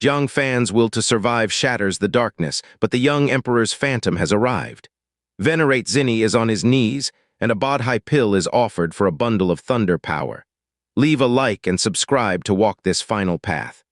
Jiang Fan's will to survive shatters the darkness, but the young emperor's phantom has arrived. Venerate Zinni is on his knees, and a Bodhi pill is offered for a bundle of thunder power. Leave a like and subscribe to walk this final path.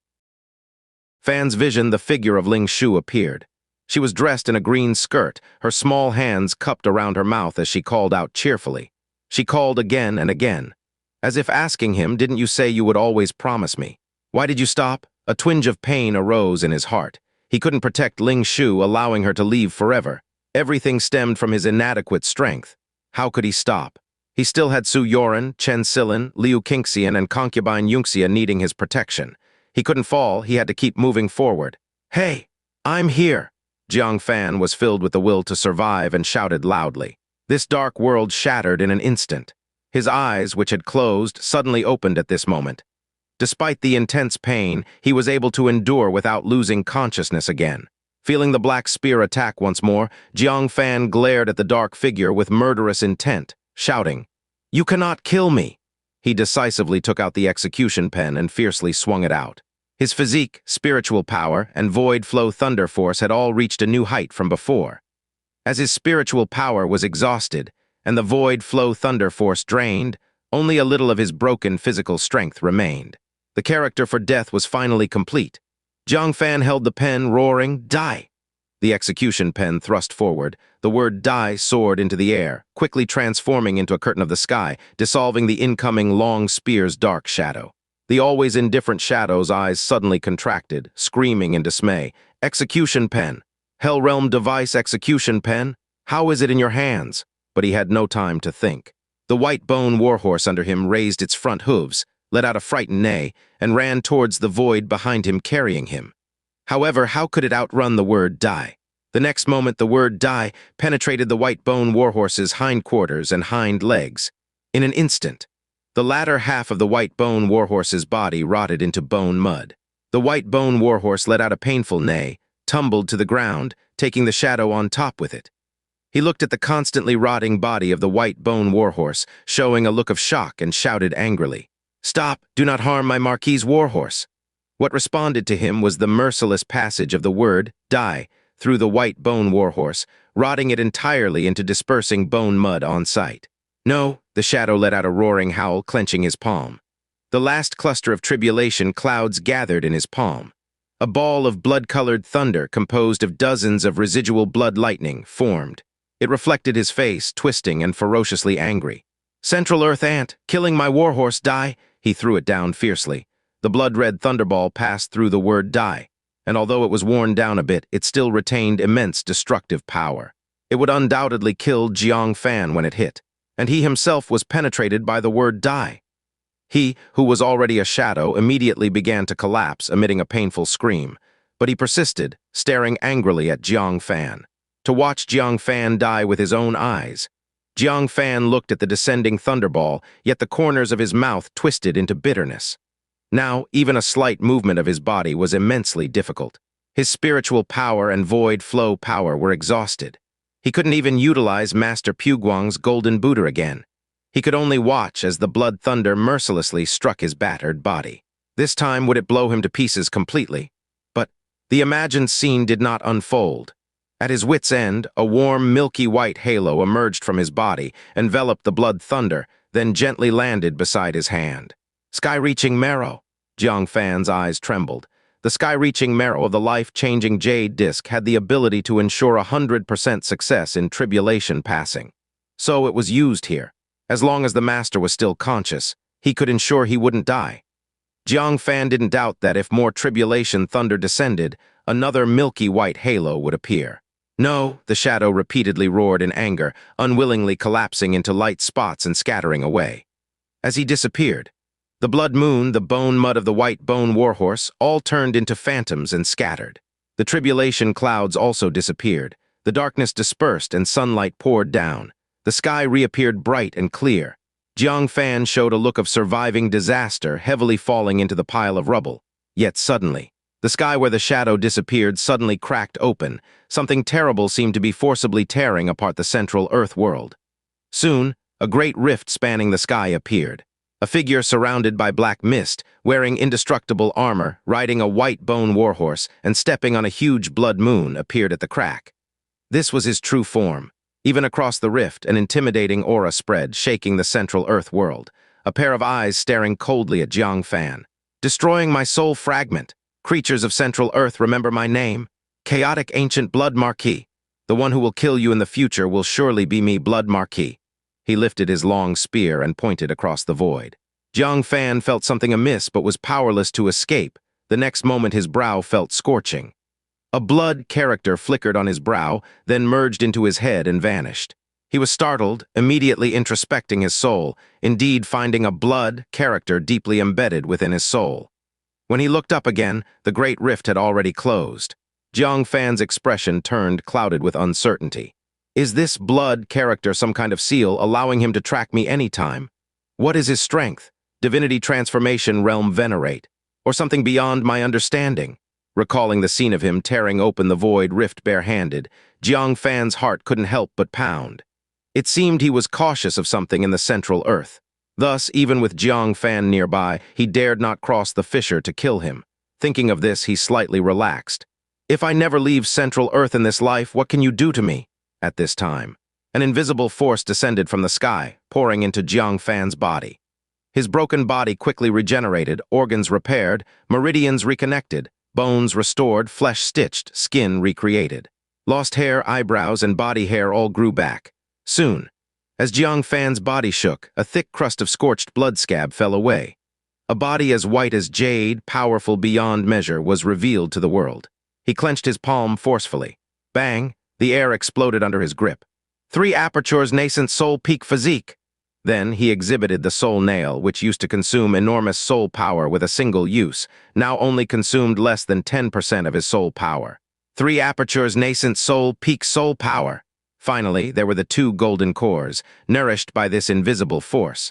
Fan's vision, the figure of Ling Shu appeared. She was dressed in a green skirt, her small hands cupped around her mouth as she called out cheerfully. She called again and again, as if asking him, "Didn't you say you would always promise me? Why did you stop?" A twinge of pain arose in his heart. He couldn't protect Ling Shu, allowing her to leave forever. Everything stemmed from his inadequate strength. How could he stop? He still had Su Yoren, Chen Silin, Liu Qingxian, and concubine Yunxia needing his protection. He couldn't fall, he had to keep moving forward. "Hey, I'm here!" Jiang Fan was filled with the will to survive and shouted loudly. This dark world shattered in an instant. His eyes, which had closed, suddenly opened at this moment. Despite the intense pain, he was able to endure without losing consciousness again. Feeling the black spear attack once more, Jiang Fan glared at the dark figure with murderous intent, shouting, "You cannot kill me!" He decisively took out the execution pen and fiercely swung it out. His physique, spiritual power, and void flow thunder force had all reached a new height from before. As his spiritual power was exhausted, and the void flow thunder force drained, only a little of his broken physical strength remained. The character for death was finally complete. Jiang Fan held the pen, roaring, "Die!" The execution pen thrust forward. The word "die" soared into the air, quickly transforming into a curtain of the sky, dissolving the incoming long spear's dark shadow. The always indifferent shadow's eyes suddenly contracted, screaming in dismay. "Execution pen! Hellrealm device execution pen! How is it in your hands?" But he had no time to think. The white bone warhorse under him raised its front hooves, let out a frightened neigh, and ran towards the void behind him, carrying him. However, how could it outrun the word "die"? The next moment, the word "die" penetrated the white bone warhorse's hindquarters and hind legs. In an instant, the latter half of the white bone warhorse's body rotted into bone mud. The white bone warhorse let out a painful neigh, tumbled to the ground, taking the shadow on top with it. He looked at the constantly rotting body of the white bone warhorse, showing a look of shock, and shouted angrily, "Stop! Do not harm my marquee's warhorse!" What responded to him was the merciless passage of the word "die" through the white bone warhorse, rotting it entirely into dispersing bone mud on sight. "No!" The shadow let out a roaring howl, clenching his palm. The last cluster of tribulation clouds gathered in his palm. A ball of blood-colored thunder composed of dozens of residual blood lightning formed. It reflected his face, twisting and ferociously angry. "Central Earth Ant, killing my warhorse, die!" He threw it down fiercely. The blood-red thunderball passed through the word "die," and although it was worn down a bit, it still retained immense destructive power. It would undoubtedly kill Jiang Fan when it hit, and he himself was penetrated by the word "die." He, who was already a shadow, immediately began to collapse, emitting a painful scream, but he persisted, staring angrily at Jiang Fan. To watch Jiang Fan die with his own eyes. Jiang Fan looked at the descending thunderball, yet the corners of his mouth twisted into bitterness. Now, even a slight movement of his body was immensely difficult. His spiritual power and void flow power were exhausted. He couldn't even utilize Master Puguang's golden Buddha again. He could only watch as the blood thunder mercilessly struck his battered body. This time would it blow him to pieces completely? But the imagined scene did not unfold. At his wit's end, a warm, milky white halo emerged from his body, enveloped the blood thunder, then gently landed beside his hand. Sky-reaching marrow. Jiang Fan's eyes trembled. The sky-reaching marrow of the life-changing jade disc had the ability to ensure 100% success in tribulation passing. So it was used here. As long as the master was still conscious, he could ensure he wouldn't die. Jiang Fan didn't doubt that if more tribulation thunder descended, another milky white halo would appear. "No," the shadow repeatedly roared in anger, unwillingly collapsing into light spots and scattering away. As he disappeared, the blood moon, the bone mud of the white bone warhorse, all turned into phantoms and scattered. The tribulation clouds also disappeared. The darkness dispersed and sunlight poured down. The sky reappeared bright and clear. Jiang Fan showed a look of surviving disaster, heavily falling into the pile of rubble. Yet suddenly, the sky where the shadow disappeared suddenly cracked open. Something terrible seemed to be forcibly tearing apart the central Earth world. Soon, a great rift spanning the sky appeared. A figure surrounded by black mist, wearing indestructible armor, riding a white bone warhorse, and stepping on a huge blood moon, appeared at the crack. This was his true form. Even across the rift, an intimidating aura spread, shaking the central Earth world. A pair of eyes staring coldly at Jang Fan. Destroying my soul fragment. Creatures of central Earth, remember my name. Chaotic ancient blood marquee. The one who will kill you in the future will surely be me, blood marquee. He lifted his long spear and pointed across the void. Jang Fan felt something amiss but was powerless to escape. The next moment his brow felt scorching. A blood character flickered on his brow, then merged into his head and vanished. He was startled, immediately introspecting his soul, indeed finding a blood character deeply embedded within his soul. When he looked up again, the great rift had already closed. Jang Fan's expression turned clouded with uncertainty. Is this blood character some kind of seal, allowing him to track me anytime? What is his strength? Divinity Transformation realm venerate? Or something beyond my understanding? Recalling the scene of him tearing open the void rift bare-handed, Jang Fan's heart couldn't help but pound. It seemed he was cautious of something in the central Earth. Thus, even with Jang Fan nearby, he dared not cross the fissure to kill him. Thinking of this, he slightly relaxed. If I never leave central Earth in this life, what can you do to me? At this time, an invisible force descended from the sky, pouring into Jang Fan's body. His broken body quickly regenerated, organs repaired, meridians reconnected, bones restored, flesh stitched, skin recreated. Lost hair, eyebrows, and body hair all grew back. Soon, as Jang Fan's body shook, a thick crust of scorched blood scab fell away. A body as white as jade, powerful beyond measure, was revealed to the world. He clenched his palm forcefully. Bang! The air exploded under his grip. 3 apertures nascent soul peak physique. Then he exhibited the soul nail, which used to consume enormous soul power with a single use, now only consumed less than 10% of his soul power. 3 apertures nascent soul peak soul power. Finally, there were the 2 golden cores, nourished by this invisible force.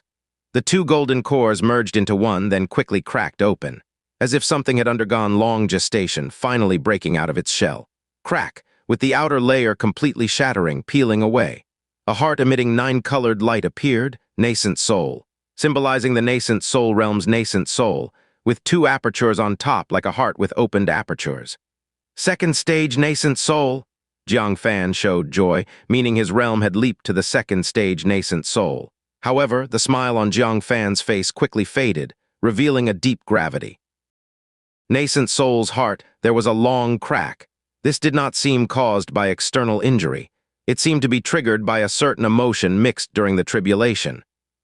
The 2 golden cores merged into one, then quickly cracked open, as if something had undergone long gestation, finally breaking out of its shell. Crack, with the outer layer completely shattering, peeling away. A heart-emitting 9-colored light appeared, nascent soul, symbolizing the nascent soul realm's nascent soul, with 2 apertures on top like a heart with opened apertures. Second stage nascent soul. Jang Fan showed joy, meaning his realm had leaped to the 2nd stage nascent soul. However, the smile on Jang Fan's face quickly faded, revealing a deep gravity. Nascent soul's heart, there was a long crack. This did not seem caused by external injury. It seemed to be triggered by a certain emotion mixed during the tribulation.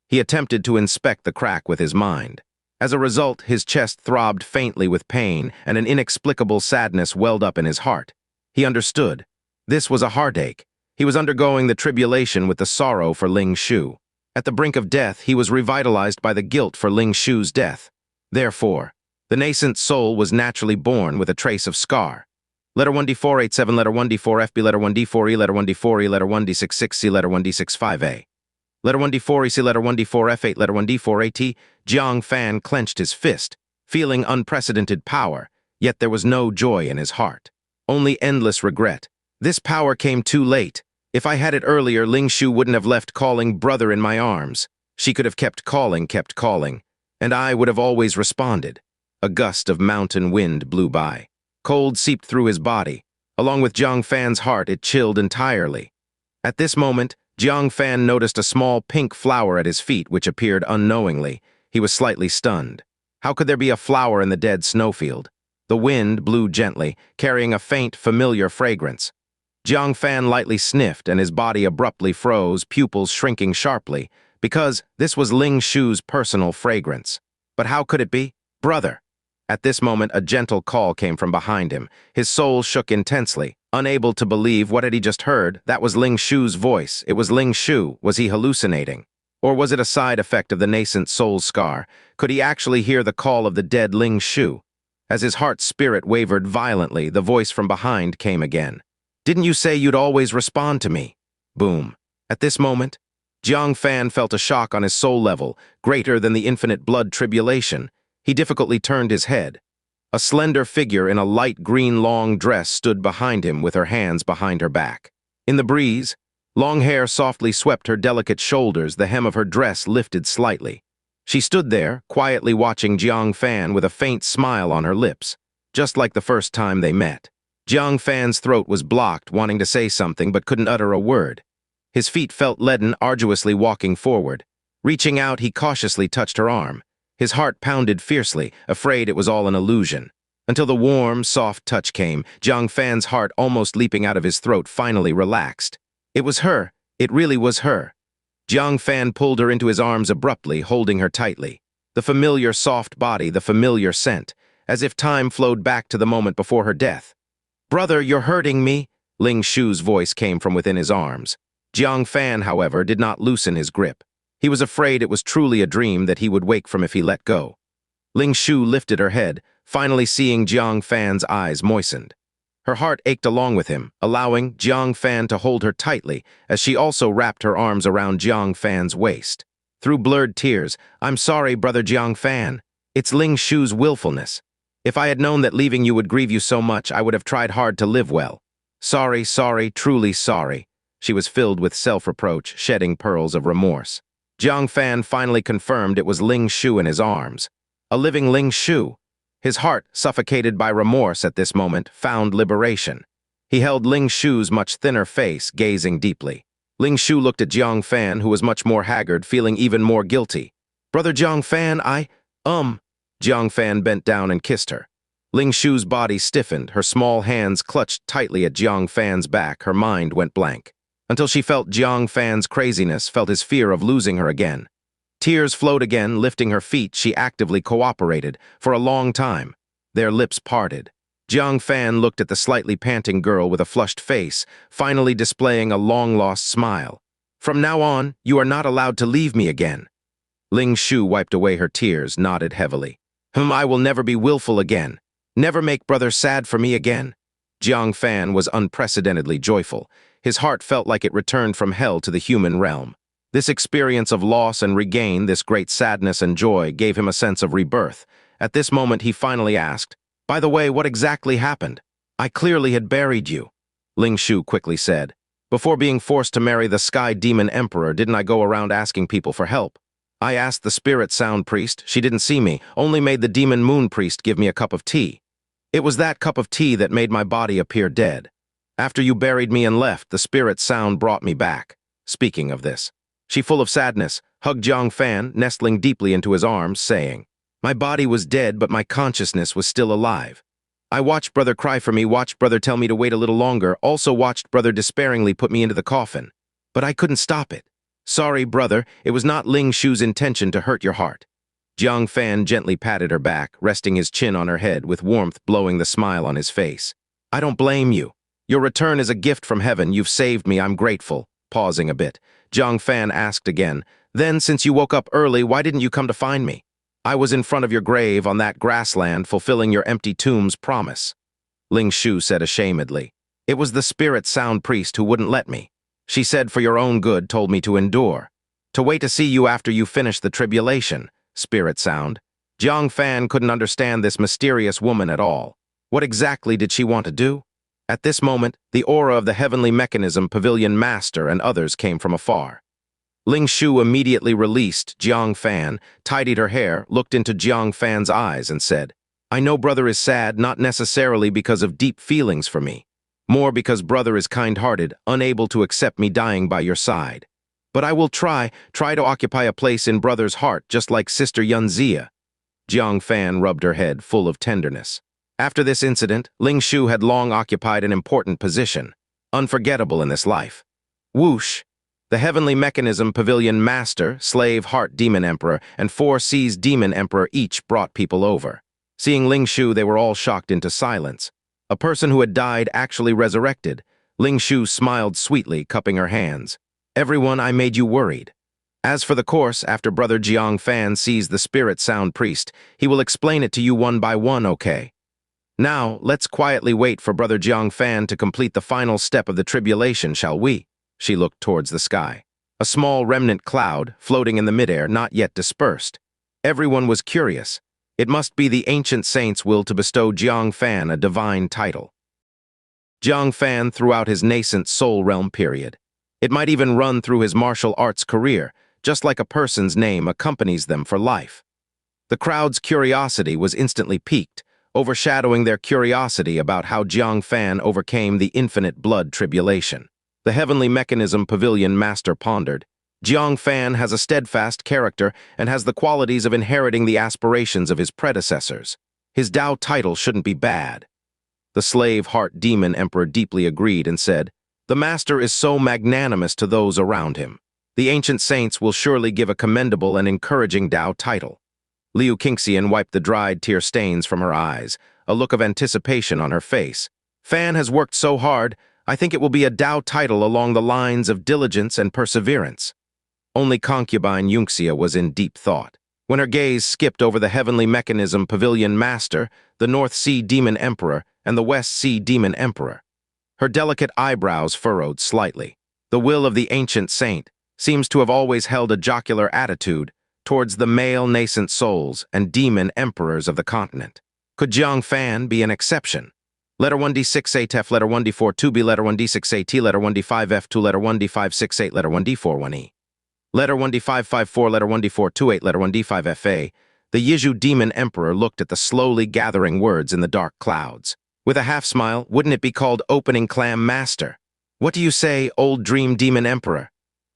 He attempted to inspect the crack with his mind. As a result, his chest throbbed faintly with pain, and an inexplicable sadness welled up in his heart. He understood. This was a heartache. He was undergoing the tribulation with the sorrow for Ling Shu. At the brink of death, he was revitalized by the guilt for Ling Shu's death. Therefore, the nascent soul was naturally born with a trace of scar. Letter 1D487, letter 1D4FB, letter 1D4E, letter 1D4E, letter 1D66C, letter 1D65A. Letter 1D4EC, letter 1D4F8, letter 1D4AT. Jang Fan clenched his fist, feeling unprecedented power, yet there was no joy in his heart. Only endless regret. This power came too late. If I had it earlier, Ling Shu wouldn't have left calling brother in my arms. She could have kept calling, and I would have always responded. A gust of mountain wind blew by. Cold seeped through his body. Along with Jang Fan's heart, it chilled entirely. At this moment, Jang Fan noticed a small pink flower at his feet which appeared unknowingly. He was slightly stunned. How could there be a flower in the dead snowfield? The wind blew gently, carrying a faint, familiar fragrance. Jang Fan lightly sniffed and his body abruptly froze, pupils shrinking sharply, because this was Ling Shu's personal fragrance. But how could it be? Brother! At this moment, a gentle call came from behind him. His soul shook intensely. Unable to believe what had he just heard, that was Ling Shu's voice. It was Ling Shu. Was he hallucinating? Or was it a side effect of the nascent soul scar? Could he actually hear the call of the dead Ling Shu? As his heart's spirit wavered violently, the voice from behind came again. Didn't you say you'd always respond to me? Boom. At this moment, Jang Fan felt a shock on his soul level, greater than the infinite blood tribulation. He difficultly turned his head. A slender figure in a light green long dress stood behind him with her hands behind her back. In the breeze, long hair softly swept her delicate shoulders, the hem of her dress lifted slightly. She stood there, quietly watching Jiang Fan with a faint smile on her lips, just like the first time they met. Jiang Fan's throat was blocked, wanting to say something but couldn't utter a word. His feet felt leaden, arduously walking forward. Reaching out, he cautiously touched her arm. His heart pounded fiercely, afraid it was all an illusion. Until the warm, soft touch came, Jiang Fan's heart almost leaping out of his throat finally relaxed. It was her. It really was her. Jiang Fan pulled her into his arms abruptly, holding her tightly. The familiar soft body, the familiar scent, as if time flowed back to the moment before her death. "Brother, you're hurting me," Ling Shu's voice came from within his arms. Jiang Fan, however, did not loosen his grip. He was afraid it was truly a dream that he would wake from if he let go. Ling Shu lifted her head, finally seeing Jiang Fan's eyes moistened. Her heart ached along with him, allowing Jiang Fan to hold her tightly as she also wrapped her arms around Jiang Fan's waist. Through blurred tears, "I'm sorry, brother Jiang Fan. It's Ling Shu's willfulness. If I had known that leaving you would grieve you so much, I would have tried hard to live well. Sorry, sorry, truly sorry." She was filled with self-reproach, shedding pearls of remorse. Jiang Fan finally confirmed it was Ling Shu in his arms. A living Ling Shu. His heart, suffocated by remorse at this moment, found liberation. He held Ling Shu's much thinner face, gazing deeply. Ling Shu looked at Jiang Fan, who was much more haggard, feeling even more guilty. "Brother Jiang Fan, Jiang Fan bent down and kissed her. Ling Shu's body stiffened, her small hands clutched tightly at Jiang Fan's back, her mind went blank. Until she felt Jiang Fan's craziness, felt his fear of losing her again. Tears flowed again, lifting her feet, she actively cooperated, for a long time. Their lips parted. Jiang Fan looked at the slightly panting girl with a flushed face, finally displaying a long-lost smile. "From now on, you are not allowed to leave me again." Ling Shu wiped away her tears, nodded heavily. I will never be willful again. Never make brother sad for me again." Jiang Fan was unprecedentedly joyful. His heart felt like it returned from hell to the human realm. This experience of loss and regain, this great sadness and joy, gave him a sense of rebirth. At this moment, he finally asked, "By the way, what exactly happened? I clearly had buried you." Ling Shu quickly said, "Before being forced to marry the Sky Demon Emperor, didn't I go around asking people for help? I asked the Spirit Sound Priest, she didn't see me, only made the Demon Moon Priest give me a cup of tea. It was that cup of tea that made my body appear dead. After you buried me and left, the Spirit Sound brought me back." Speaking of this, she, full of sadness, hugged Jiang Fan, nestling deeply into his arms, saying, "My body was dead, but my consciousness was still alive. I watched brother cry for me, watched brother tell me to wait a little longer, also watched brother despairingly put me into the coffin. But I couldn't stop it. Sorry, brother, it was not Ling Shu's intention to hurt your heart." Jiang Fan gently patted her back, resting his chin on her head, with warmth blowing the smile on his face. "I don't blame you. Your return is a gift from heaven. You've saved me, I'm grateful." Pausing a bit, Jiang Fan asked again, "Then, since you woke up early, why didn't you come to find me? I was in front of your grave on that grassland, fulfilling your empty tomb's promise." Ling Shu said ashamedly, "It was the Spirit Sound Priest who wouldn't let me. She said for your own good told me to endure. To wait to see you after you finish the tribulation." Spirit Sound. Jiang Fan couldn't understand this mysterious woman at all. What exactly did she want to do? At this moment, the aura of the heavenly mechanism Pavilion Master and others came from afar. Ling Shu immediately released Jiang Fan, tidied her hair, looked into Jiang Fan's eyes and said, "I know brother is sad, not necessarily because of deep feelings for me. More because brother is kind-hearted, unable to accept me dying by your side. But I will try to occupy a place in brother's heart, just like sister Yunxia." Jiang Fan rubbed her head, full of tenderness. After this incident, Ling Shu had long occupied an important position, unforgettable in this life. Whoosh! The heavenly mechanism Pavilion Master, Slave Heart Demon Emperor, and 4 Seas Demon Emperor each brought people over. Seeing Ling Shu, they were all shocked into silence. A person who had died actually resurrected. Ling Shu smiled sweetly, cupping her hands. "Everyone, I made you worried. As for the course, after brother Jiang Fan sees the Spirit Sound Priest, he will explain it to you one by one, okay? Now, let's quietly wait for brother Jiang Fan to complete the final step of the tribulation, shall we?" She looked towards the sky. A small remnant cloud, floating in the midair, not yet dispersed. Everyone was curious. It must be the ancient saint's will to bestow Jiang Fan a divine title. Jiang Fan throughout his nascent soul realm period. It might even run through his martial arts career, just like a person's name accompanies them for life. The crowd's curiosity was instantly piqued, overshadowing their curiosity about how Jang Fan overcame the infinite blood tribulation. The heavenly mechanism pavilion master pondered. Jang Fan has a steadfast character and has the qualities of inheriting the aspirations of his predecessors. His Tao title shouldn't be bad. The slave heart demon emperor deeply agreed and said, "The master is so magnanimous to those around him. The ancient saints will surely give a commendable and encouraging Tao title." Liu Qingxian wiped the dried tear stains from her eyes, a look of anticipation on her face. "Fan has worked so hard, I think it will be a Tao title along the lines of diligence and perseverance." Only concubine Yunxia was in deep thought. When her gaze skipped over the heavenly mechanism pavilion master, the North Sea demon emperor, and the West Sea demon emperor, her delicate eyebrows furrowed slightly. The will of the ancient saint seems to have always held a jocular attitude towards the male nascent souls and demon emperors of the continent. Could Jiang Fan be an exception? Letter 1D6A-Tef, letter 1D4-2B, letter 1D6A-T, letter 1D5F2, letter 1D568, letter 1D41E. Letter 1D554, letter 1D428, letter 1D5FA. The Yizhu demon emperor looked at the slowly gathering words in the dark clouds. With a half-smile, wouldn't it be called opening clam master? What do you say, old dream demon emperor?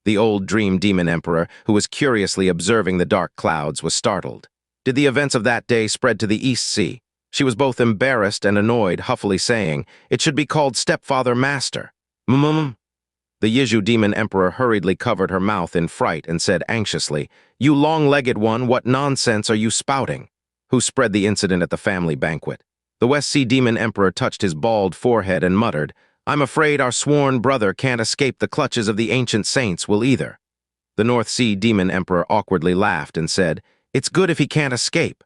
The old dream demon emperor, who was curiously observing the dark clouds, was startled. Did the events of that day spread to the East Sea? She was both embarrassed and annoyed, huffily saying, "It should be called stepfather master." The Yizhu demon emperor hurriedly covered her mouth in fright and said anxiously, "You long-legged one, what nonsense are you spouting?" Who spread the incident at the family banquet? The West Sea demon emperor touched his bald forehead and muttered, "I'm afraid our sworn brother can't escape the clutches of the ancient saints will either." The North Sea demon emperor awkwardly laughed and said, "It's good if he can't escape.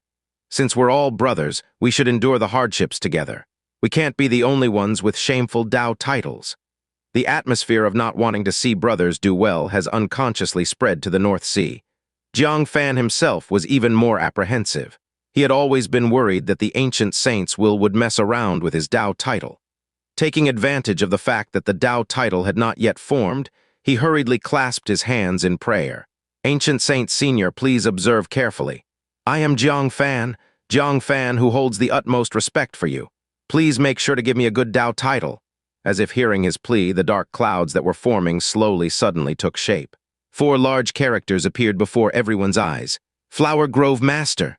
Since we're all brothers, we should endure the hardships together. We can't be the only ones with shameful Tao titles." The atmosphere of not wanting to see brothers do well has unconsciously spread to the North Sea. Jiang Fan himself was even more apprehensive. He had always been worried that the ancient saints would mess around with his Tao title. Taking advantage of the fact that the Tao title had not yet formed, he hurriedly clasped his hands in prayer. "Ancient Saint Senior, please observe carefully. I am Jiang Fan who holds the utmost respect for you. Please make sure to give me a good Tao title." As if hearing his plea, the dark clouds that were forming suddenly took shape. 4 large characters appeared before everyone's eyes. "Flower Grove Master."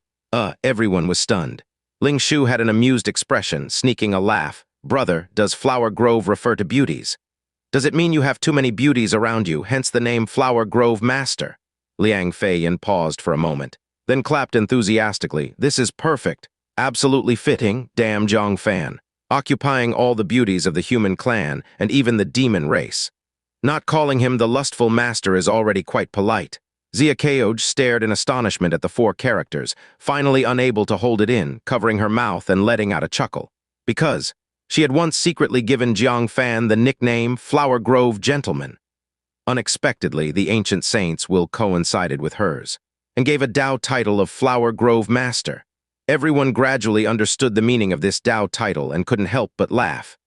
Everyone was stunned. Ling Shu had an amused expression, sneaking a laugh. "Brother, does Flower Grove refer to beauties? Does it mean you have too many beauties around you, hence the name Flower Grove Master?" Liang Feiyan paused for a moment, then clapped enthusiastically. "This is perfect. Absolutely fitting, damn Jang Fan. Occupying all the beauties of the human clan and even the demon race. Not calling him the lustful master is already quite polite." Xia Keoj stared in astonishment at the 4 characters, finally unable to hold it in, covering her mouth and letting out a chuckle. Because she had once secretly given Jiang Fan the nickname Flower Grove Gentleman. Unexpectedly, the ancient saints coincided with hers, and gave a Tao title of Flower Grove Master. Everyone gradually understood the meaning of this Tao title and couldn't help but laugh.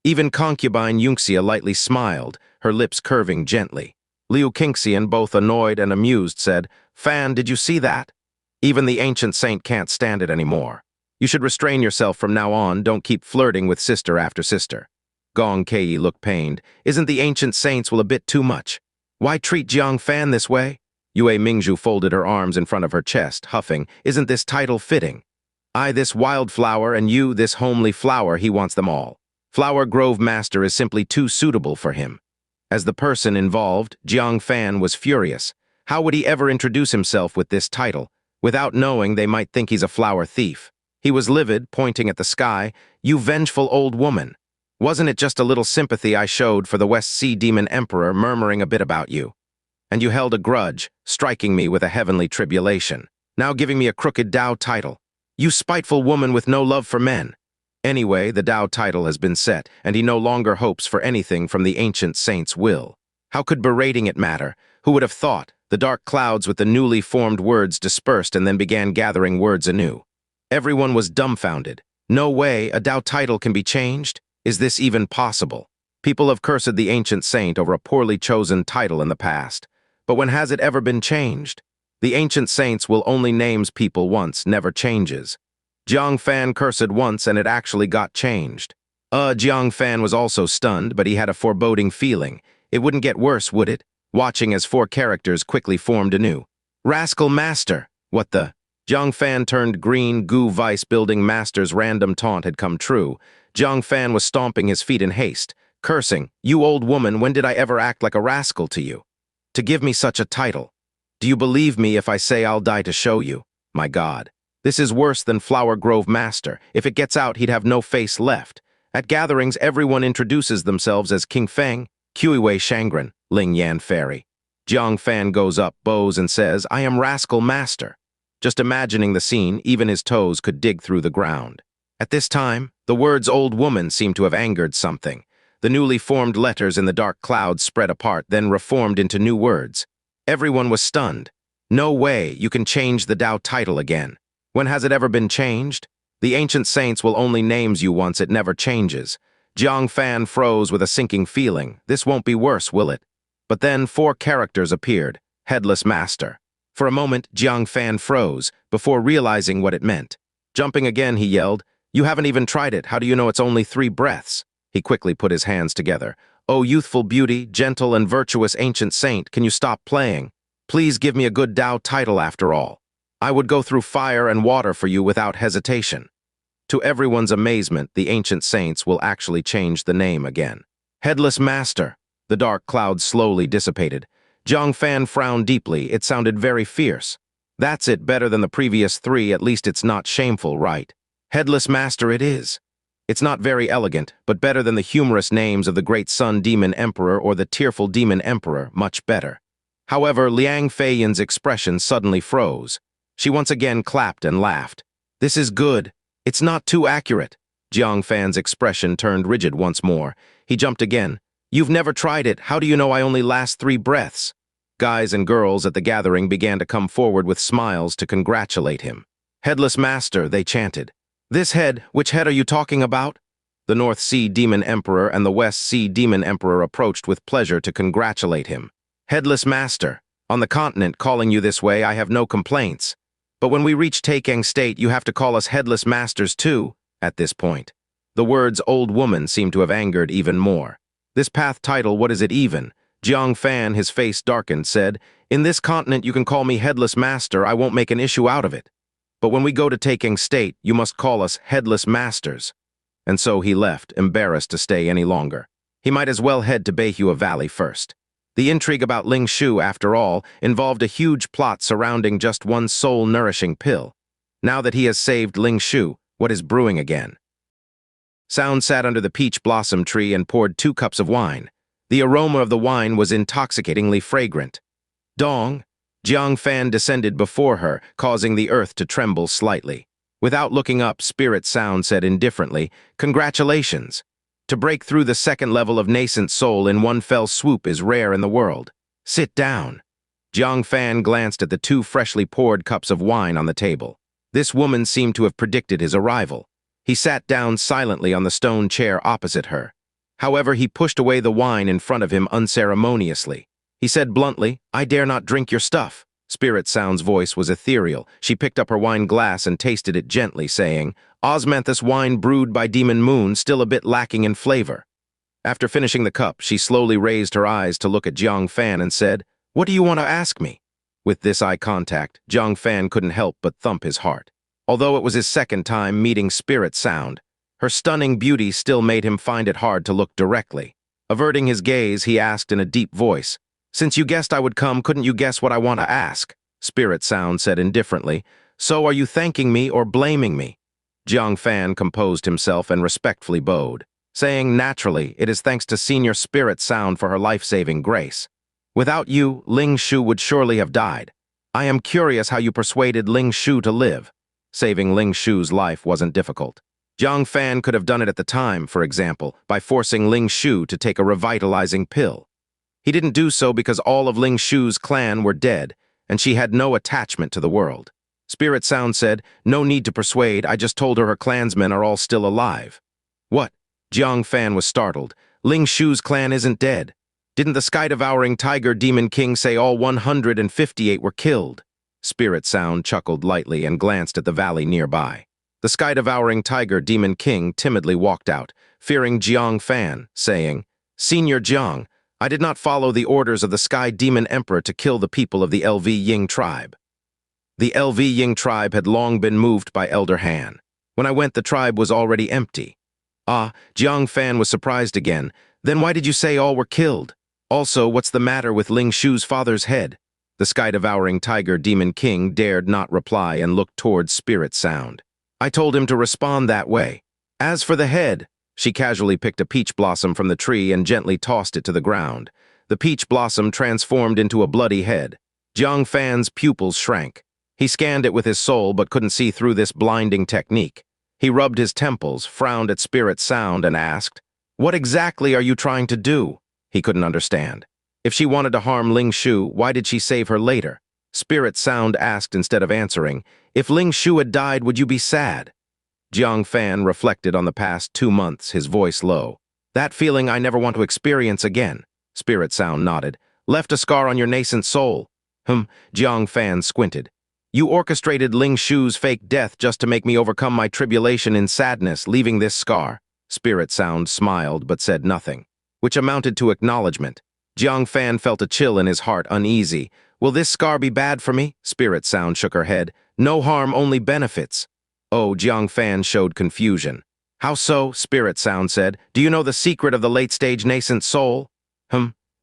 Even concubine Yunxia lightly smiled, her lips curving gently. Liu Qingxian, both annoyed and amused, said, "Fan, did you see that? Even the ancient saint can't stand it anymore. You should restrain yourself from now on, don't keep flirting with sister after sister." Gong Ki looked pained. "Isn't the ancient saints a bit too much? Why treat Jiang Fan this way?" Yue Mingzhu folded her arms in front of her chest, huffing, "Isn't this title fitting? I this wildflower and you this homely flower, he wants them all. Flower Grove Master is simply too suitable for him." As the person involved, Jiang Fan was furious. How would he ever introduce himself with this title? Without knowing, they might think he's a flower thief. He was livid, pointing at the sky. "You vengeful old woman. Wasn't it just a little sympathy I showed for the West Sea Demon Emperor murmuring a bit about you? And you held a grudge, striking me with a heavenly tribulation. Now giving me a crooked Tao title. You spiteful woman with no love for men." Anyway, the Tao title has been set, and he no longer hopes for anything from the ancient saint's will. How could berating it matter? Who would have thought? The dark clouds with the newly formed words dispersed and then began gathering words anew. Everyone was dumbfounded. No way, a Tao title can be changed? Is this even possible? People have cursed the ancient saint over a poorly chosen title in the past. But when has it ever been changed? The ancient saints will only names people once, never changes. Jang Fan cursed once and it actually got changed. Jang Fan was also stunned, but he had a foreboding feeling. It wouldn't get worse, would it? Watching as 4 characters quickly formed anew. Rascal Master! What the? Jang Fan turned green, goo vice building master's random taunt had come true. Jang Fan was stomping his feet in haste, cursing, "You old woman, when did I ever act like a rascal to you? To give me such a title. Do you believe me if I say I'll die to show you? My God. This is worse than Flower Grove Master. If it gets out, he'd have no face left. At gatherings, everyone introduces themselves as King Feng, Kuiwei Shangren, Ling Yan Fairy. Jang Fan goes up, bows, and says, "I am Rascal Master." Just imagining the scene, even his toes could dig through the ground. At this time, the words old woman seemed to have angered something. The newly formed letters in the dark clouds spread apart, then reformed into new words. Everyone was stunned. No way, you can change the Dao title again. When has it ever been changed? The ancient saints will only names you once, it never changes. Jang Fan froze with a sinking feeling. This won't be worse, will it? But then 4 characters appeared. Headless Master. For a moment, Jang Fan froze, before realizing what it meant. Jumping again, he yelled, "You haven't even tried it. How do you know it's only 3 breaths?" He quickly put his hands together. "Oh, youthful beauty, gentle and virtuous ancient saint, can you stop playing? Please give me a good Dao title after all. I would go through fire and water for you without hesitation." To everyone's amazement, the ancient saints will actually change the name again. Headless Master. The dark clouds slowly dissipated. Jang Fan frowned deeply. It sounded very fierce. "That's it, better than the previous 3, at least it's not shameful, right? Headless Master it is. It's not very elegant, but better than the humorous names of the Great Sun Demon Emperor or the Tearful Demon Emperor, much better." However, Liang Feiyan's expression suddenly froze. She once again clapped and laughed. "This is good. It's not too accurate." Jang Fan's expression turned rigid once more. He jumped again. "You've never tried it. How do you know I only last 3 breaths?" Guys and girls at the gathering began to come forward with smiles to congratulate him. "Headless Master," they chanted. "This head, which head are you talking about?" The North Sea Demon Emperor and the West Sea Demon Emperor approached with pleasure to congratulate him. "Headless Master, on the continent calling you this way I have no complaints. But when we reach Taicang State you have to call us Headless Masters too." At this point, the words old woman seemed to have angered even more. "This path title, what is it even?" Jang Fan, his face darkened, said, "In this continent you can call me Headless Master, I won't make an issue out of it. But when we go to Taicang State, you must call us Headless Masters." And so he left, embarrassed to stay any longer. He might as well head to Beihua Valley first. The intrigue about Ling Shu, after all, involved a huge plot surrounding just one soul-nourishing pill. Now that he has saved Ling Shu, what is brewing again? Sound sat under the peach blossom tree and poured 2 cups of wine. The aroma of the wine was intoxicatingly fragrant. Dong! Jang Fan descended before her, causing the earth to tremble slightly. Without looking up, Spirit Sound said indifferently, "Congratulations! To break through the 2nd level of nascent soul in one fell swoop is rare in the world. Sit down." Jang Fan glanced at the 2 freshly poured cups of wine on the table. This woman seemed to have predicted his arrival. He sat down silently on the stone chair opposite her. However, he pushed away the wine in front of him unceremoniously. He said bluntly, "I dare not drink your stuff." Spirit Sound's voice was ethereal. She picked up her wine glass and tasted it gently, saying, "Osmanthus wine brewed by Demon Moon, still a bit lacking in flavor." After finishing the cup, she slowly raised her eyes to look at Jang Fan and said, "What do you want to ask me?" With this eye contact, Jang Fan couldn't help but thump his heart. Although it was his 2nd time meeting Spirit Sound, her stunning beauty still made him find it hard to look directly. Averting his gaze, he asked in a deep voice, "Since you guessed I would come, couldn't you guess what I want to ask?" Spirit Sound said indifferently, "So are you thanking me or blaming me?" Jang Fan composed himself and respectfully bowed, saying, "Naturally, it is thanks to Senior Spirit Sound for her life-saving grace. Without you, Ling Shu would surely have died. I am curious how you persuaded Ling Shu to live." Saving Ling Shu's life wasn't difficult. Jang Fan could have done it at the time, for example, by forcing Ling Shu to take a revitalizing pill. He didn't do so because all of Ling Shu's clan were dead, and she had no attachment to the world. Spirit Sound said, "No need to persuade, I just told her her clansmen are all still alive." "What?" Jang Fan was startled. "Ling Shu's clan isn't dead." Didn't the sky-devouring tiger demon king say all 158 were killed? Spirit Sound chuckled lightly and glanced at the valley nearby. The sky-devouring tiger demon king timidly walked out, fearing Jiang Fan, saying, "Senior Jiang, I did not follow the orders of the Sky Demon Emperor to kill the people of the LV Ying tribe." The LV Ying tribe had long been moved by Elder Han. When I went, the tribe was already empty. Ah, Jiang Fan was surprised again. Then why did you say all were killed? Also, what's the matter with Ling Shu's father's head? The sky-devouring tiger demon king dared not reply and looked towards Spirit Sound. I told him to respond that way. As for the head, she casually picked a peach blossom from the tree and gently tossed it to the ground. The peach blossom transformed into a bloody head. Jiang Fan's pupils shrank. He scanned it with his soul but couldn't see through this blinding technique. He rubbed his temples, frowned at Spirit Sound, and asked, "What exactly are you trying to do?" He couldn't understand. If she wanted to harm Ling Shu, why did she save her later? Spirit Sound asked instead of answering, "If Ling Shu had died, would you be sad?" Jiang Fan reflected on the past 2 months, his voice low. "That feeling I never want to experience again." Spirit Sound nodded. "Left a scar on your nascent soul." Jiang Fan squinted. "You orchestrated Ling Shu's fake death just to make me overcome my tribulation in sadness, leaving this scar." Spirit Sound smiled but said nothing, which amounted to acknowledgement. Jiang Fan felt a chill in his heart, uneasy. "Will this scar be bad for me?" Spirit Sound shook her head. "No harm, only benefits." Oh, Jiang Fan showed confusion. "How so?" Spirit Sound said. "Do you know the secret of the late-stage nascent soul?"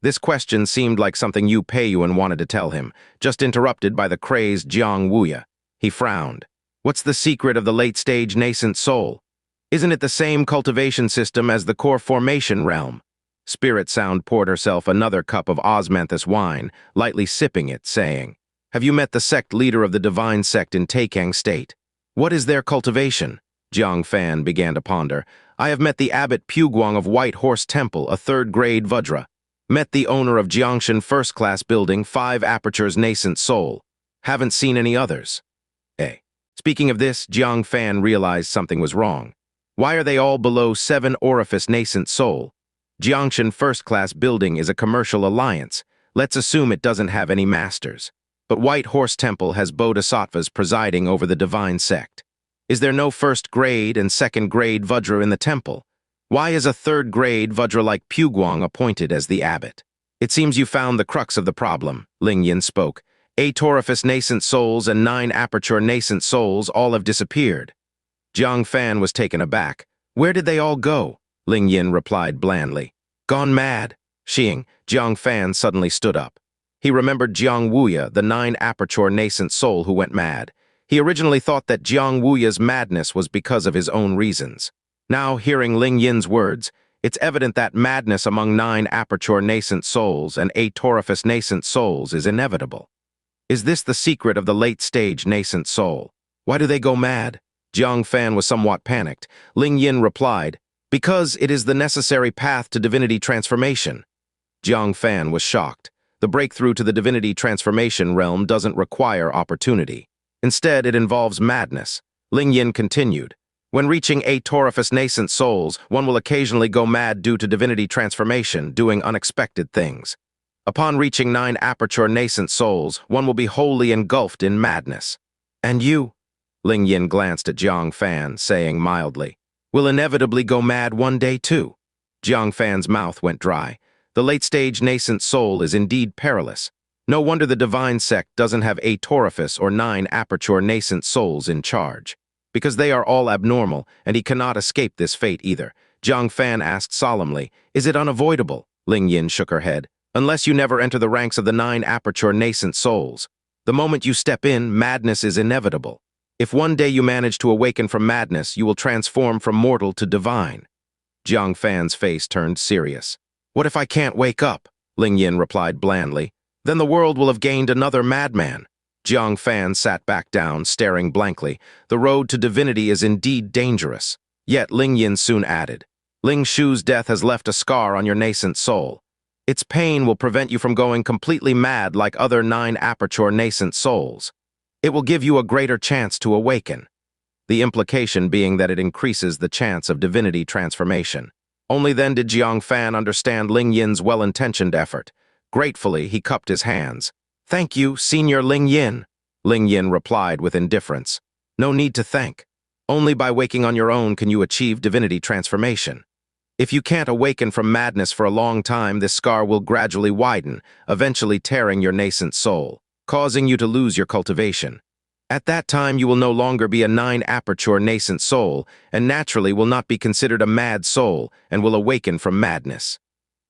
This question seemed like something Yu Peiyuan wanted to tell him, just interrupted by the crazed Jiang Wuya. He frowned. "What's the secret of the late-stage nascent soul? Isn't it the same cultivation system as the core formation realm?" Spirit Sound poured herself another cup of osmanthus wine, lightly sipping it, saying, "Have you met the sect leader of the divine sect in Taicang State?" "What is their cultivation?" Jiang Fan began to ponder. "I have met the abbot Puguang of White Horse Temple, a third-grade Vudra. Met the owner of Jiangshan First-class Building, 5 apertures nascent soul. Haven't seen any others." Speaking of this, Jiang Fan realized something was wrong. Why are they all below 7 orifice nascent soul? Jiangshan First-class Building is a commercial alliance. Let's assume it doesn't have any masters. But White Horse Temple has bodhisattvas presiding over the divine sect. Is there no first-grade and second-grade Vudra in the temple? Why is a third-grade Vudra like Puguang appointed as the abbot? "It seems you found the crux of the problem," Ling Yin spoke. 8 orifice nascent souls and 9 aperture nascent souls all have disappeared. Jiang Fan was taken aback. "Where did they all go?" Ling Yin replied blandly. "Gone mad." Jiang Fan suddenly stood up. He remembered Jiang Wuya, the 9 aperture nascent soul who went mad. He originally thought that Jiang Wuya's madness was because of his own reasons. Now, hearing Ling Yin's words, it's evident that madness among 9 aperture nascent souls and 8 orifice nascent souls is inevitable. Is this the secret of the late-stage nascent soul? Why do they go mad? Jiang Fan was somewhat panicked. Ling Yin replied, "Because it is the necessary path to divinity transformation." Jiang Fan was shocked. The breakthrough to the divinity transformation realm doesn't require opportunity. Instead, it involves madness. Ling Yin continued, "When reaching 8 orifice nascent souls, one will occasionally go mad due to divinity transformation, doing unexpected things. Upon reaching 9 aperture nascent souls, one will be wholly engulfed in madness. And you?" Ling Yin glanced at Jiang Fan, saying mildly, "Will inevitably go mad one day too." Jiang Fan's mouth went dry. The late-stage nascent soul is indeed perilous. No wonder the divine sect doesn't have 8 orifice or 9 aperture nascent souls in charge. Because they are all abnormal, and he cannot escape this fate either. Jiang Fan asked solemnly, "Is it unavoidable?" Ling Yin shook her head. "Unless you never enter the ranks of the 9 aperture nascent souls. The moment you step in, madness is inevitable. If one day you manage to awaken from madness, you will transform from mortal to divine." Jiang Fan's face turned serious. "What if I can't wake up?" Ling Yin replied blandly. "Then the world will have gained another madman." Jiang Fan sat back down, staring blankly. The road to divinity is indeed dangerous. Yet Ling Yin soon added, "Ling Shu's death has left a scar on your nascent soul. Its pain will prevent you from going completely mad like other 9 aperture nascent souls. It will give you a greater chance to awaken." The implication being that it increases the chance of divinity transformation. Only then did Jiang Fan understand Ling Yin's well-intentioned effort. Gratefully, he cupped his hands. "Thank you, Senior Ling Yin," Ling Yin replied with indifference. "No need to thank. Only by waking on your own can you achieve divinity transformation. If you can't awaken from madness for a long time, this scar will gradually widen, eventually tearing your nascent soul, causing you to lose your cultivation. At that time, you will no longer be a 9-aperture nascent soul, and naturally will not be considered a mad soul, and will awaken from madness.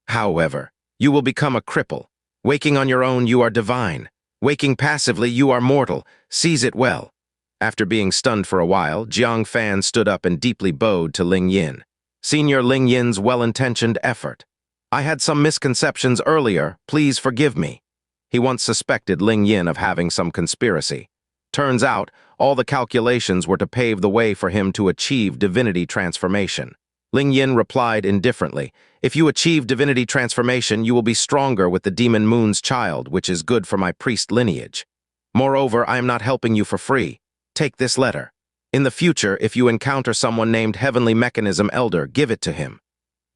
However, you will become a cripple. Waking on your own, you are divine. Waking passively, you are mortal. Seize it well." After being stunned for a while, Jiang Fan stood up and deeply bowed to Ling Yin. "Senior Ling Yin's well-intentioned effort. I had some misconceptions earlier, please forgive me." He once suspected Ling Yin of having some conspiracy. Turns out, all the calculations were to pave the way for him to achieve divinity transformation. Ling Yin replied indifferently, "If you achieve divinity transformation, you will be stronger with the demon moon's child, which is good for my priest lineage. Moreover, I am not helping you for free. Take this letter. In the future, if you encounter someone named Heavenly Mechanism Elder, give it to him."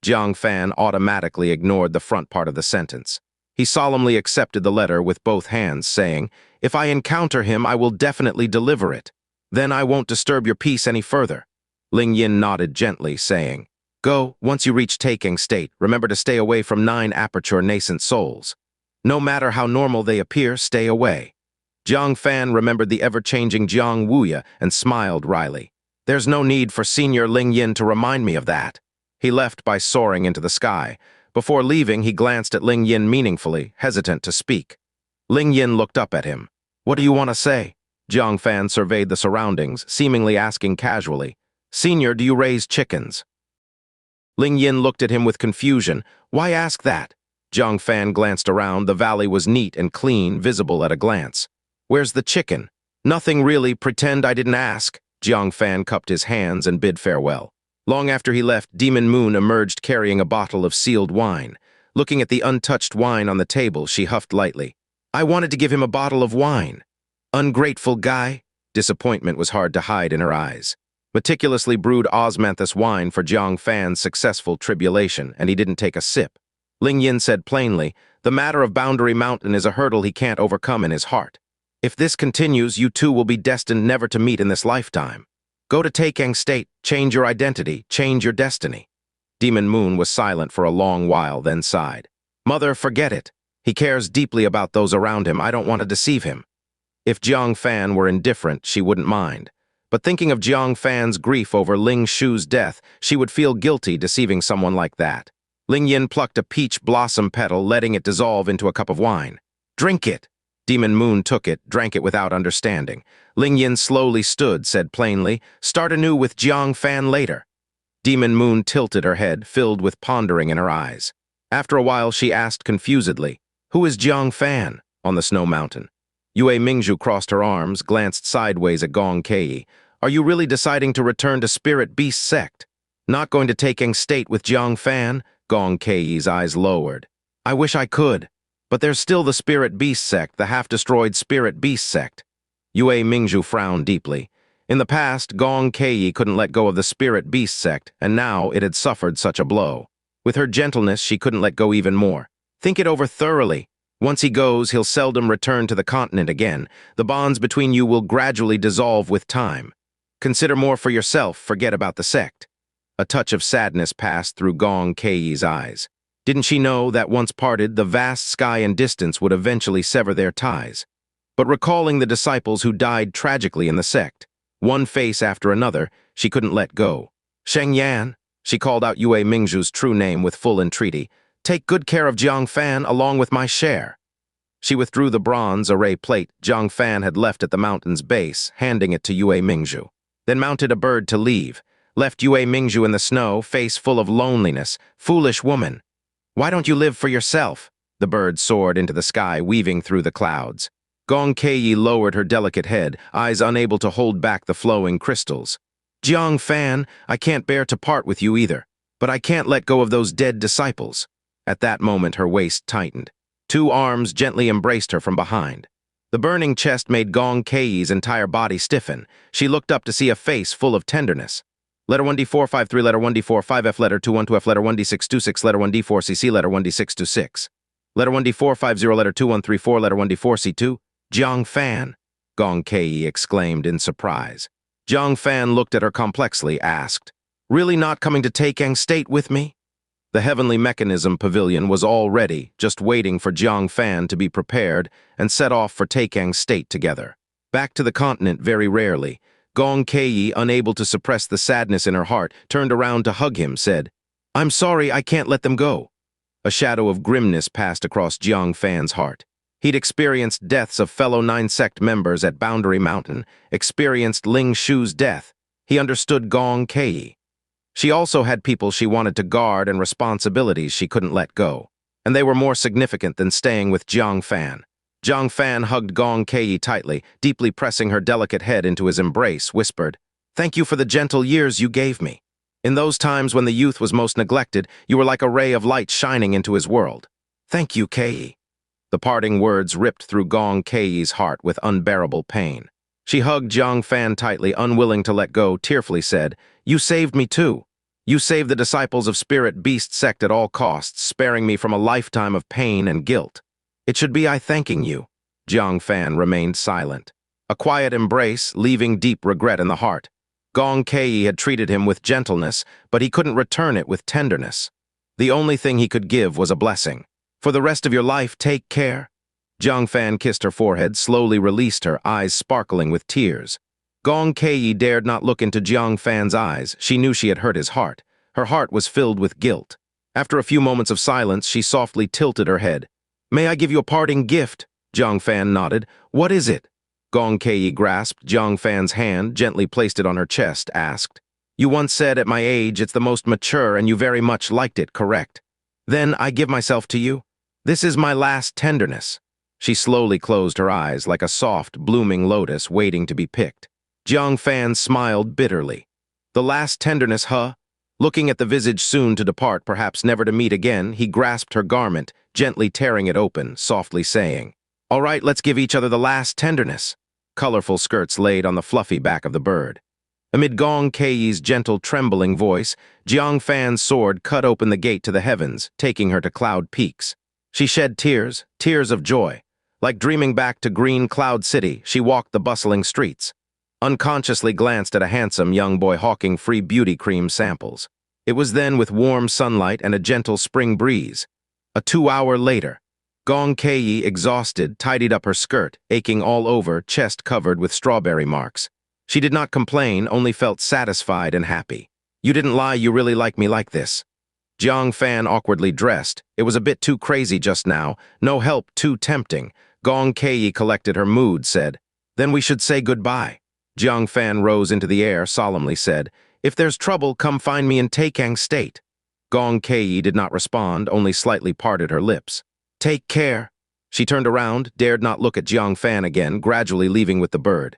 Jiang Fan automatically ignored the front part of the sentence. He solemnly accepted the letter with both hands, saying, "If I encounter him, I will definitely deliver it. Then I won't disturb your peace any further." Ling Yin nodded gently, saying, "Go, once you reach Taicang State, remember to stay away from 9-aperture nascent souls. No matter how normal they appear, stay away." Jiang Fan remembered the ever-changing Jiang Wuya and smiled wryly. "There's no need for Senior Ling Yin to remind me of that." He left by soaring into the sky. Before leaving, he glanced at Ling Yin meaningfully, hesitant to speak. Ling Yin looked up at him. "What do you want to say?" Jiang Fan surveyed the surroundings, seemingly asking casually, "Senior, do you raise chickens?" Ling Yin looked at him with confusion. "Why ask that?" Jiang Fan glanced around. The valley was neat and clean, visible at a glance. "Where's the chicken?" "Nothing really, pretend I didn't ask." Jiang Fan cupped his hands and bid farewell. Long after he left, Demon Moon emerged carrying a bottle of sealed wine. Looking at the untouched wine on the table, she huffed lightly. "I wanted to give him a bottle of wine." "Ungrateful guy." Disappointment was hard to hide in her eyes. Meticulously brewed osmanthus wine for Jiang Fan's successful tribulation, and he didn't take a sip. Ling Yin said plainly, "The matter of Boundary Mountain is a hurdle he can't overcome in his heart. If this continues, you two will be destined never to meet in this lifetime. Go to Taicang State, change your identity, change your destiny." Demon Moon was silent for a long while, then sighed. "Mother, forget it. He cares deeply about those around him. I don't want to deceive him." If Jiang Fan were indifferent, she wouldn't mind. But thinking of Jiang Fan's grief over Ling Shu's death, she would feel guilty deceiving someone like that. Ling Yin plucked a peach blossom petal, letting it dissolve into a cup of wine. "Drink it." Demon Moon took it, drank it without understanding. Ling Yin slowly stood, said plainly, "Start anew with Jiang Fan later." Demon Moon tilted her head, filled with pondering in her eyes. After a while, she asked confusedly, "Who is Jiang Fan on the snow mountain?" Yue Mingzhu crossed her arms, glanced sideways at Gong Ki. "Are you really deciding to return to Spirit Beast sect? Not going to Taicang State with Jiang Fan?" Gong Ki's eyes lowered. "I wish I could. But there's still the Spirit Beast sect, the half-destroyed Spirit Beast sect." Yue Mingzhu frowned deeply. In the past, Gong Ki couldn't let go of the Spirit Beast sect, and now it had suffered such a blow. With her gentleness, she couldn't let go even more. "Think it over thoroughly. Once he goes, he'll seldom return to the continent again. The bonds between you will gradually dissolve with time. Consider more for yourself, forget about the sect." A touch of sadness passed through Gong Ki's eyes. Didn't she know that once parted, the vast sky and distance would eventually sever their ties? But recalling the disciples who died tragically in the sect, one face after another, she couldn't let go. "Sheng Yan," she called out Yue Mingzhu's true name with full entreaty, "take good care of Jiang Fan along with my share." She withdrew the bronze array plate Jiang Fan had left at the mountain's base, handing it to Yue Mingzhu. Then mounted a bird to leave, left Yue Mingzhu in the snow, face full of loneliness. "Foolish woman. Why don't you live for yourself?" The bird soared into the sky, weaving through the clouds. Gong Ki lowered her delicate head, eyes unable to hold back the flowing crystals. "Jiang Fan, I can't bear to part with you either, but I can't let go of those dead disciples." At that moment, her waist tightened. Two arms gently embraced her from behind. The burning chest made Gong Ki's entire body stiffen. She looked up to see a face full of tenderness. Letter 1D4, 5-3, letter 1D4, 5F, letter 2-1-2F, letter 1D6, 2-6, letter 1D4, CC, letter 1D6, 2-6. Letter 1D4, 5-0, letter 2-1-3-4, letter 1D4, C2. Jang Fan, Gong Ki exclaimed in surprise. Jang Fan looked at her complexly, asked, "Really not coming to Taicang State with me?" The heavenly mechanism pavilion was all ready, just waiting for Jang Fan to be prepared and set off for Taicang State together. Back to the continent very rarely, Gong Ki, unable to suppress the sadness in her heart, turned around to hug him, said, "I'm sorry, I can't let them go." A shadow of grimness passed across Jang Fan's heart. He'd experienced deaths of fellow Nine Sect members at Boundary Mountain, experienced Ling Shu's death. He understood Gong Ki. She also had people she wanted to guard and responsibilities she couldn't let go, and they were more significant than staying with Jang Fan. Jang Fan hugged Gong Ki tightly, deeply pressing her delicate head into his embrace, whispered, "Thank you for the gentle years you gave me. In those times when the youth was most neglected, you were like a ray of light shining into his world. Thank you, Ki." The parting words ripped through Gong Ki's heart with unbearable pain. She hugged Jang Fan tightly, unwilling to let go, tearfully said, "You saved me too. You saved the disciples of Spirit Beast Sect at all costs, sparing me from a lifetime of pain and guilt. It should be I thanking you." Jang Fan remained silent. A quiet embrace, leaving deep regret in the heart. Gong Ki had treated him with gentleness, but he couldn't return it with tenderness. The only thing he could give was a blessing. "For the rest of your life, take care." Jang Fan kissed her forehead, slowly released her, eyes sparkling with tears. Gong Ki dared not look into Jang Fan's eyes. She knew she had hurt his heart. Her heart was filled with guilt. After a few moments of silence, she softly tilted her head. "May I give you a parting gift?" Jang Fan nodded. "What is it?" Gong Ki grasped Jang Fan's hand, gently placed it on her chest, asked, "You once said at my age it's the most mature and you very much liked it, correct? Then I give myself to you. This is my last tenderness." She slowly closed her eyes like a soft, blooming lotus waiting to be picked. Jang Fan smiled bitterly. "The last tenderness, huh?" Looking at the visage soon to depart, perhaps never to meet again, he grasped her garment, gently tearing it open, softly saying, "All right, let's give each other the last tenderness." Colorful skirts laid on the fluffy back of the bird. Amid Gong Ki's gentle, trembling voice, Jang Fan's sword cut open the gate to the heavens, taking her to cloud peaks. She shed tears, tears of joy. Like dreaming back to Green Cloud City, she walked the bustling streets. Unconsciously glanced at a handsome young boy hawking free beauty cream samples. It was then with warm sunlight and a gentle spring breeze. A 2 hour later, Gong Ki, exhausted, tidied up her skirt, aching all over, chest covered with strawberry marks. She did not complain, only felt satisfied and happy. "You didn't lie, you really like me like this." Jang Fan awkwardly dressed. It was a bit too crazy just now, no help, too tempting. Gong Ki collected her mood, said, "Then we should say goodbye." Jang Fan rose into the air, solemnly said, "If there's trouble, come find me in Taicang State." Gong Ki did not respond, only slightly parted her lips. "Take care." She turned around, dared not look at Jang Fan again, gradually leaving with the bird.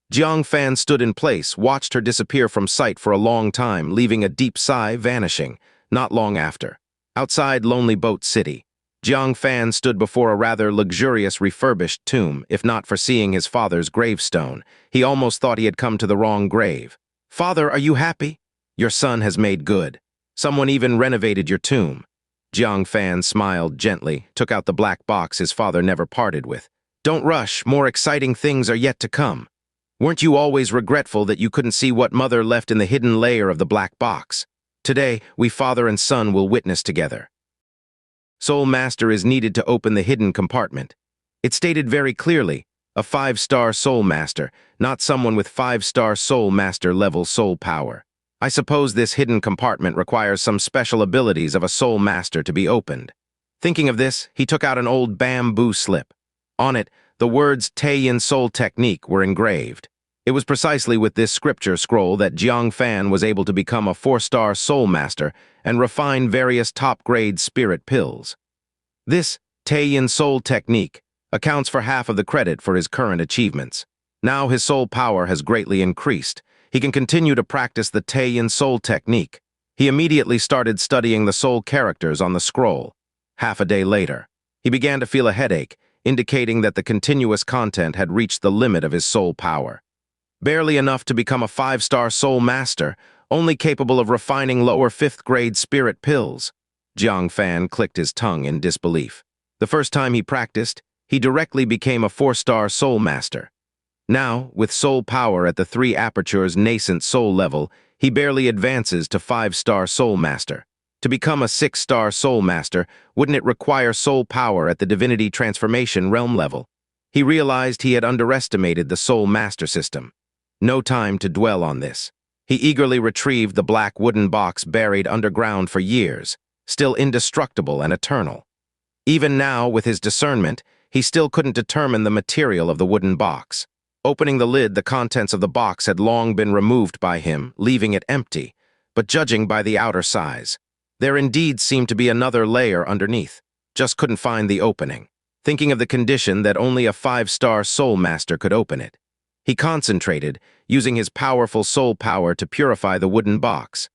Jang Fan stood in place, watched her disappear from sight for a long time, leaving a deep sigh, vanishing. Not long after, outside Lonely Boat City, Jang Fan stood before a rather luxurious refurbished tomb. If not for seeing his father's gravestone, he almost thought he had come to the wrong grave. "Father, are you happy? Your son has made good. Someone even renovated your tomb." Jang Fan smiled gently, took out the black box his father never parted with. "Don't rush, more exciting things are yet to come. Weren't you always regretful that you couldn't see what mother left in the hidden layer of the black box? Today, we father and son will witness together." Soul Master is needed to open the hidden compartment. It stated very clearly, a 5-star Soul Master, not someone with 5-star Soul Master level soul power. I suppose this hidden compartment requires some special abilities of a Soul Master to be opened. Thinking of this, he took out an old bamboo slip. On it, the words Taicang Soul Technique were engraved. It was precisely with this scripture scroll that Jang Fan was able to become a 4-star Soul Master and refine various top-grade spirit pills. This Taicang Soul Technique accounts for half of the credit for his current achievements. Now his soul power has greatly increased. He can continue to practice the Taicang Soul Technique. He immediately started studying the soul characters on the scroll. Half a day later, he began to feel a headache, indicating that the continuous content had reached the limit of his soul power. Barely enough to become a 5-star Soul Master, only capable of refining lower fifth-grade spirit pills. Jang Fan clicked his tongue in disbelief. The first time he practiced, he directly became a 4-star soul master. Now, with soul power at the 3 apertures nascent soul level, he barely advances to 5-star soul master. To become a 6-star soul master, wouldn't it require soul power at the Divinity Transformation realm level? He realized he had underestimated the soul master system. No time to dwell on this. He eagerly retrieved the black wooden box buried underground for years, still indestructible and eternal. Even now, with his discernment, he still couldn't determine the material of the wooden box. Opening the lid, the contents of the box had long been removed by him, leaving it empty, but judging by the outer size, there indeed seemed to be another layer underneath. Just couldn't find the opening, thinking of the condition that only a 5-star soul master could open it. He concentrated, using his powerful soul power to purify the wooden box.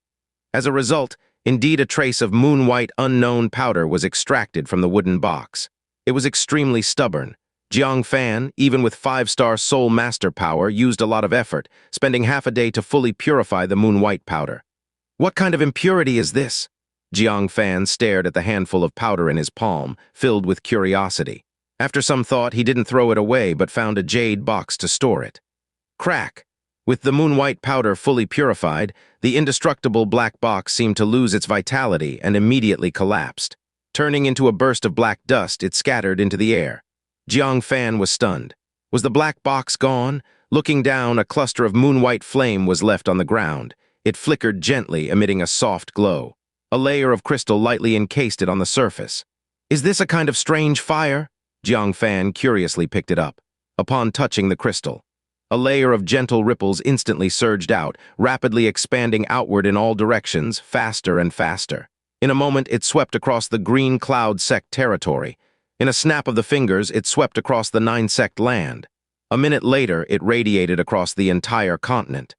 As a result, indeed a trace of moon-white unknown powder was extracted from the wooden box. It was extremely stubborn. Jiang Fan, even with 5-star soul master power, used a lot of effort, spending half a day to fully purify the moon-white powder. What kind of impurity is this? Jiang Fan stared at the handful of powder in his palm, filled with curiosity. After some thought, he didn't throw it away but found a jade box to store it. Crack! With the moon-white powder fully purified, the indestructible black box seemed to lose its vitality and immediately collapsed. Turning into a burst of black dust, it scattered into the air. Jiang Fan was stunned. Was the black box gone? Looking down, a cluster of moon-white flame was left on the ground. It flickered gently, emitting a soft glow. A layer of crystal lightly encased it on the surface. Is this a kind of strange fire? Jiang Fan curiously picked it up. Upon touching the crystal, a layer of gentle ripples instantly surged out, rapidly expanding outward in all directions, faster and faster. In a moment, it swept across the green cloud sect territory. In a snap of the fingers, it swept across the 9-sect land. A minute later, it radiated across the entire continent.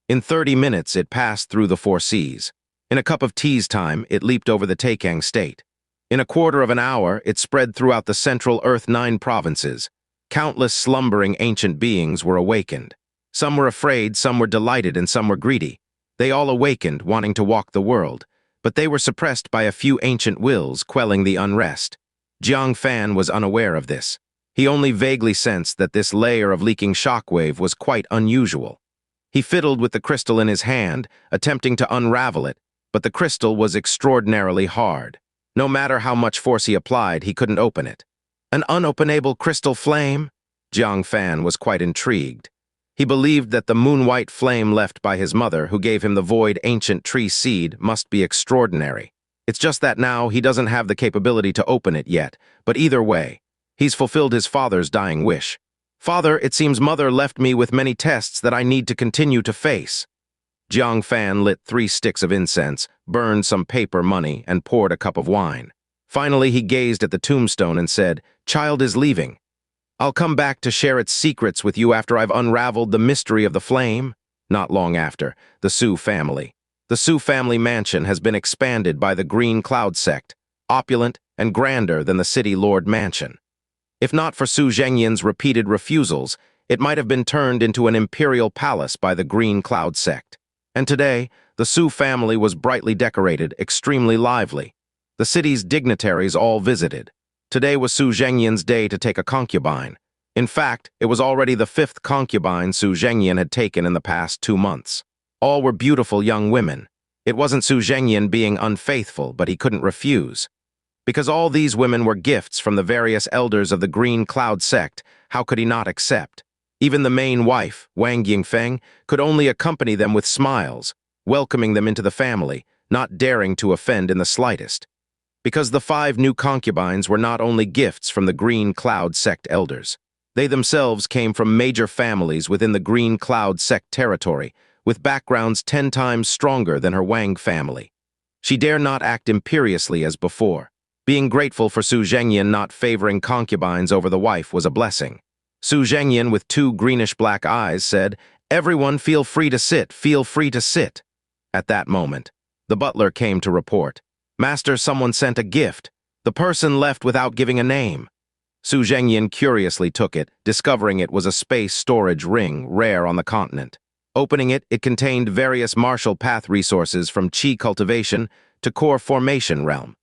In 30 minutes, it passed through the 4 seas. In a cup of tea's time, it leaped over the Taicang State. In a quarter of an hour, it spread throughout the central Earth 9 provinces. Countless slumbering ancient beings were awakened. Some were afraid, some were delighted, and some were greedy. They all awakened, wanting to walk the world, but they were suppressed by a few ancient wills, quelling the unrest. Jiang Fan was unaware of this. He only vaguely sensed that this layer of leaking shockwave was quite unusual. He fiddled with the crystal in his hand, attempting to unravel it, but the crystal was extraordinarily hard. No matter how much force he applied, he couldn't open it. An unopenable crystal flame? Jiang Fan was quite intrigued. He believed that the moon-white flame left by his mother, who gave him the void ancient tree seed, must be extraordinary. It's just that now he doesn't have the capability to open it yet, but either way, he's fulfilled his father's dying wish. Father, it seems Mother left me with many tests that I need to continue to face. Jiang Fan lit 3 sticks of incense, burned some paper money, and poured a cup of wine. Finally, he gazed at the tombstone and said, "Child is leaving. I'll come back to share its secrets with you after I've unraveled the mystery of the flame." Not long after, the Su family. The Su family mansion has been expanded by the Green Cloud sect, opulent and grander than the City Lord mansion. If not for Su Zhengyan's repeated refusals, it might have been turned into an imperial palace by the Green Cloud sect. And today, the Su family was brightly decorated, extremely lively. The city's dignitaries all visited. Today was Su Zhengyan's day to take a concubine. In fact, it was already the 5th concubine Su Zhengyan had taken in the past 2 months. All were beautiful young women. It wasn't Su Zhengyan being unfaithful, but he couldn't refuse. Because all these women were gifts from the various elders of the Green Cloud sect, how could he not accept? Even the main wife, Wang Yingfeng, could only accompany them with smiles, welcoming them into the family, not daring to offend in the slightest. Because the 5 new concubines were not only gifts from the Green Cloud sect elders. They themselves came from major families within the Green Cloud sect territory, with backgrounds 10 times stronger than her Wang family. She dare not act imperiously as before. Being grateful for Su Zhengyan not favoring concubines over the wife was a blessing. Su Zhengyan, with 2 greenish-black eyes, said, "Everyone feel free to sit, feel free to sit." At that moment, the butler came to report. "Master, someone sent a gift. The person left without giving a name." Su Zhengyan curiously took it, discovering it was a space storage ring, rare on the continent. Opening it, it contained various martial path resources from Qi cultivation to core formation realm.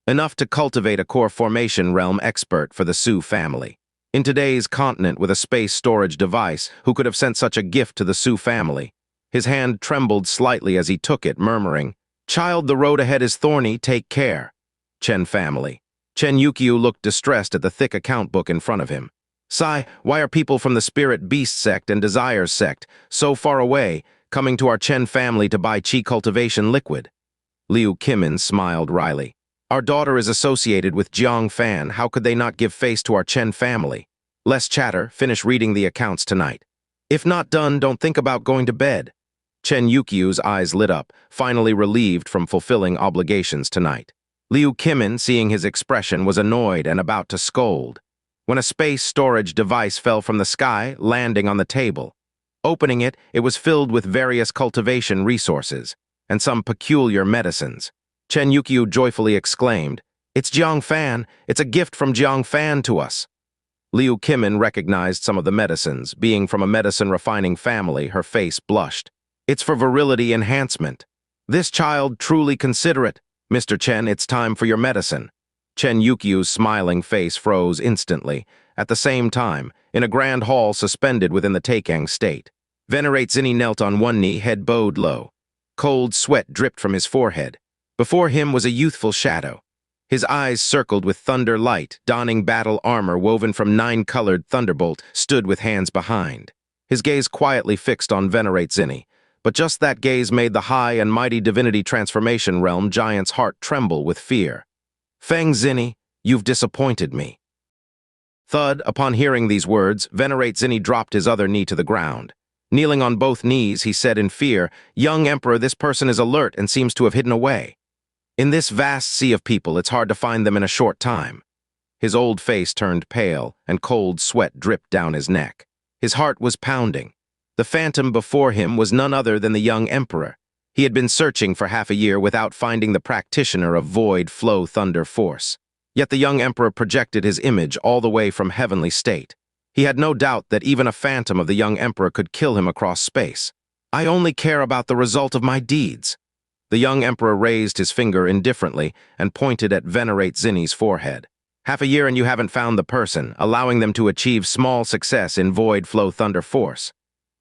Enough to cultivate a core formation realm expert for the Su family. In today's continent with a space storage device, who could have sent such a gift to the Su family? His hand trembled slightly as he took it, murmuring, "Child, the road ahead is thorny, take care." Chen family. Chen Yukiu looked distressed at the thick account book in front of him. "Sai, why are people from the Spirit Beast sect and Desires sect so far away, coming to our Chen family to buy Qi cultivation liquid?" Liu Qimin smiled wryly. "Our daughter is associated with Jang Fan. How could they not give face to our Chen family? Less chatter, finish reading the accounts tonight. If not done, don't think about going to bed." Chen Yukiu's eyes lit up, finally relieved from fulfilling obligations tonight. Liu Qimin, seeing his expression, was annoyed and about to scold, when a space storage device fell from the sky, landing on the table. Opening it, it was filled with various cultivation resources and some peculiar medicines. Chen Yukiu joyfully exclaimed, "It's Jang Fan! It's a gift from Jang Fan to us!" Liu Qimin recognized some of the medicines. Being from a medicine-refining family, her face blushed. "It's for virility enhancement. This child truly considerate. Mr. Chen, it's time for your medicine." Chen Yukiu's smiling face froze instantly. At the same time, in a grand hall suspended within the Taicang State, Venerate Zinni knelt on one knee, head bowed low. Cold sweat dripped from his forehead. Before him was a youthful shadow. His eyes circled with thunder light, donning battle armor woven from 9-colored thunderbolt, stood with hands behind. His gaze quietly fixed on Venerate Zinni. But just that gaze made the high and mighty Divinity Transformation realm giant's heart tremble with fear. "Feng Zinni, you've disappointed me." Thud, upon hearing these words, Venerate Zinni dropped his other knee to the ground. Kneeling on both knees, he said in fear, "Young Emperor, this person is alert and seems to have hidden away. In this vast sea of people, it's hard to find them in a short time." His old face turned pale, and cold sweat dripped down his neck. His heart was pounding. The phantom before him was none other than the young emperor. He had been searching for half a year without finding the practitioner of void flow thunder force. Yet the young emperor projected his image all the way from heavenly state. He had no doubt that even a phantom of the young emperor could kill him across space. "I only care about the result of my deeds." The young emperor raised his finger indifferently and pointed at Venerate Zinni's forehead. "Half a year and you haven't found the person, allowing them to achieve small success in void flow thunder force.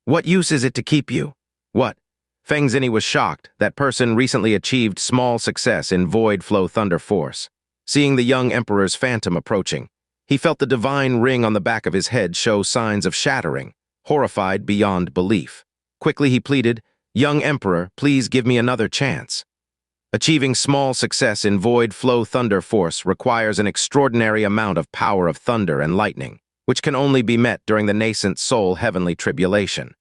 What use is it to keep you?" "What?" Feng Zinni was shocked. That person recently achieved small success in void flow thunder force. Seeing the young emperor's phantom approaching, he felt the divine ring on the back of his head show signs of shattering, horrified beyond belief. Quickly he pleaded, "Young emperor, please give me another chance." Achieving small success in void flow thunder force requires an extraordinary amount of power of thunder and lightning, which can only be met during the nascent soul heavenly tribulation.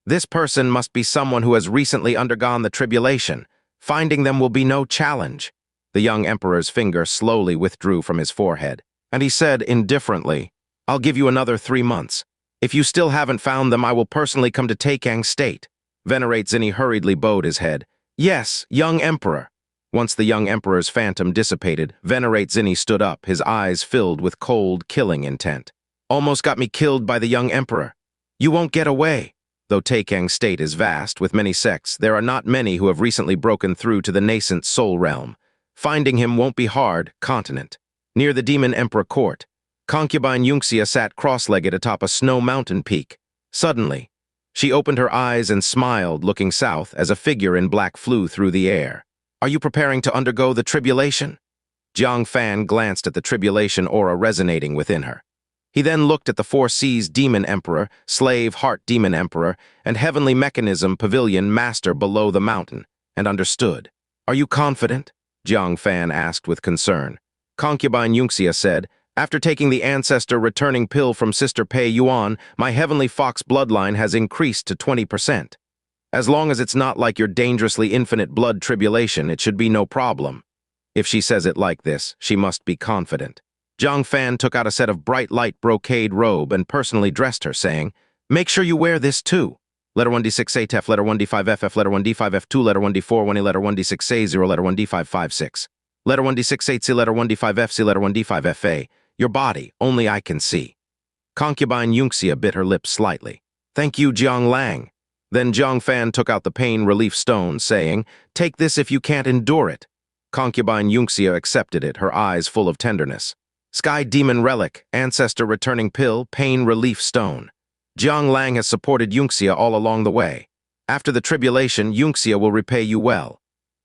This person must be someone who has recently undergone the tribulation. Finding them will be no challenge. The young emperor's finger slowly withdrew from his forehead, and he said indifferently, "I'll give you another 3 months. If you still haven't found them, I will personally come to Taicang State." Venerate Zinni hurriedly bowed his head. "Yes, young emperor." Once the young emperor's phantom dissipated, Venerate Zinni stood up, his eyes filled with cold, killing intent. "Almost got me killed by the young emperor. You won't get away." Though Taicang State is vast, with many sects, there are not many who have recently broken through to the nascent soul realm. Finding him won't be hard, continent. Near the demon emperor court, concubine Yunxia sat cross-legged atop a snow mountain peak. Suddenly, she opened her eyes and smiled, looking south as a figure in black flew through the air. "Are you preparing to undergo the tribulation?" Jang Fan glanced at the tribulation aura resonating within her. He then looked at the Four Seas Demon Emperor, Slave Heart Demon Emperor, and Heavenly Mechanism Pavilion Master below the mountain, and understood. "Are you confident?" Jang Fan asked with concern. Concubine Yunxia said, "After taking the ancestor returning pill from Sister Pei Yuan, my Heavenly Fox bloodline has increased to 20%. As long as it's not like your dangerously infinite blood tribulation, it should be no problem." If she says it like this, she must be confident. Jang Fan took out a set of bright light brocade robe and personally dressed her, saying, "Make sure you wear this too. Letter 1D6A-TEF, letter 1D5FF, letter 1D5F2, letter 1D4-1E, letter 1D6A-0, letter 1D556. Letter 1D6-8C, letter 1D5FC, letter 1D5FA. Your body, only I can see." Concubine Yunxia bit her lips slightly. "Thank you, Jiang Lang." Then Jang Fan took out the pain relief stone, saying, "Take this if you can't endure it." Concubine Yunxia accepted it, her eyes full of tenderness. Sky Demon Relic, Ancestor Returning Pill, Pain Relief Stone. Jiang Lang has supported Yunxia all along the way. After the tribulation, Yunxia will repay you well.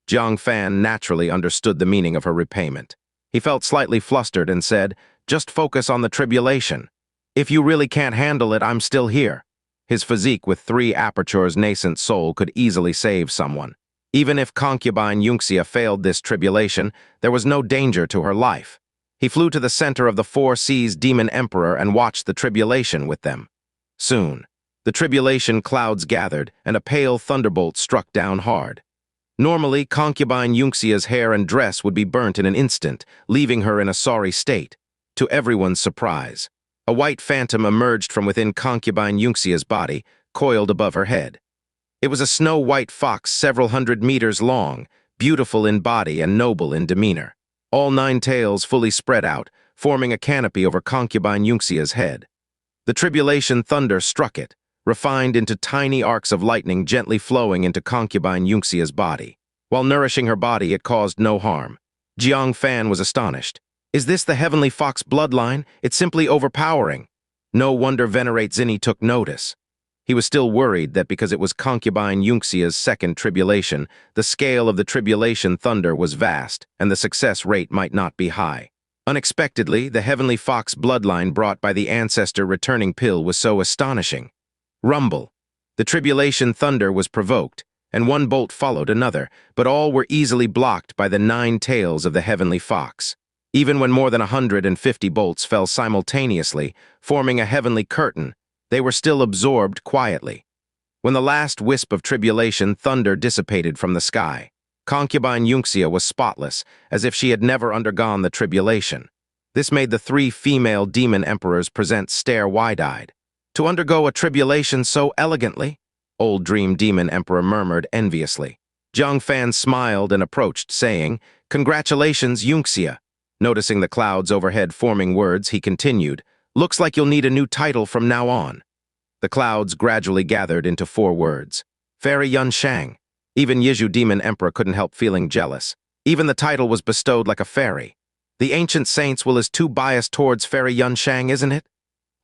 Jang Fan naturally understood the meaning of her repayment. He felt slightly flustered and said, "Just focus on the tribulation. If you really can't handle it, I'm still here." His physique with 3 apertures nascent soul could easily save someone. Even if concubine Yunxia failed this tribulation, there was no danger to her life. He flew to the center of the 4 seas Demon Emperor and watched the tribulation with them. Soon, the tribulation clouds gathered and a pale thunderbolt struck down hard. Normally, concubine Yunxia's hair and dress would be burnt in an instant, leaving her in a sorry state. To everyone's surprise, a white phantom emerged from within concubine Yunxia's body, coiled above her head. It was a snow-white fox several hundred meters long, beautiful in body and noble in demeanor. All 9 tails fully spread out, forming a canopy over concubine Yunxia's head. The tribulation thunder struck it, refined into tiny arcs of lightning gently flowing into concubine Yunxia's body. While nourishing her body, it caused no harm. Jiang Fan was astonished. "Is this the heavenly fox bloodline? It's simply overpowering." No wonder Venerate Zinni took notice. He was still worried that because it was concubine Yunxia's second tribulation, the scale of the tribulation thunder was vast, and the success rate might not be high. Unexpectedly, the heavenly fox bloodline brought by the ancestor returning pill was so astonishing. Rumble. The tribulation thunder was provoked, and one bolt followed another, but all were easily blocked by the 9 tails of the heavenly fox. Even when more than 150 bolts fell simultaneously, forming a heavenly curtain, they were still absorbed quietly. When the last wisp of tribulation thunder dissipated from the sky, concubine Yunxia was spotless, as if she had never undergone the tribulation. This made the 3 female demon emperors present stare wide-eyed. "To undergo a tribulation so elegantly?" Old Dream Demon Emperor murmured enviously. Jang Fan smiled and approached, saying, "Congratulations, Yunxia." Noticing the clouds overhead forming words, he continued, "Looks like you'll need a new title from now on." The clouds gradually gathered into 4 words. Fairy Yan Shang. Even Yizhu Demon Emperor couldn't help feeling jealous. Even the title was bestowed like a fairy. The ancient saints will is too biased towards Fairy Yan Shang, isn't it?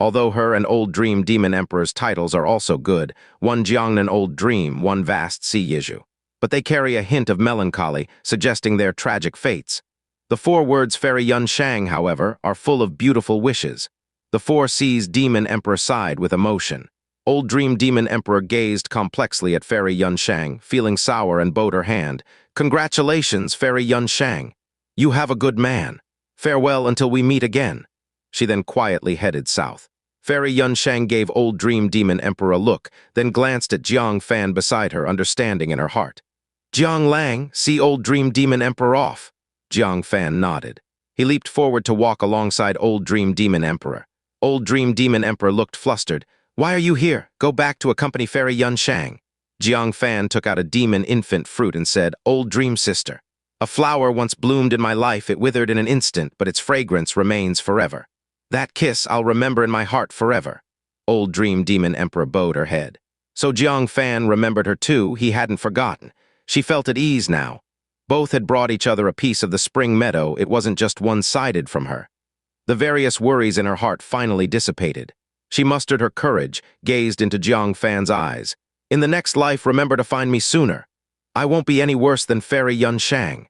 Although her and Old Dream Demon Emperor's titles are also good, one Jiangnan Old Dream, one vast Sea Yizhu. But they carry a hint of melancholy, suggesting their tragic fates. The 4 words Fairy Yan Shang, however, are full of beautiful wishes. The 4 seas Demon Emperor sighed with emotion. Old Dream Demon Emperor gazed complexly at Fairy Yan Shang, feeling sour, and bowed her hand. "Congratulations, Fairy Yan Shang. You have a good man. Farewell until we meet again." She then quietly headed south. Fairy Yan Shang gave Old Dream Demon Emperor a look, then glanced at Jiang Fan beside her, understanding in her heart. "Jiang Lang, see Old Dream Demon Emperor off." Jiang Fan nodded. He leaped forward to walk alongside Old Dream Demon Emperor. Old Dream Demon Emperor looked flustered. "Why are you here? Go back to accompany Fairy Yan Shang." Jiang Fan took out a demon infant fruit and said, "Old Dream Sister, a flower once bloomed in my life. It withered in an instant, but its fragrance remains forever. That kiss I'll remember in my heart forever." Old Dream Demon Emperor bowed her head. So Jiang Fan remembered her too. He hadn't forgotten. She felt at ease now. Both had brought each other a piece of the spring meadow. It wasn't just one-sided from her. The various worries in her heart finally dissipated. She mustered her courage, gazed into Jiang Fan's eyes. "In the next life, remember to find me sooner. I won't be any worse than Fairy Yan Shang."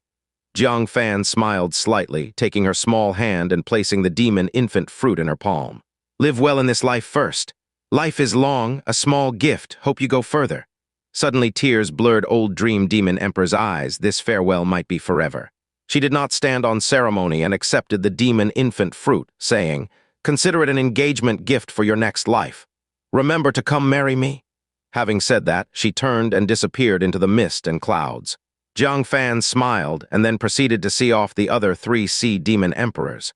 Jiang Fan smiled slightly, taking her small hand and placing the demon infant fruit in her palm. "Live well in this life first. Life is long, a small gift. Hope you go further." Suddenly tears blurred Old Dream Demon Emperor's eyes. This farewell might be forever. She did not stand on ceremony and accepted the demon infant fruit, saying, "Consider it an engagement gift for your next life. Remember to come marry me." Having said that, she turned and disappeared into the mist and clouds. Jiang Fan smiled and then proceeded to see off the other 3 sea demon emperors.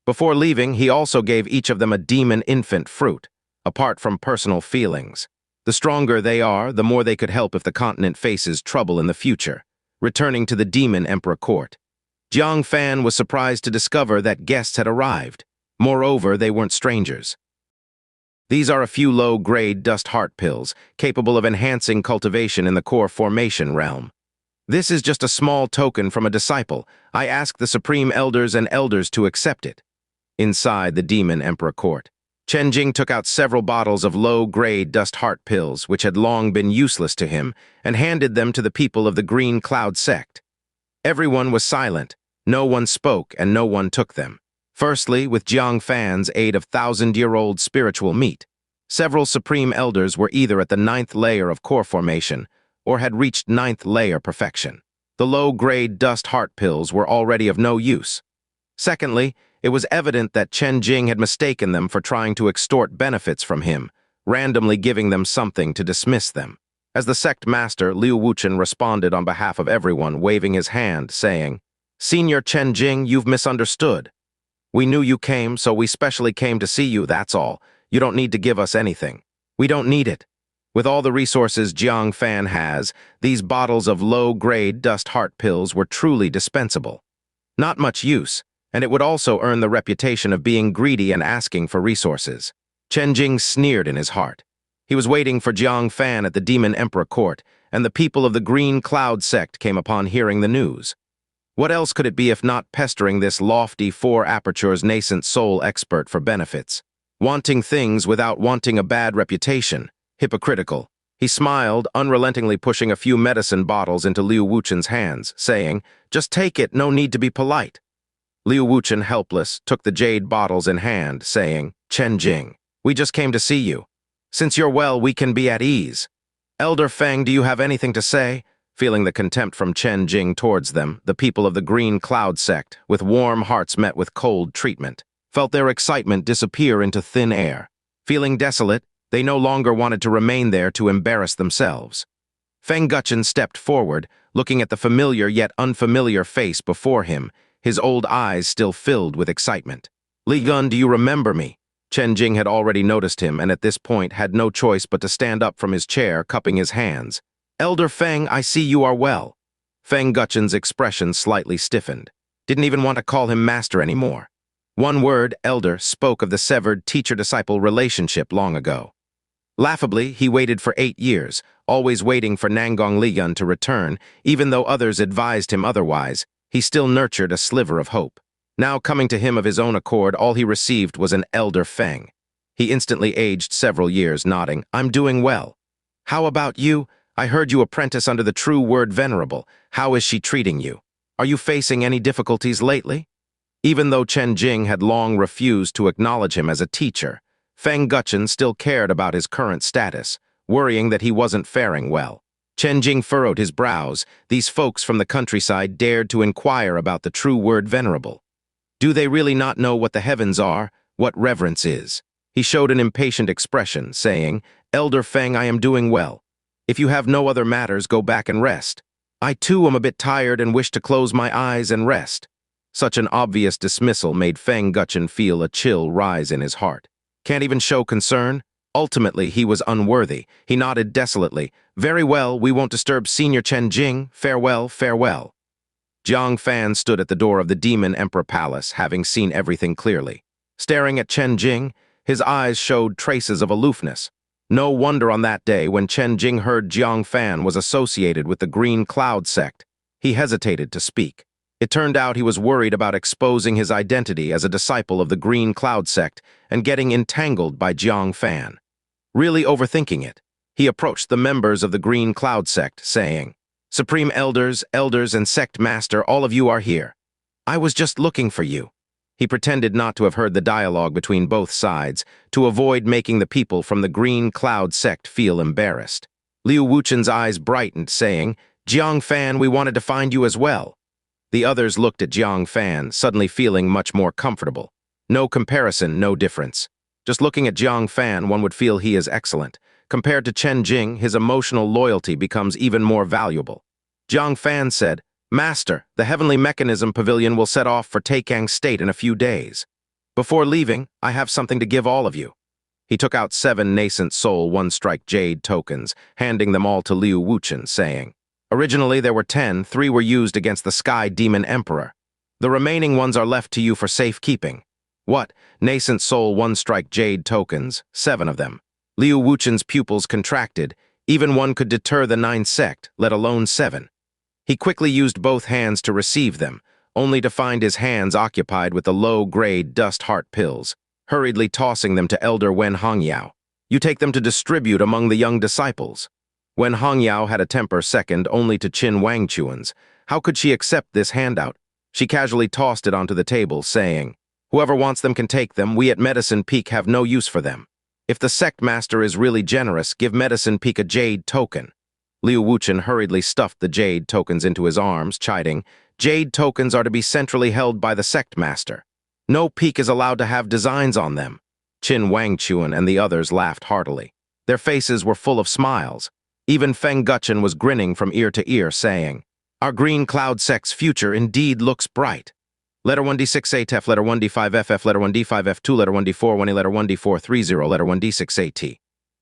Before leaving, he also gave each of them a demon infant fruit, apart from personal feelings. The stronger they are, the more they could help if the continent faces trouble in the future. Returning to the demon emperor court, Jiang Fan was surprised to discover that guests had arrived. Moreover, they weren't strangers. These are a few low-grade dust heart pills, capable of enhancing cultivation in the core formation realm. This is just a small token from a disciple. I ask the Supreme Elders and Elders to accept it. Inside the Demon Emperor Court, Chen Jing took out several bottles of low-grade dust heart pills, which had long been useless to him, and handed them to the people of the Green Cloud sect. Everyone was silent. No one spoke, and no one took them. Firstly, with Jang Fan's aid of thousand-year-old spiritual meat, several Supreme Elders were either at the 9th layer of core formation or had reached 9th layer perfection. The low-grade dust heart pills were already of no use. Secondly, it was evident that Chen Jing had mistaken them for trying to extort benefits from him, randomly giving them something to dismiss them. As the sect master, Liu Wuchen responded on behalf of everyone, waving his hand, saying, "Senior Chen Jing, you've misunderstood. We knew you came, so we specially came to see you, that's all. You don't need to give us anything. We don't need it. With all the resources Jiang Fan has, these bottles of low-grade dust heart pills were truly dispensable. Not much use, and it would also earn the reputation of being greedy and asking for resources." Chen Jing sneered in his heart. He was waiting for Jiang Fan at the Demon Emperor Court, and the people of the Green Cloud sect came upon hearing the news. What else could it be if not pestering this lofty four apertures nascent soul expert for benefits? Wanting things without wanting a bad reputation. Hypocritical. He smiled, unrelentingly pushing a few medicine bottles into Liu Wuchen's hands, saying, "Just take it, no need to be polite." Liu Wuchen, helpless, took the jade bottles in hand, saying, "Chen Jing, we just came to see you. Since you're well, we can be at ease. Elder Feng, do you have anything to say?" Feeling the contempt from Chen Jing towards them, the people of the Green Cloud sect, with warm hearts met with cold treatment, felt their excitement disappear into thin air. Feeling desolate, they no longer wanted to remain there to embarrass themselves. Feng Guchen stepped forward, looking at the familiar yet unfamiliar face before him, his old eyes still filled with excitement. "Li Gun, do you remember me?" Chen Jing had already noticed him and at this point had no choice but to stand up from his chair, cupping his hands. "Elder Feng, I see you are well." Feng Guchen's expression slightly stiffened. Didn't even want to call him master anymore. One word, elder, spoke of the severed teacher-disciple relationship long ago. Laughably, he waited for 8 years, always waiting for Nangong Xyoan to return, even though others advised him otherwise. He still nurtured a sliver of hope. Now coming to him of his own accord, all he received was an Elder Feng. He instantly aged several years, nodding, "I'm doing well." "How about you? I heard you apprentice under the true word venerable. How is she treating you? Are you facing any difficulties lately?" Even though Chen Jing had long refused to acknowledge him as a teacher, Feng Guchen still cared about his current status, worrying that he wasn't faring well. Chen Jing furrowed his brows. These folks from the countryside dared to inquire about the true word venerable. Do they really not know what the heavens are, what reverence is? He showed an impatient expression, saying, "Elder Feng, I am doing well. If you have no other matters, go back and rest. I too am a bit tired and wish to close my eyes and rest." Such an obvious dismissal made Feng Guchen feel a chill rise in his heart. Can't even show concern? Ultimately, he was unworthy. He nodded desolately. "Very well, we won't disturb Senior Chen Jing. Farewell, farewell." Jang Fan stood at the door of the Demon Emperor Palace, having seen everything clearly. Staring at Chen Jing, his eyes showed traces of aloofness. No wonder on that day, when Chen Jing heard Jiang Fan was associated with the Green Cloud sect, he hesitated to speak. It turned out he was worried about exposing his identity as a disciple of the Green Cloud sect and getting entangled by Jiang Fan. Really overthinking it, he approached the members of the Green Cloud sect, saying, "Supreme Elders, Elders, and Sect Master, all of you are here. I was just looking for you." He pretended not to have heard the dialogue between both sides, to avoid making the people from the Green Cloud sect feel embarrassed. Liu Wuchen's eyes brightened, saying, "Jiang Fan, we wanted to find you as well." The others looked at Jiang Fan, suddenly feeling much more comfortable. No comparison, no difference. Just looking at Jiang Fan, one would feel he is excellent. Compared to Chen Jing, his emotional loyalty becomes even more valuable. Jiang Fan said, "Master, the Heavenly Mechanism Pavilion will set off for Taicang State in a few days. Before leaving, I have something to give all of you." He took out 7 nascent soul one-strike jade tokens, handing them all to Liu Wuchen, saying, "Originally there were 10, 3 were used against the Sky Demon Emperor. The remaining ones are left to you for safekeeping. What? Nascent soul one-strike jade tokens, 7 of them. Liu Wuchen's pupils contracted. Even one could deter the 9 sect, let alone 7. He quickly used both hands to receive them, only to find his hands occupied with the low-grade dust heart pills, hurriedly tossing them to Elder Wen Hongyao. You take them to distribute among the young disciples. Wen Hongyao had a temper second only to Qin Wangchuan's. How could she accept this handout? She casually tossed it onto the table, saying, "Whoever wants them can take them. We at Medicine Peak have no use for them. If the sect master is really generous, give Medicine Peak a jade token." Liu Wuchen hurriedly stuffed the jade tokens into his arms, chiding, "Jade tokens are to be centrally held by the sect master. No peak is allowed to have designs on them." Qin Wangchuan and the others laughed heartily. Their faces were full of smiles. Even Feng Guchen was grinning from ear to ear, saying, "Our green cloud sect's future indeed looks bright. Letter 1D6ATF, letter 1D5FF, letter 1D5F2, letter 1D4, 1E, letter 1D430, letter 1D6AT.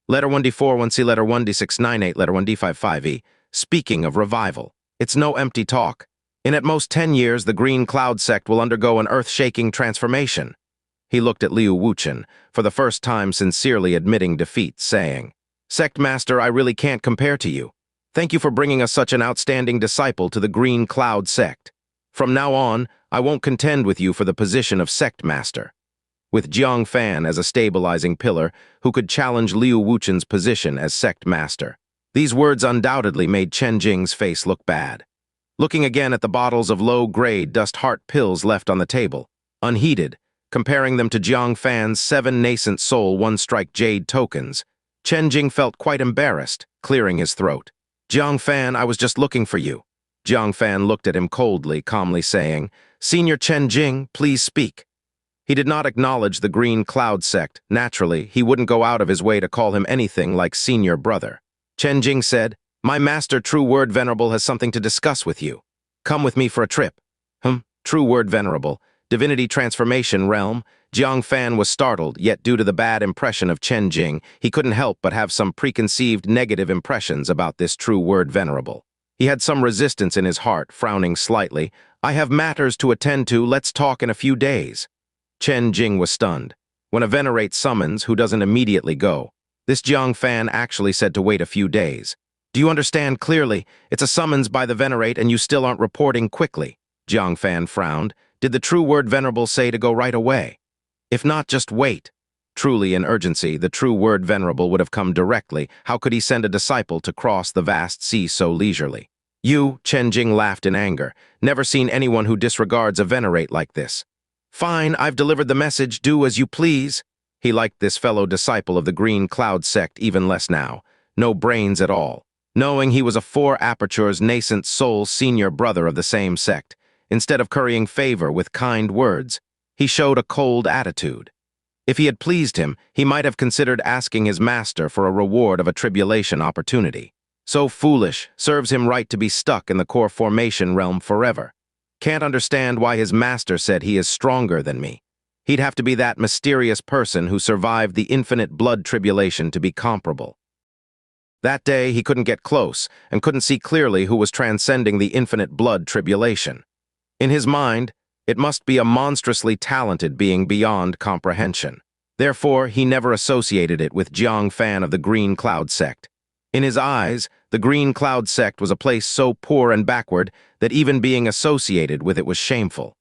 Letter 1D41C, letter 1D698, letter 1D55E. Speaking of revival, it's no empty talk. In at most 10 years, the green cloud sect will undergo an earth-shaking transformation." He looked at Liu Wuchen, for the first time sincerely admitting defeat, saying, "Sect Master, I really can't compare to you. Thank you for bringing us such an outstanding disciple to the green cloud sect. From now on, I won't contend with you for the position of Sect Master." With Jang Fan as a stabilizing pillar who could challenge Liu Wuchen's position as Sect Master. These words undoubtedly made Chen Jing's face look bad. Looking again at the bottles of low-grade dust heart pills left on the table, unheeded, comparing them to Jiang Fan's 7 nascent soul one-strike jade tokens, Chen Jing felt quite embarrassed, clearing his throat. "Jiang Fan, I was just looking for you." Jiang Fan looked at him coldly, calmly saying, "Senior Chen Jing, please speak." He did not acknowledge the green cloud sect. Naturally, he wouldn't go out of his way to call him anything like senior brother. Chen Jing said, "My master, True Word Venerable, has something to discuss with you. Come with me for a trip." True Word Venerable, Divinity Transformation realm. Jiang Fan was startled, yet due to the bad impression of Chen Jing, he couldn't help but have some preconceived negative impressions about this True Word Venerable. He had some resistance in his heart, frowning slightly. "I have matters to attend to, let's talk in a few days." Chen Jing was stunned. When a venerate summons, who doesn't immediately go? This Jiang Fan actually said to wait a few days. "Do you understand clearly? It's a summons by the venerate and you still aren't reporting quickly." Jiang Fan frowned. "Did the True Word Venerable say to go right away? If not, just wait." Truly in urgency, the True Word Venerable would have come directly. How could he send a disciple to cross the vast sea so leisurely? "You," Chen Jing laughed in anger. "Never seen anyone who disregards a venerate like this." "Fine, I've delivered the message, do as you please." He liked this fellow disciple of the green cloud sect even less now. No brains at all. Knowing he was a 4 apertures nascent soul senior brother of the same sect, instead of currying favor with kind words, he showed a cold attitude. If he had pleased him, he might have considered asking his master for a reward of a tribulation opportunity. So foolish, serves him right to be stuck in the core formation realm forever. Can't understand why his master said he is stronger than me. He'd have to be that mysterious person who survived the infinite blood tribulation to be comparable. That day, he couldn't get close and couldn't see clearly who was transcending the infinite blood tribulation. In his mind, it must be a monstrously talented being beyond comprehension. Therefore, he never associated it with Jiang Fan of the Green Cloud Sect. In his eyes, the Green Cloud Sect was a place so poor and backward that even being associated with it was shameful.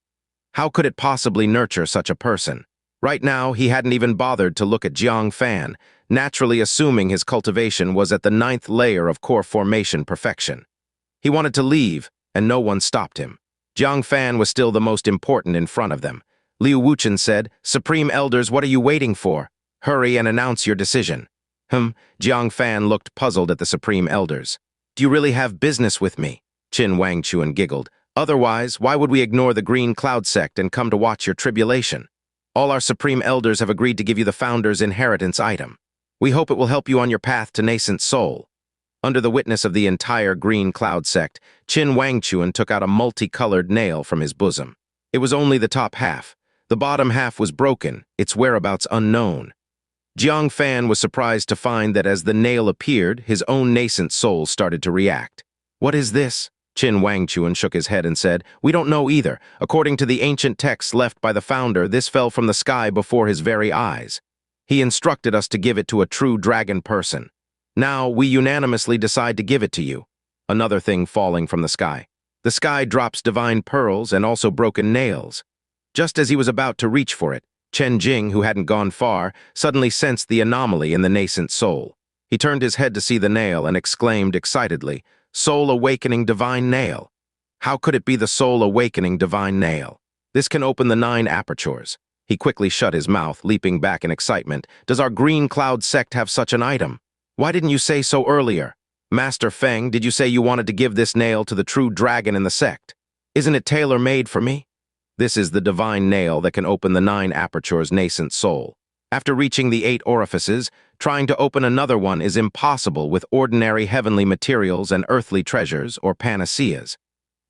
How could it possibly nurture such a person? Right now, he hadn't even bothered to look at Jiang Fan, naturally assuming his cultivation was at the 9th layer of core formation perfection. He wanted to leave, and no one stopped him. Jiang Fan was still the most important in front of them. Liu Wuchen said, "Supreme Elders, what are you waiting for? Hurry and announce your decision." Jiang Fan looked puzzled at the Supreme Elders. "Do you really have business with me?" Qin Wangchuan giggled. "Otherwise, why would we ignore the Green Cloud Sect and come to watch your tribulation? All our Supreme Elders have agreed to give you the Founder's inheritance item. We hope it will help you on your path to nascent soul." Under the witness of the entire Green Cloud Sect, Qin Wangchuan took out a multicolored nail from his bosom. It was only the top half. The bottom half was broken, its whereabouts unknown. Jiang Fan was surprised to find that as the nail appeared, his own nascent soul started to react. "What is this?" Wangchuan shook his head and said, "We don't know either. According to the ancient texts left by the founder, this fell from the sky before his very eyes. He instructed us to give it to a true dragon person. Now, we unanimously decide to give it to you." Another thing falling from the sky. The sky drops divine pearls and also broken nails. Just as he was about to reach for it, Chen Jing, who hadn't gone far, suddenly sensed the anomaly in the nascent soul. He turned his head to see the nail and exclaimed excitedly, "Soul awakening divine nail. How could it be the soul awakening divine nail? This can open the 9 apertures." He quickly shut his mouth, leaping back in excitement. "Does our Green Cloud sect have such an item? Why didn't you say so earlier? Master Feng, did you say you wanted to give this nail to the true dragon in the sect? Isn't it tailor-made for me?" This is the divine nail that can open the 9 apertures nascent soul. After reaching the 8 orifices, trying to open another one is impossible with ordinary heavenly materials and earthly treasures or panaceas,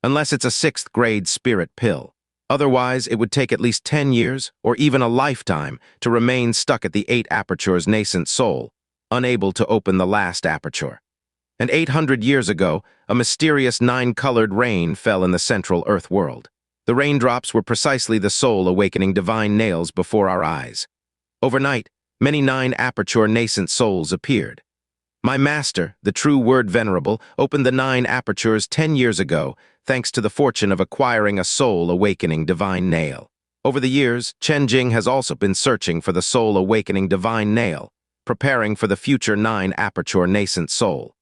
unless it's a 6th grade spirit pill. Otherwise, it would take at least 10 years or even a lifetime to remain stuck at the 8 apertures nascent soul, unable to open the last aperture. And 800 years ago, a mysterious 9-colored rain fell in the central Earth world. The raindrops were precisely the soul awakening divine nails before our eyes. Overnight, many 9 aperture nascent souls appeared. My master, the true word venerable, opened the 9 apertures 10 years ago, thanks to the fortune of acquiring a soul awakening divine nail. Over the years, Chen Jing has also been searching for the soul awakening divine nail, preparing for the future 9 aperture nascent soul.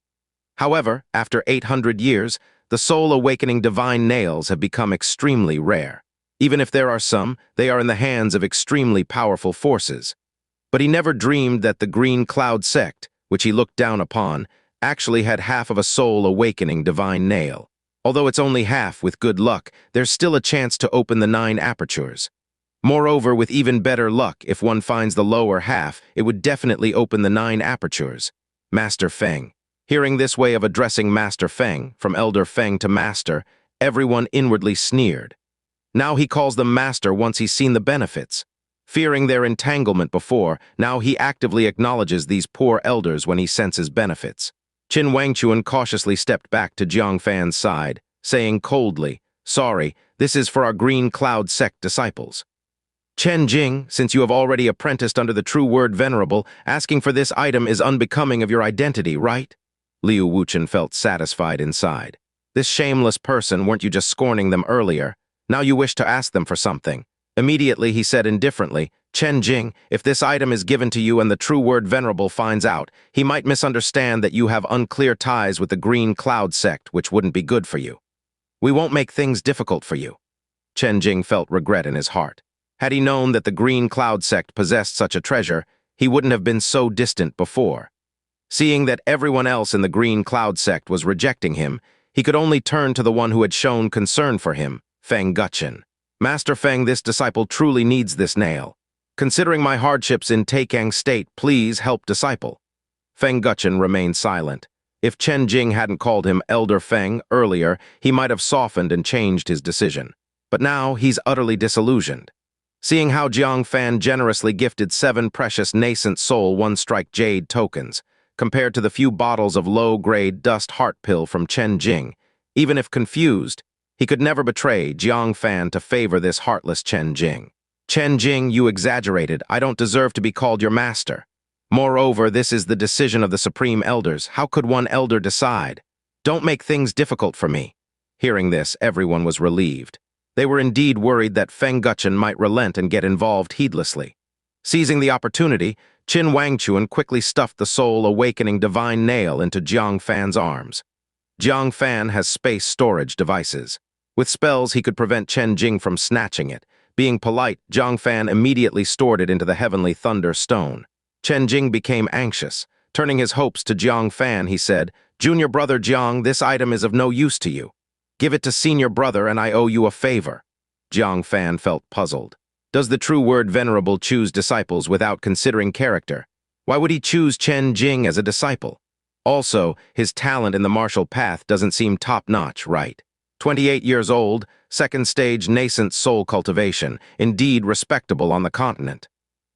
However, after 800 years, the soul awakening divine nails have become extremely rare. Even if there are some, they are in the hands of extremely powerful forces. But he never dreamed that the Green Cloud sect, which he looked down upon, actually had half of a soul awakening divine nail. Although it's only half, with good luck, there's still a chance to open the 9 apertures. Moreover, with even better luck, if one finds the lower half, it would definitely open the 9 apertures. Master Feng. Hearing this way of addressing Master Feng, from Elder Feng to Master, everyone inwardly sneered. Now he calls them Master once he's seen the benefits. Fearing their entanglement before, now he actively acknowledges these poor elders when he senses benefits. Qin Wangchuan cautiously stepped back to Jiang Fan's side, saying coldly, "Sorry, this is for our Green Cloud sect disciples." "Chen Jing, since you have already apprenticed under the true word venerable, asking for this item is unbecoming of your identity, right?" Liu Wuchen felt satisfied inside. "This shameless person, weren't you just scorning them earlier? Now you wish to ask them for something." Immediately he said indifferently, "Chen Jing, if this item is given to you and the true word venerable finds out, he might misunderstand that you have unclear ties with the Green Cloud sect, which wouldn't be good for you. We won't make things difficult for you." Chen Jing felt regret in his heart. Had he known that the Green Cloud sect possessed such a treasure, he wouldn't have been so distant before. Seeing that everyone else in the Green Cloud sect was rejecting him, he could only turn to the one who had shown concern for him, Feng Guchen. "Master Feng, this disciple truly needs this nail. Considering my hardships in Taicang State, please help disciple." Feng Guchen remained silent. If Chen Jing hadn't called him Elder Feng earlier, he might have softened and changed his decision. But now he's utterly disillusioned. Seeing how Jang Fan generously gifted 7 precious nascent soul one-strike jade tokens, compared to the few bottles of low-grade dust heart pill from Chen Jing, even if confused, he could never betray Jiang Fan to favor this heartless Chen Jing. "Chen Jing, you exaggerated. I don't deserve to be called your master. Moreover, this is the decision of the Supreme Elders. How could one elder decide? Don't make things difficult for me." Hearing this, everyone was relieved. They were indeed worried that Feng Guchen might relent and get involved heedlessly. Seizing the opportunity, Qin Wangchuan quickly stuffed the soul awakening divine nail into Jiang Fan's arms. Jiang Fan has space storage devices. With spells, he could prevent Chen Jing from snatching it. Being polite, Jiang Fan immediately stored it into the heavenly thunder stone. Chen Jing became anxious. Turning his hopes to Jiang Fan, he said, "Junior brother Jiang, this item is of no use to you. Give it to senior brother and I owe you a favor." Jiang Fan felt puzzled. Does the true word venerable choose disciples without considering character? Why would he choose Chen Jing as a disciple? Also, his talent in the martial path doesn't seem top-notch, right? 28 years old, 2nd stage nascent soul cultivation, indeed respectable on the continent.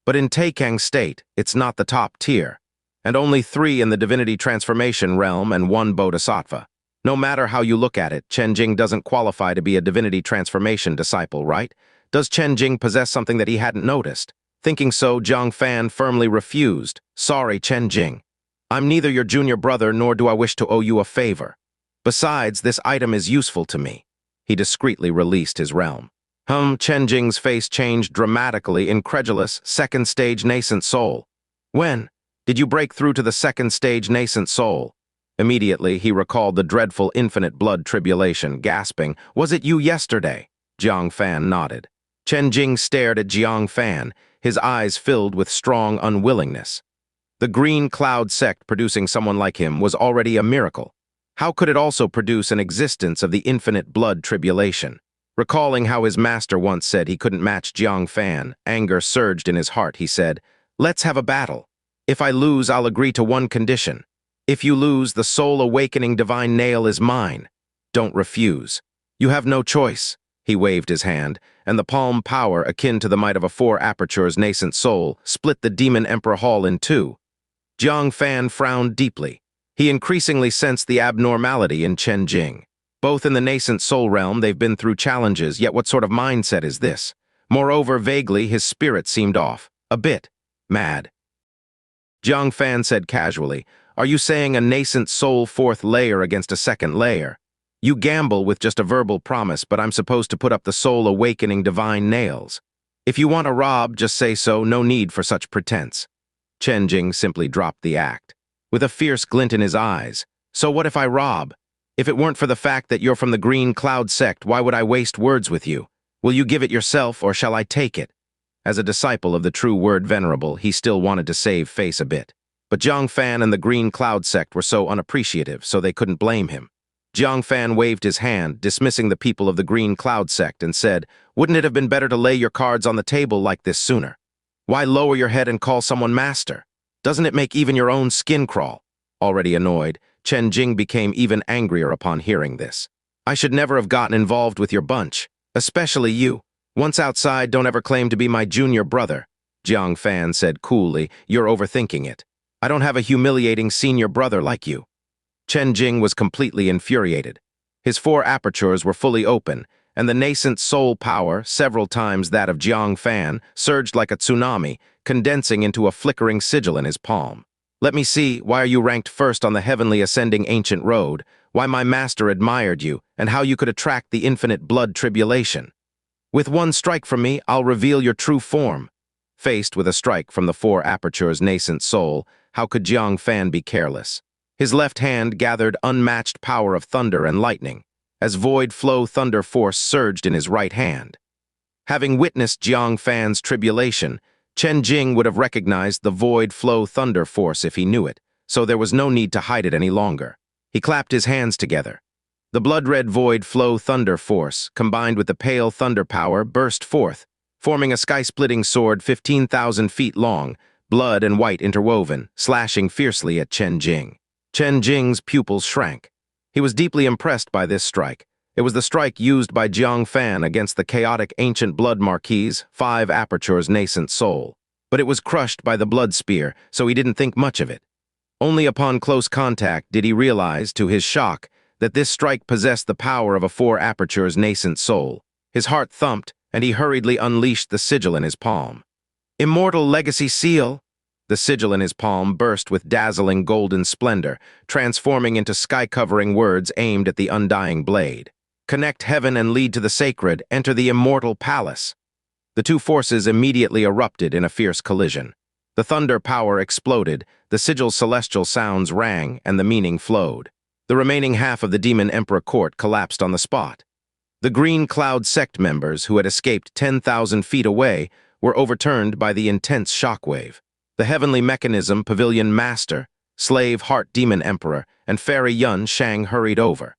But in Taicang State, it's not the top tier, and only 3 in the Divinity Transformation realm and 1 Bodhisattva. No matter how you look at it, Chen Jing doesn't qualify to be a Divinity Transformation disciple, right? Does Chen Jing possess something that he hadn't noticed? Thinking so, Jang Fan firmly refused. Sorry, Chen Jing. I'm neither your junior brother nor do I wish to owe you a favor. Besides, this item is useful to me. He discreetly released his realm. Chen Jing's face changed dramatically, incredulous, second stage nascent soul. When did you break through to the second stage nascent soul? Immediately, he recalled the dreadful infinite blood tribulation, gasping, Was it you yesterday? Jiang Fan nodded. Chen Jing stared at Jiang Fan, his eyes filled with strong unwillingness. The green cloud sect producing someone like him was already a miracle. How could it also produce an existence of the infinite blood tribulation? Recalling how his master once said he couldn't match Jiang Fan, anger surged in his heart. He said, Let's have a battle. If I lose, I'll agree to one condition. If you lose, the soul-awakening divine nail is mine. Don't refuse. You have no choice. He waved his hand, and the palm power, akin to the might of a four apertures nascent soul, split the demon emperor hall in two. Jiang Fan frowned deeply. He increasingly sensed the abnormality in Chen Jing. Both in the nascent soul realm, they've been through challenges, yet what sort of mindset is this? Moreover, vaguely, his spirit seemed off. A bit. Mad. Jiang Fan said casually, Are you saying a nascent soul fourth layer against a second layer? You gamble with just a verbal promise, but I'm supposed to put up the soul-awakening divine nails. If you want to rob, just say so, no need for such pretense. Chen Jing simply dropped the act. With a fierce glint in his eyes, So what if I rob? If it weren't for the fact that you're from the green cloud sect, why would I waste words with you? Will you give it yourself, or shall I take it? As a disciple of the true word venerable, he still wanted to save face a bit. But Jiang Fan and the green cloud sect were so unappreciative, so they couldn't blame him. Jiang Fan waved his hand, dismissing the people of the green cloud sect, and said, Wouldn't it have been better to lay your cards on the table like this sooner? Why lower your head and call someone master? Doesn't it make even your own skin crawl? Already annoyed, Chen Jing became even angrier upon hearing this. I should never have gotten involved with your bunch, especially you. Once outside, don't ever claim to be my junior brother. Jiang Fan said coolly, You're overthinking it. I don't have a humiliating senior brother like you. Chen Jing was completely infuriated. His four apertures were fully open, and the nascent soul power, several times that of Jiang Fan, surged like a tsunami, condensing into a flickering sigil in his palm. Let me see, why are you ranked first on the heavenly ascending ancient road, why my master admired you, and how you could attract the infinite blood tribulation. With one strike from me, I'll reveal your true form. Faced with a strike from the four apertures nascent soul, how could Jiang Fan be careless? His left hand gathered unmatched power of thunder and lightning, as void flow thunder force surged in his right hand. Having witnessed Jiang Fan's tribulation, Chen Jing would have recognized the void flow thunder force if he knew it, so there was no need to hide it any longer. He clapped his hands together. The blood-red void flow thunder force, combined with the pale thunder power, burst forth, forming a sky-splitting sword 15,000 feet long, blood and white interwoven, slashing fiercely at Chen Jing. Chen Jing's pupils shrank. He was deeply impressed by this strike. It was the strike used by Jiang Fan against the chaotic ancient blood marquee's 5 apertures nascent soul. But it was crushed by the blood spear, so he didn't think much of it. Only upon close contact did he realize, to his shock, that this strike possessed the power of a 4 apertures nascent soul. His heart thumped, and he hurriedly unleashed the sigil in his palm. Immortal Legacy Seal! The sigil in his palm burst with dazzling golden splendor, transforming into sky-covering words aimed at the undying blade. Connect heaven and lead to the sacred, enter the immortal palace. The two forces immediately erupted in a fierce collision. The thunder power exploded, the sigil's celestial sounds rang, and the meaning flowed. The remaining half of the Demon Emperor Court collapsed on the spot. The Green Cloud sect members, who had escaped 10,000 feet away, were overturned by the intense shockwave. The heavenly mechanism pavilion master, slave heart demon emperor, and fairy Yan Shang hurried over.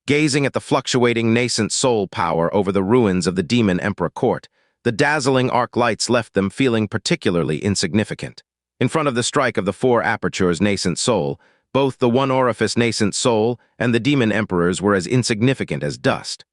Gazing at the fluctuating nascent soul power over the ruins of the Demon Emperor Court, the dazzling arc lights left them feeling particularly insignificant. In front of the strike of the 4 apertures nascent soul, both the one orifice nascent soul and the demon emperors were as insignificant as dust.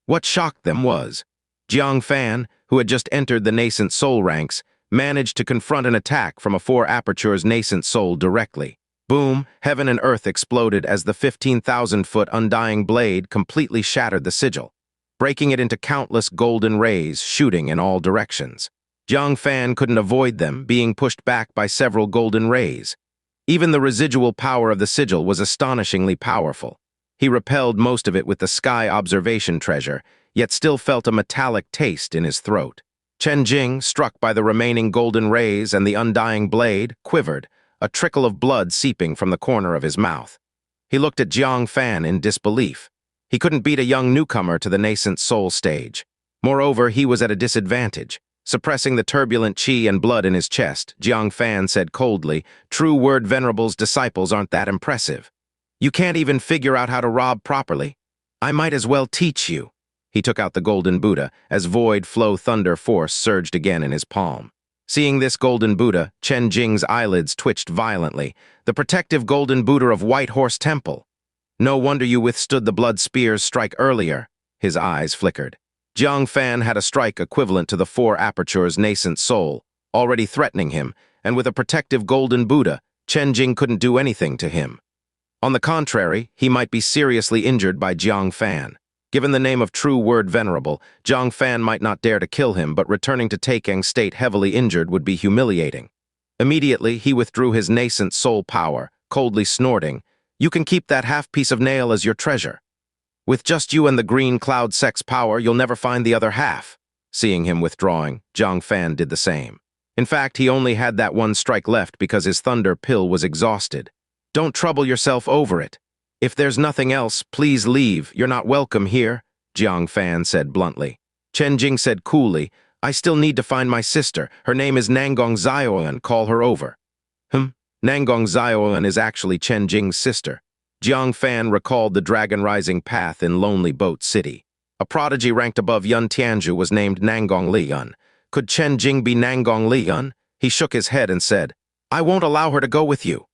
What shocked them was, Jiang Fan, who had just entered the nascent soul ranks, managed to confront an attack from a 4 apertures nascent soul directly. Boom, heaven and earth exploded as the 15,000-foot undying blade completely shattered the sigil, breaking it into countless golden rays shooting in all directions. Jang Fan couldn't avoid them, being pushed back by several golden rays. Even the residual power of the sigil was astonishingly powerful. He repelled most of it with the sky observation treasure, yet still felt a metallic taste in his throat. Chen Jing, struck by the remaining golden rays and the undying blade, quivered, a trickle of blood seeping from the corner of his mouth. He looked at Jang Fan in disbelief. He couldn't beat a young newcomer to the nascent soul stage. Moreover, he was at a disadvantage. Suppressing the turbulent qi and blood in his chest, Jang Fan said coldly, "True Word Venerable's disciples aren't that impressive. You can't even figure out how to rob properly. I might as well teach you." He took out the golden Buddha as void flow thunder force surged again in his palm. Seeing this golden Buddha, Chen Jing's eyelids twitched violently. The protective golden Buddha of White Horse Temple. "No wonder you withstood the blood spear's strike earlier." His eyes flickered. Jang Fan had a strike equivalent to the 4 apertures nascent soul, already threatening him, and with a protective golden Buddha, Chen Jing couldn't do anything to him. On the contrary, he might be seriously injured by Jang Fan. Given the name of True Word Venerable, Jang Fan might not dare to kill him, but returning to Taicang State heavily injured would be humiliating. Immediately, he withdrew his nascent soul power, coldly snorting, "You can keep that half-piece of nail as your treasure. With just you and the green cloud sex power, you'll never find the other half." Seeing him withdrawing, Jang Fan did the same. In fact, he only had that one strike left because his thunder pill was exhausted. "Don't trouble yourself over it. If there's nothing else, please leave. You're not welcome here," Jang Fan said bluntly. Chen Jing said coolly, "I still need to find my sister. Her name is Nangong Xyoan. Call her over." Nangong Xyoan is actually Chen Jing's sister. Jang Fan recalled the Dragon Rising path in Lonely Boat City. A prodigy ranked above Yun Tianzhu was named Nangong Xyoan. Could Chen Jing be Nangong Xyoan? He shook his head and said, "I won't allow her to go with you."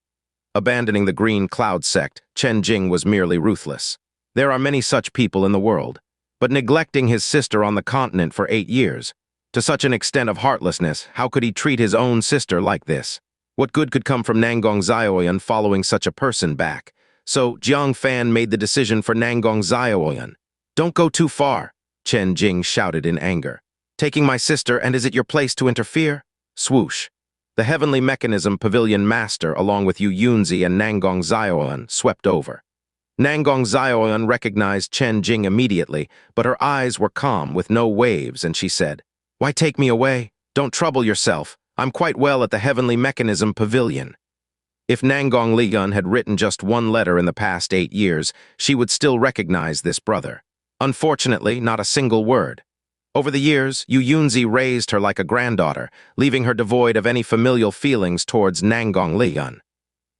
Abandoning the Green Cloud sect, Chen Jing was merely ruthless. There are many such people in the world. But neglecting his sister on the continent for 8 years, to such an extent of heartlessness, how could he treat his own sister like this? What good could come from Nangong Xyoan following such a person back? So Jang Fan made the decision for Nangong Xyoan. "Don't go too far," Chen Jing shouted in anger. "Taking my sister, and is it your place to interfere?" Swoosh. The Heavenly Mechanism Pavilion Master, along with Yunxia and Nangong Xyoan, swept over. Nangong Xyoan recognized Chen Jing immediately, but her eyes were calm with no waves, and she said, "Why take me away? Don't trouble yourself. I'm quite well at the Heavenly Mechanism Pavilion." If Nangong Xyoan had written just one letter in the past 8 years, she would still recognize this brother. Unfortunately, not a single word. Over the years, Yunxia raised her like a granddaughter, leaving her devoid of any familial feelings towards Nangong Xyoan.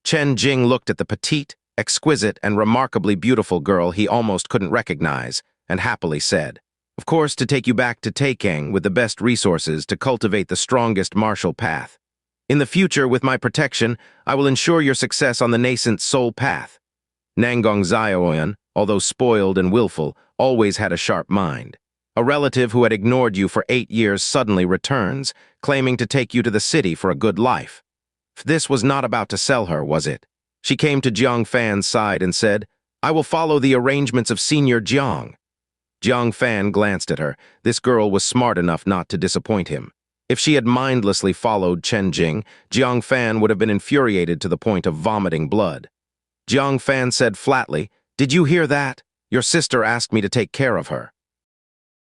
Chen Jing looked at the petite, exquisite, and remarkably beautiful girl he almost couldn't recognize, and happily said, "Of course, to take you back to Taicang with the best resources to cultivate the strongest martial path. In the future, with my protection, I will ensure your success on the nascent soul path." Nangong Xyoan, although spoiled and willful, always had a sharp mind. A relative who had ignored you for 8 years suddenly returns, claiming to take you to the city for a good life. This was not about to sell her, was it? She came to Jang Fan's side and said, "I will follow the arrangements of Senior Jiang." Jang Fan glanced at her. This girl was smart enough not to disappoint him. If she had mindlessly followed Chen Jing, Jang Fan would have been infuriated to the point of vomiting blood. Jang Fan said flatly, "Did you hear that? Your sister asked me to take care of her."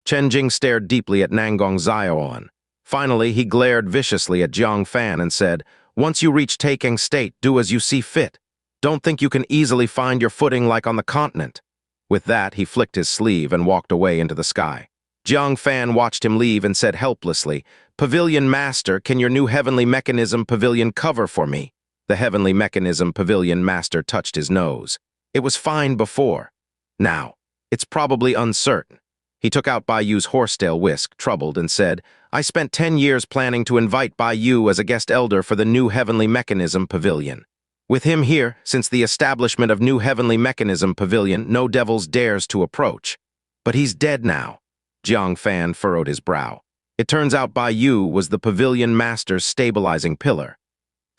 Chen Jing stared deeply at Nangong Xyoan. Finally, he glared viciously at Jang Fan and said, "Once you reach Taicang State, do as you see fit. Don't think you can easily find your footing like on the continent." With that, he flicked his sleeve and walked away into the sky. Jang Fan watched him leave and said helplessly, "Pavilion Master, can your new Heavenly Mechanism Pavilion cover for me?" The Heavenly Mechanism Pavilion Master touched his nose. "It was fine before. Now, it's probably uncertain." He took out Baiyu's horsetail whisk, troubled, and said, "I spent 10 years planning to invite Baiyu as a guest elder for the new Heavenly Mechanism Pavilion. With him here, since the establishment of new Heavenly Mechanism Pavilion, no devils dares to approach. But he's dead now." Jang Fan furrowed his brow. It turns out Baiyu was the Pavilion Master's stabilizing pillar.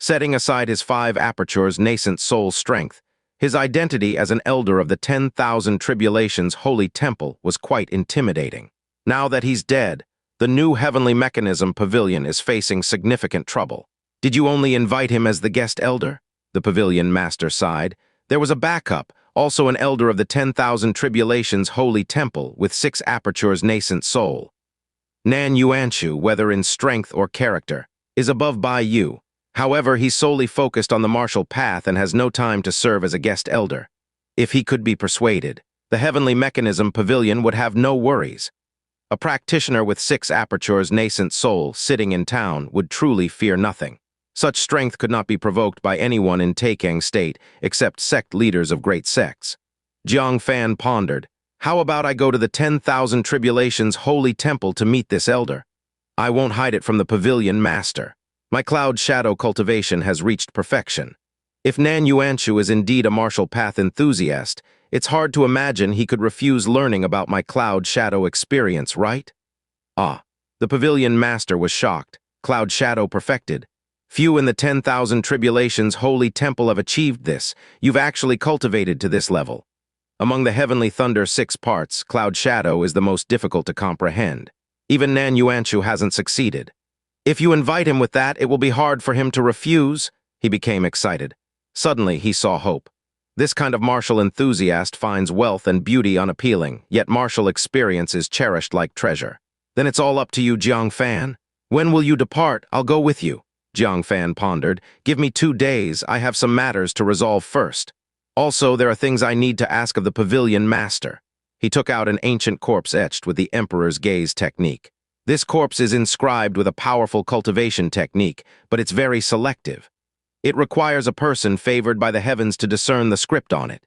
Setting aside his 5 apertures nascent soul strength, his identity as an elder of the 10,000 Tribulations Holy Temple was quite intimidating. Now that he's dead, the new heavenly mechanism pavilion is facing significant trouble. Did you only invite him as the guest elder? The pavilion master sighed. There was a backup, also an elder of the 10,000 Tribulations Holy Temple with 6 apertures nascent soul. Nan Yuanshu, whether in strength or character, is above Bai Yu. However, he's solely focused on the martial path and has no time to serve as a guest elder. If he could be persuaded, the heavenly mechanism pavilion would have no worries. A practitioner with 6 apertures nascent soul sitting in town would truly fear nothing. Such strength could not be provoked by anyone in Taicang State except sect leaders of great sects. Jang Fan pondered, how about I go to the 10,000 Tribulations Holy Temple to meet this elder? I won't hide it from the pavilion master. My cloud shadow cultivation has reached perfection. If Nan Yuanshu is indeed a martial path enthusiast, it's hard to imagine he could refuse learning about my cloud shadow experience, right? Ah, the pavilion master was shocked. Cloud shadow perfected. Few in the 10,000 Tribulations Holy Temple have achieved this. You've actually cultivated to this level. Among the heavenly thunder 6 parts, cloud shadow is the most difficult to comprehend. Even Nan Yuanshu hasn't succeeded. If you invite him with that, it will be hard for him to refuse. He became excited. Suddenly, he saw hope. This kind of martial enthusiast finds wealth and beauty unappealing, yet martial experience is cherished like treasure. Then it's all up to you, Jiang Fan. When will you depart? I'll go with you. Jiang Fan pondered. Give me 2 days. I have some matters to resolve first. Also, there are things I need to ask of the pavilion master. He took out an ancient corpse etched with the Emperor's gaze technique. This corpse is inscribed with a powerful cultivation technique, but it's very selective. It requires a person favored by the heavens to discern the script on it.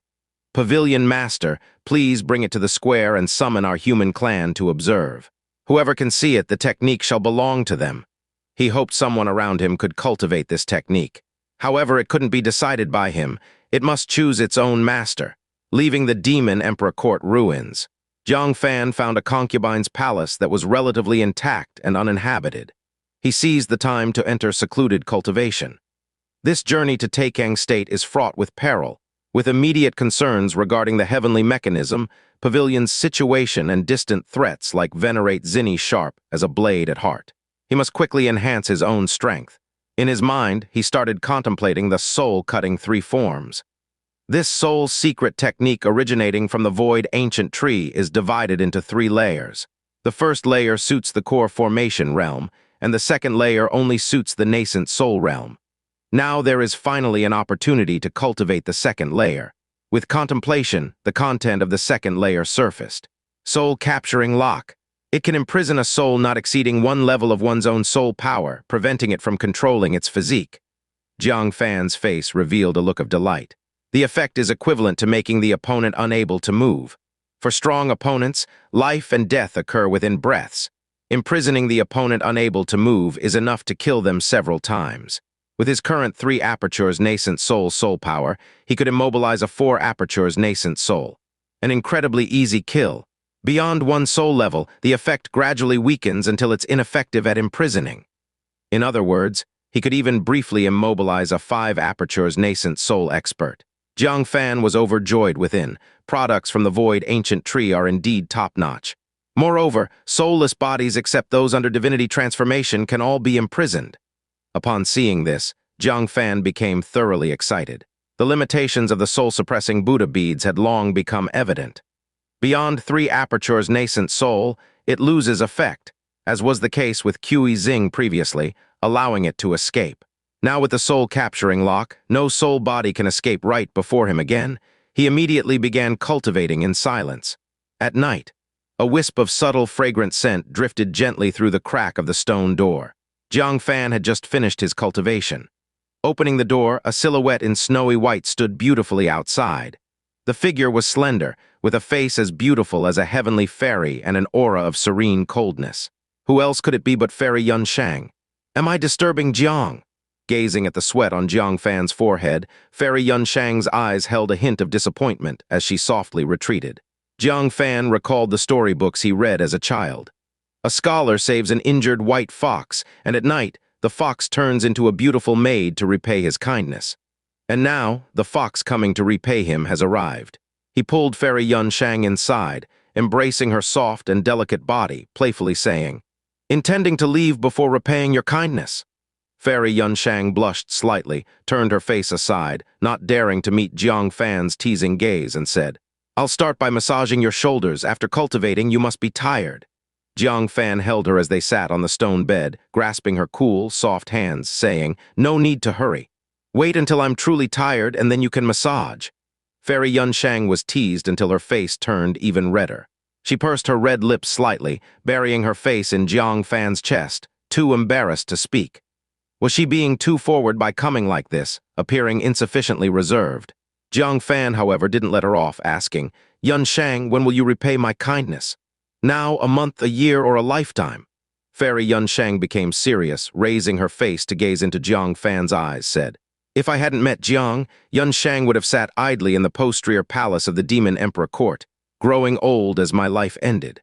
Pavilion Master, please bring it to the square and summon our human clan to observe. Whoever can see it, the technique shall belong to them. He hoped someone around him could cultivate this technique. However, it couldn't be decided by him. It must choose its own master, leaving the demon Emperor Court ruins. Jang Fan found a concubine's palace that was relatively intact and uninhabited. He seized the time to enter Secluded cultivation. This journey to Taicang State is fraught with peril, with immediate concerns regarding the heavenly mechanism, Pavilion's situation, and distant threats like venerate Zinni sharp as a blade at heart. He must quickly enhance his own strength. In his mind, he started contemplating the soul-cutting 3 forms. This soul secret technique originating from the void ancient tree is divided into 3 layers. The first layer suits the core formation realm, and the second layer only suits the nascent soul realm. Now there is finally an opportunity to cultivate the second layer. With contemplation, the content of the second layer surfaced. Soul capturing lock. It can imprison a soul not exceeding 1 level of one's own soul power, preventing it from controlling its physique. Jiang Fan's face revealed a look of delight. The effect is equivalent to making the opponent unable to move. For strong opponents, life and death occur within breaths. Imprisoning the opponent unable to move is enough to kill them several times. With his current 3 apertures nascent soul power, he could immobilize a 4 apertures nascent soul. An incredibly easy kill. Beyond 1 soul level, the effect gradually weakens until it's ineffective at imprisoning. In other words, he could even briefly immobilize a 5 apertures nascent soul expert. Jiang Fan was overjoyed within. Products from the void ancient tree are indeed top-notch. Moreover, soulless bodies except those under Divinity Transformation can all be imprisoned. Upon seeing this, Jiang Fan became thoroughly excited. The limitations of the soul-suppressing Buddha beads had long become evident. Beyond 3 apertures nascent soul, it loses effect, as was the case with Qi Xing previously, allowing it to escape. Now with the soul-capturing lock, no soul body can escape right before him again. He immediately began cultivating in silence. At night, a wisp of subtle, fragrant scent drifted gently through the crack of the stone door. Jiang Fan had just finished his cultivation. Opening the door, a silhouette in snowy white stood beautifully outside. The figure was slender, with a face as beautiful as a heavenly fairy and an aura of serene coldness. Who else could it be but Fairy Yan Shang? Am I disturbing Jiang? Gazing at the sweat on Jiang Fan's forehead, Fairy Yan Shang's eyes held a hint of disappointment as she softly retreated. Jiang Fan recalled the storybooks he read as a child. A scholar saves an injured white fox, and at night, the fox turns into a beautiful maid to repay his kindness. And now, the fox coming to repay him has arrived. He pulled Fairy Yan Shang inside, embracing her soft and delicate body, playfully saying, "Intending to leave before repaying your kindness." Fairy Yan Shang blushed slightly, turned her face aside, not daring to meet Jang Fan's teasing gaze, and said, "I'll start by massaging your shoulders. After cultivating, you must be tired." Jang Fan held her as they sat on the stone bed, grasping her cool, soft hands, saying, "No need to hurry. Wait until I'm truly tired, and then you can massage." Fairy Yan Shang was teased until her face turned even redder. She pursed her red lips slightly, burying her face in Jang Fan's chest, too embarrassed to speak. Was she being too forward by coming like this, appearing insufficiently reserved? Jang Fan, however, didn't let her off, asking, "Yan Shang, when will you repay my kindness? Now, a month, a year, or a lifetime?" Fairy Yan Shang became serious, raising her face to gaze into Jang Fan's eyes, said, "If I hadn't met Jiang, Yan Shang would have sat idly in the posterior palace of the Demon Emperor Court, growing old as my life ended."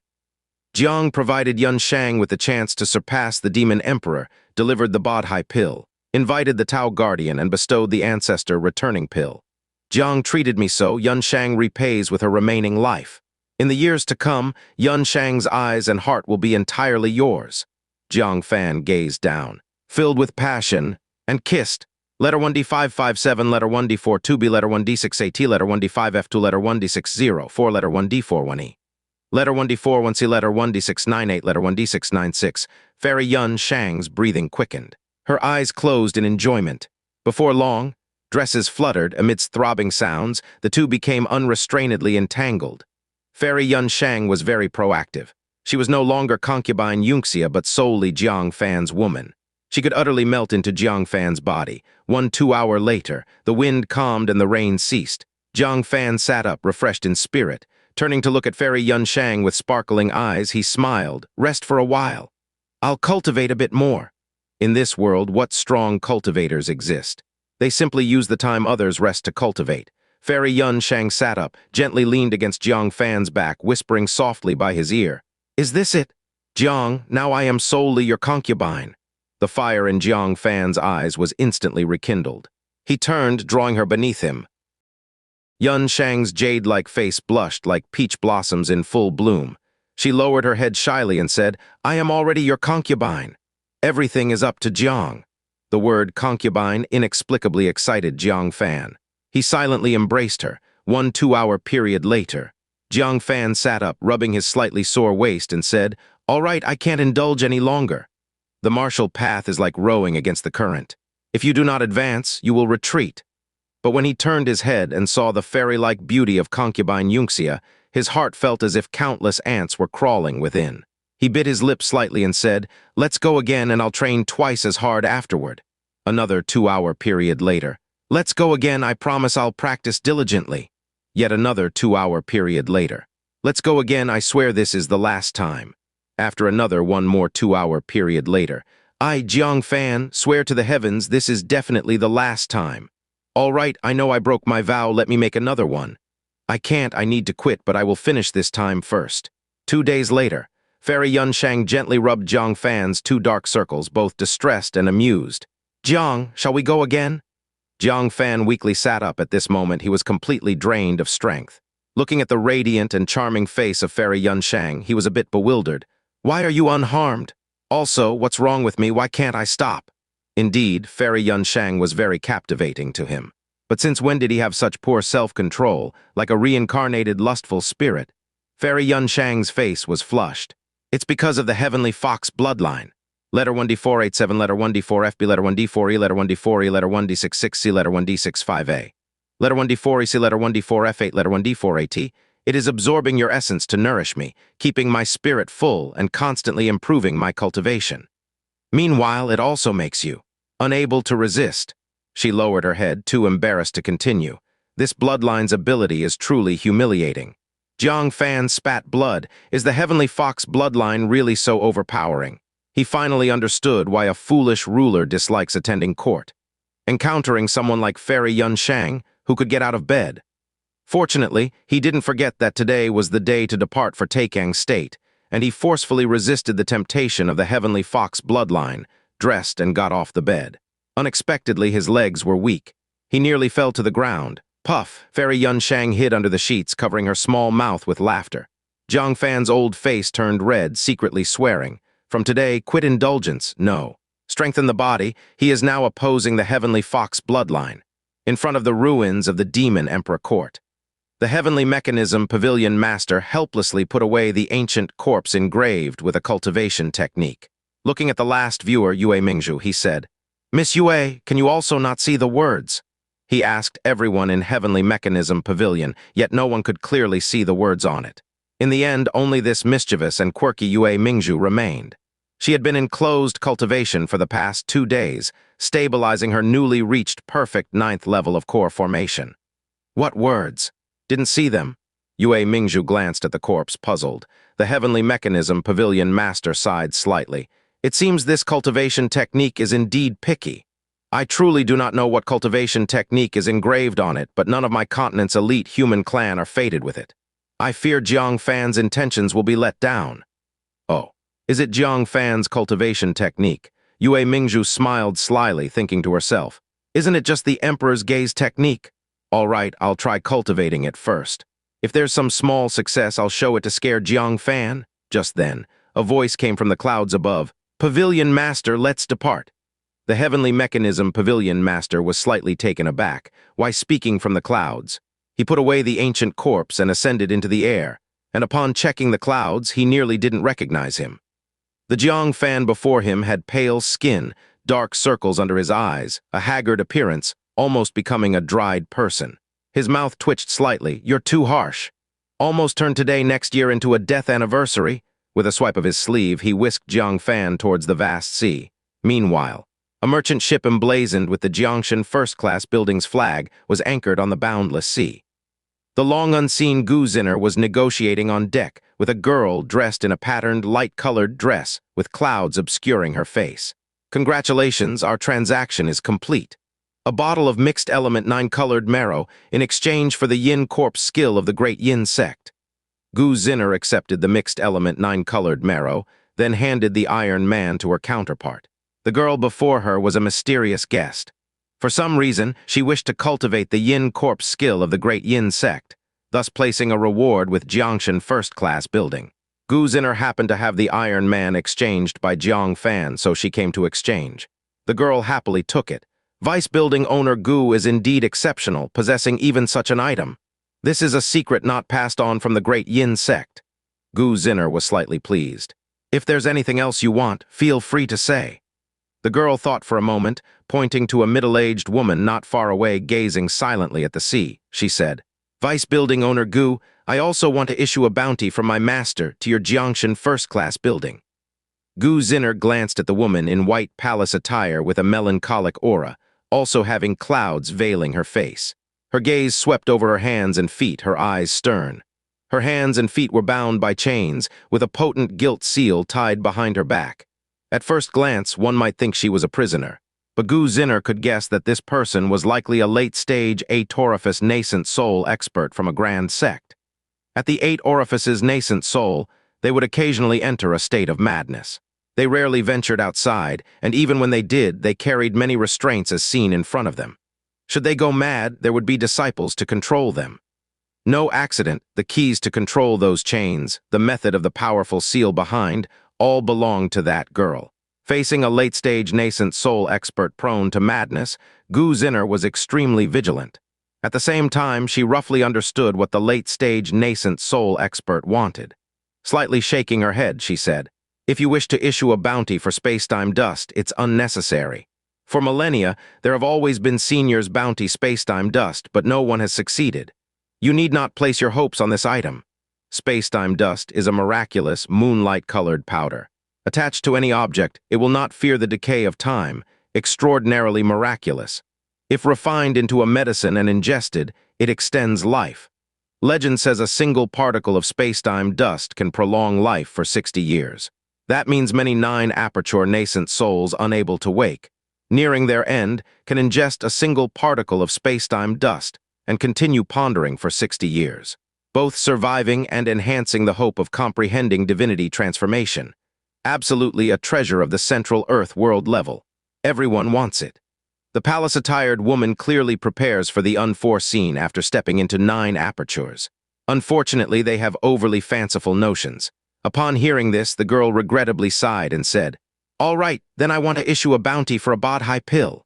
Jiang provided Yan Shang with the chance to surpass the Demon Emperor, delivered the Bodhi pill, invited the Tao Guardian, and bestowed the Ancestor returning pill. "Jiang treated me so, Yan Shang repays with her remaining life. In the years to come, Yan Shang's eyes and heart will be entirely yours." Jang Fan gazed down, filled with passion, and kissed. Letter 1D557, letter 1D42B, letter 1D6AT, letter 1D5F2, letter 1D60, letter 1D41E. Letter 1D41C, letter 1D698, letter 1D696. Fairy Yan Shang's breathing quickened. Her eyes closed in enjoyment. Before long, dresses fluttered amidst throbbing sounds, the two became unrestrainedly entangled. Fairy Yan Shang was very proactive. She was no longer concubine Yunxia, but solely Jiang Fan's woman. She could utterly melt into Jiang Fan's body. 2 hours later, the wind calmed and the rain ceased. Jiang Fan sat up, refreshed in spirit. Turning to look at Fairy Yan Shang with sparkling eyes, he smiled. "Rest for a while. I'll cultivate a bit more." In this world, what strong cultivators exist? They simply use the time others rest to cultivate. Fairy Yan Shang sat up, gently leaned against Jiang Fan's back, whispering softly by his ear, "Is this it? Jiang, now I am solely your concubine." The fire in Jiang Fan's eyes was instantly rekindled. He turned, drawing her beneath him. Yan Shang's jade-like face blushed like peach blossoms in full bloom. She lowered her head shyly and said, "I am already your concubine. Everything is up to Jiang." The word concubine inexplicably excited Jiang Fan. He silently embraced her. 2 hour period later, Jiang Fan sat up, rubbing his slightly sore waist, and said, "All right, I can't indulge any longer. The martial path is like rowing against the current. If you do not advance, you will retreat." But when he turned his head and saw the fairy-like beauty of concubine Yunxia, his heart felt as if countless ants were crawling within. He bit his lip slightly and said, "Let's go again and I'll train twice as hard afterward." Another 2 hour period later, "Let's go again, I promise I'll practice diligently." Yet another 2 hour period later, "Let's go again, I swear this is the last time." After another 2 hour period later, "I, Jiang Fan, swear to the heavens this is definitely the last time." "All right, I know I broke my vow, let me make another one." "I can't, I need to quit, but I will finish this time first." 2 days later, Fairy Yan Shang gently rubbed Jiang Fan's 2 dark circles, both distressed and amused. "Jiang, shall we go again?" Jiang Fan weakly sat up. At this moment, he was completely drained of strength. Looking at the radiant and charming face of Fairy Yan Shang, he was a bit bewildered. "Why are you unharmed? Also, what's wrong with me? Why can't I stop?" Indeed, Fairy Yan Shang was very captivating to him. But since when did he have such poor self-control, like a reincarnated lustful spirit? Fairy Yan Shang's face was flushed. "It's because of the heavenly fox bloodline. Letter 1D487, letter 1D4FB, letter 1D4E, letter 1D4E, letter 1D66C, letter 1D65A. Letter 1D4EC, letter 1D4F8, letter 1D4AT. It is absorbing your essence to nourish me, keeping my spirit full and constantly improving my cultivation. Meanwhile, it also makes you unable to resist." She lowered her head, too embarrassed to continue. "This bloodline's ability is truly humiliating." Jiang Fan spat blood. Is the heavenly fox bloodline really so overpowering? He finally understood why a foolish ruler dislikes attending court. Encountering someone like Fairy Yan Shang, who could get out of bed. Fortunately, he didn't forget that today was the day to depart for Taicang State, and he forcefully resisted the temptation of the heavenly fox bloodline, dressed, and got off the bed. Unexpectedly, his legs were weak. He nearly fell to the ground. Puff, Fairy Yan Shang hid under the sheets, covering her small mouth with laughter. Jang Fan's old face turned red, secretly swearing. From today, quit indulgence, no. Strengthen the body, he is now opposing the Heavenly Fox bloodline. In front of the ruins of the Demon Emperor Court. The Heavenly Mechanism Pavilion Master helplessly put away the ancient corpse engraved with a cultivation technique. Looking at the last viewer, Yue Mingzhu, he said, "Miss Yue, can you also not see the words?" He asked everyone in Heavenly Mechanism Pavilion, yet no one could clearly see the words on it. In the end, only this mischievous and quirky Yue Mingzhu remained. She had been in closed cultivation for the past 2 days, stabilizing her newly reached perfect 9th level of core formation. What words? Didn't see them. Yue Mingzhu glanced at the corpse, puzzled. The Heavenly Mechanism Pavilion Master sighed slightly. It seems this cultivation technique is indeed picky. I truly do not know what cultivation technique is engraved on it, but none of my continent's elite human clan are fated with it. I fear Jiang Fan's intentions will be let down. Oh, is it Jiang Fan's cultivation technique? Yue Mingzhu smiled slyly, thinking to herself, isn't it just the Emperor's gaze technique? All right, I'll try cultivating it first. If there's some small success, I'll show it to scare Jiang Fan. Just then, a voice came from the clouds above. Pavilion Master, let's depart. The Heavenly Mechanism Pavilion Master was slightly taken aback. Why, speaking from the clouds? He put away the ancient corpse and ascended into the air, and upon checking the clouds, he nearly didn't recognize him. The Jiang Fan before him had pale skin, dark circles under his eyes, a haggard appearance, almost becoming a dried person. His mouth twitched slightly. You're too harsh. Almost turned today next year into a death anniversary. With a swipe of his sleeve, he whisked Jiang Fan towards the vast sea. Meanwhile, a merchant ship emblazoned with the Jiangshan First-class Building's flag was anchored on the boundless sea. The long-unseen Gu Zinner was negotiating on deck with a girl dressed in a patterned, light-colored dress with clouds obscuring her face. Congratulations, our transaction is complete. A bottle of mixed-element 9-colored marrow in exchange for the Yin Corpse skill of the great Yin sect. Gu Zinner accepted the mixed-element 9-colored marrow, then handed the Iron Man to her counterpart. The girl before her was a mysterious guest. For some reason, she wished to cultivate the Yin Corpse skill of the great Yin sect, thus placing a reward with Jiangshan First-class Building. Gu Zinner happened to have the Iron Man exchanged by Jiang Fan, so she came to exchange. The girl happily took it. Vice Building owner Gu is indeed exceptional, possessing even such an item. This is a secret not passed on from the great Yin sect. Gu Zinner was slightly pleased. If there's anything else you want, feel free to say. The girl thought for a moment, pointing to a middle-aged woman not far away gazing silently at the sea. She said, Vice Building owner Gu, I also want to issue a bounty from my master to your Jiangshan First-class Building. Gu Zinner glanced at the woman in white palace attire with a melancholic aura, also having clouds veiling her face. Her gaze swept over her hands and feet, her eyes stern. Her hands and feet were bound by chains, with a potent gilt seal tied behind her back. At first glance, one might think she was a prisoner, but Gu Zinner could guess that this person was likely a late-stage 8-orifice nascent soul expert from a grand sect. At the 8 orifices nascent soul, they would occasionally enter a state of madness. They rarely ventured outside, and even when they did, they carried many restraints as seen in front of them. Should they go mad, there would be disciples to control them. No accident, the keys to control those chains, the method of the powerful seal behind, all belonged to that girl. Facing a late-stage nascent soul expert prone to madness, Gu Zinner was extremely vigilant. At the same time, she roughly understood what the late-stage nascent soul expert wanted. Slightly shaking her head, she said, If you wish to issue a bounty for space-time dust, it's unnecessary. For millennia, there have always been seniors bounty space-time dust, but no one has succeeded. You need not place your hopes on this item. Space-time dust is a miraculous, moonlight-colored powder. Attached to any object, it will not fear the decay of time, extraordinarily miraculous. If refined into a medicine and ingested, it extends life. Legend says a single particle of space-time dust can prolong life for 60 years. That means many 9-aperture nascent souls unable to wake, nearing their end, can ingest a single particle of space-time dust and continue pondering for 60 years, both surviving and enhancing the hope of comprehending divinity transformation. Absolutely a treasure of the Central Earth world level. Everyone wants it. The palace-attired woman clearly prepares for the unforeseen after stepping into 9 apertures. Unfortunately, they have overly fanciful notions. Upon hearing this, the girl regrettably sighed and said, "All right, then I want to issue a bounty for a bod-high pill."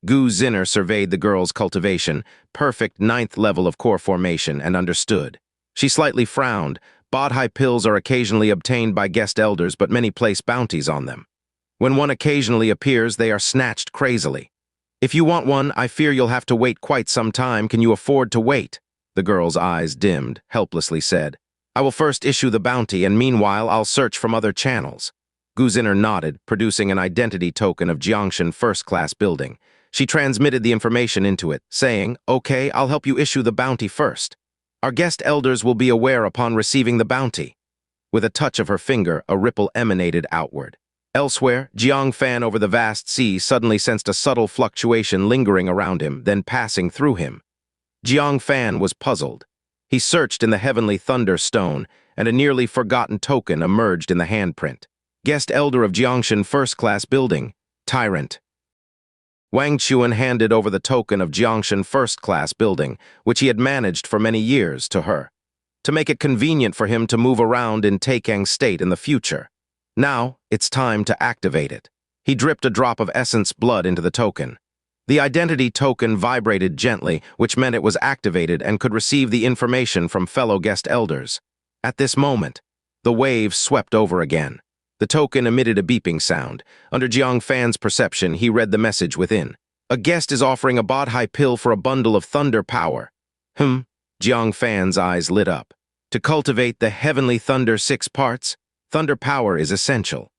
Gu Zinner surveyed the girl's cultivation, perfect 9th level of core formation, and understood. She slightly frowned. Bod-high pills are occasionally obtained by guest elders, but many place bounties on them. When one occasionally appears, they are snatched crazily. "If you want one, I fear you'll have to wait quite some time. Can you afford to wait?" The girl's eyes dimmed, helplessly said. "I will first issue the bounty, and meanwhile I'll search from other channels." Gu Zinner nodded, producing an identity token of Jiangshan First-class Building. She transmitted the information into it, saying, "Okay, I'll help you issue the bounty first. Our guest elders will be aware upon receiving the bounty." With a touch of her finger, a ripple emanated outward. Elsewhere, Jang Fan over the vast sea suddenly sensed a subtle fluctuation lingering around him, then passing through him. Jang Fan was puzzled. He searched in the heavenly thunder stone, and a nearly forgotten token emerged in the handprint. Guest Elder of Jiangshan First-class Building, Tyrant. Wangchuan handed over the token of Jiangshan First-class Building, which he had managed for many years, to her, to make it convenient for him to move around in Taicang State in the future. Now, it's time to activate it. He dripped a drop of essence blood into the token. The identity token vibrated gently, which meant it was activated and could receive the information from fellow guest elders. At this moment, the wave swept over again. The token emitted a beeping sound. Under Jiang Fan's perception, he read the message within. "A guest is offering a bod-high pill for a bundle of thunder power." Jiang Fan's eyes lit up. To cultivate the heavenly thunder 6 parts, thunder power is essential.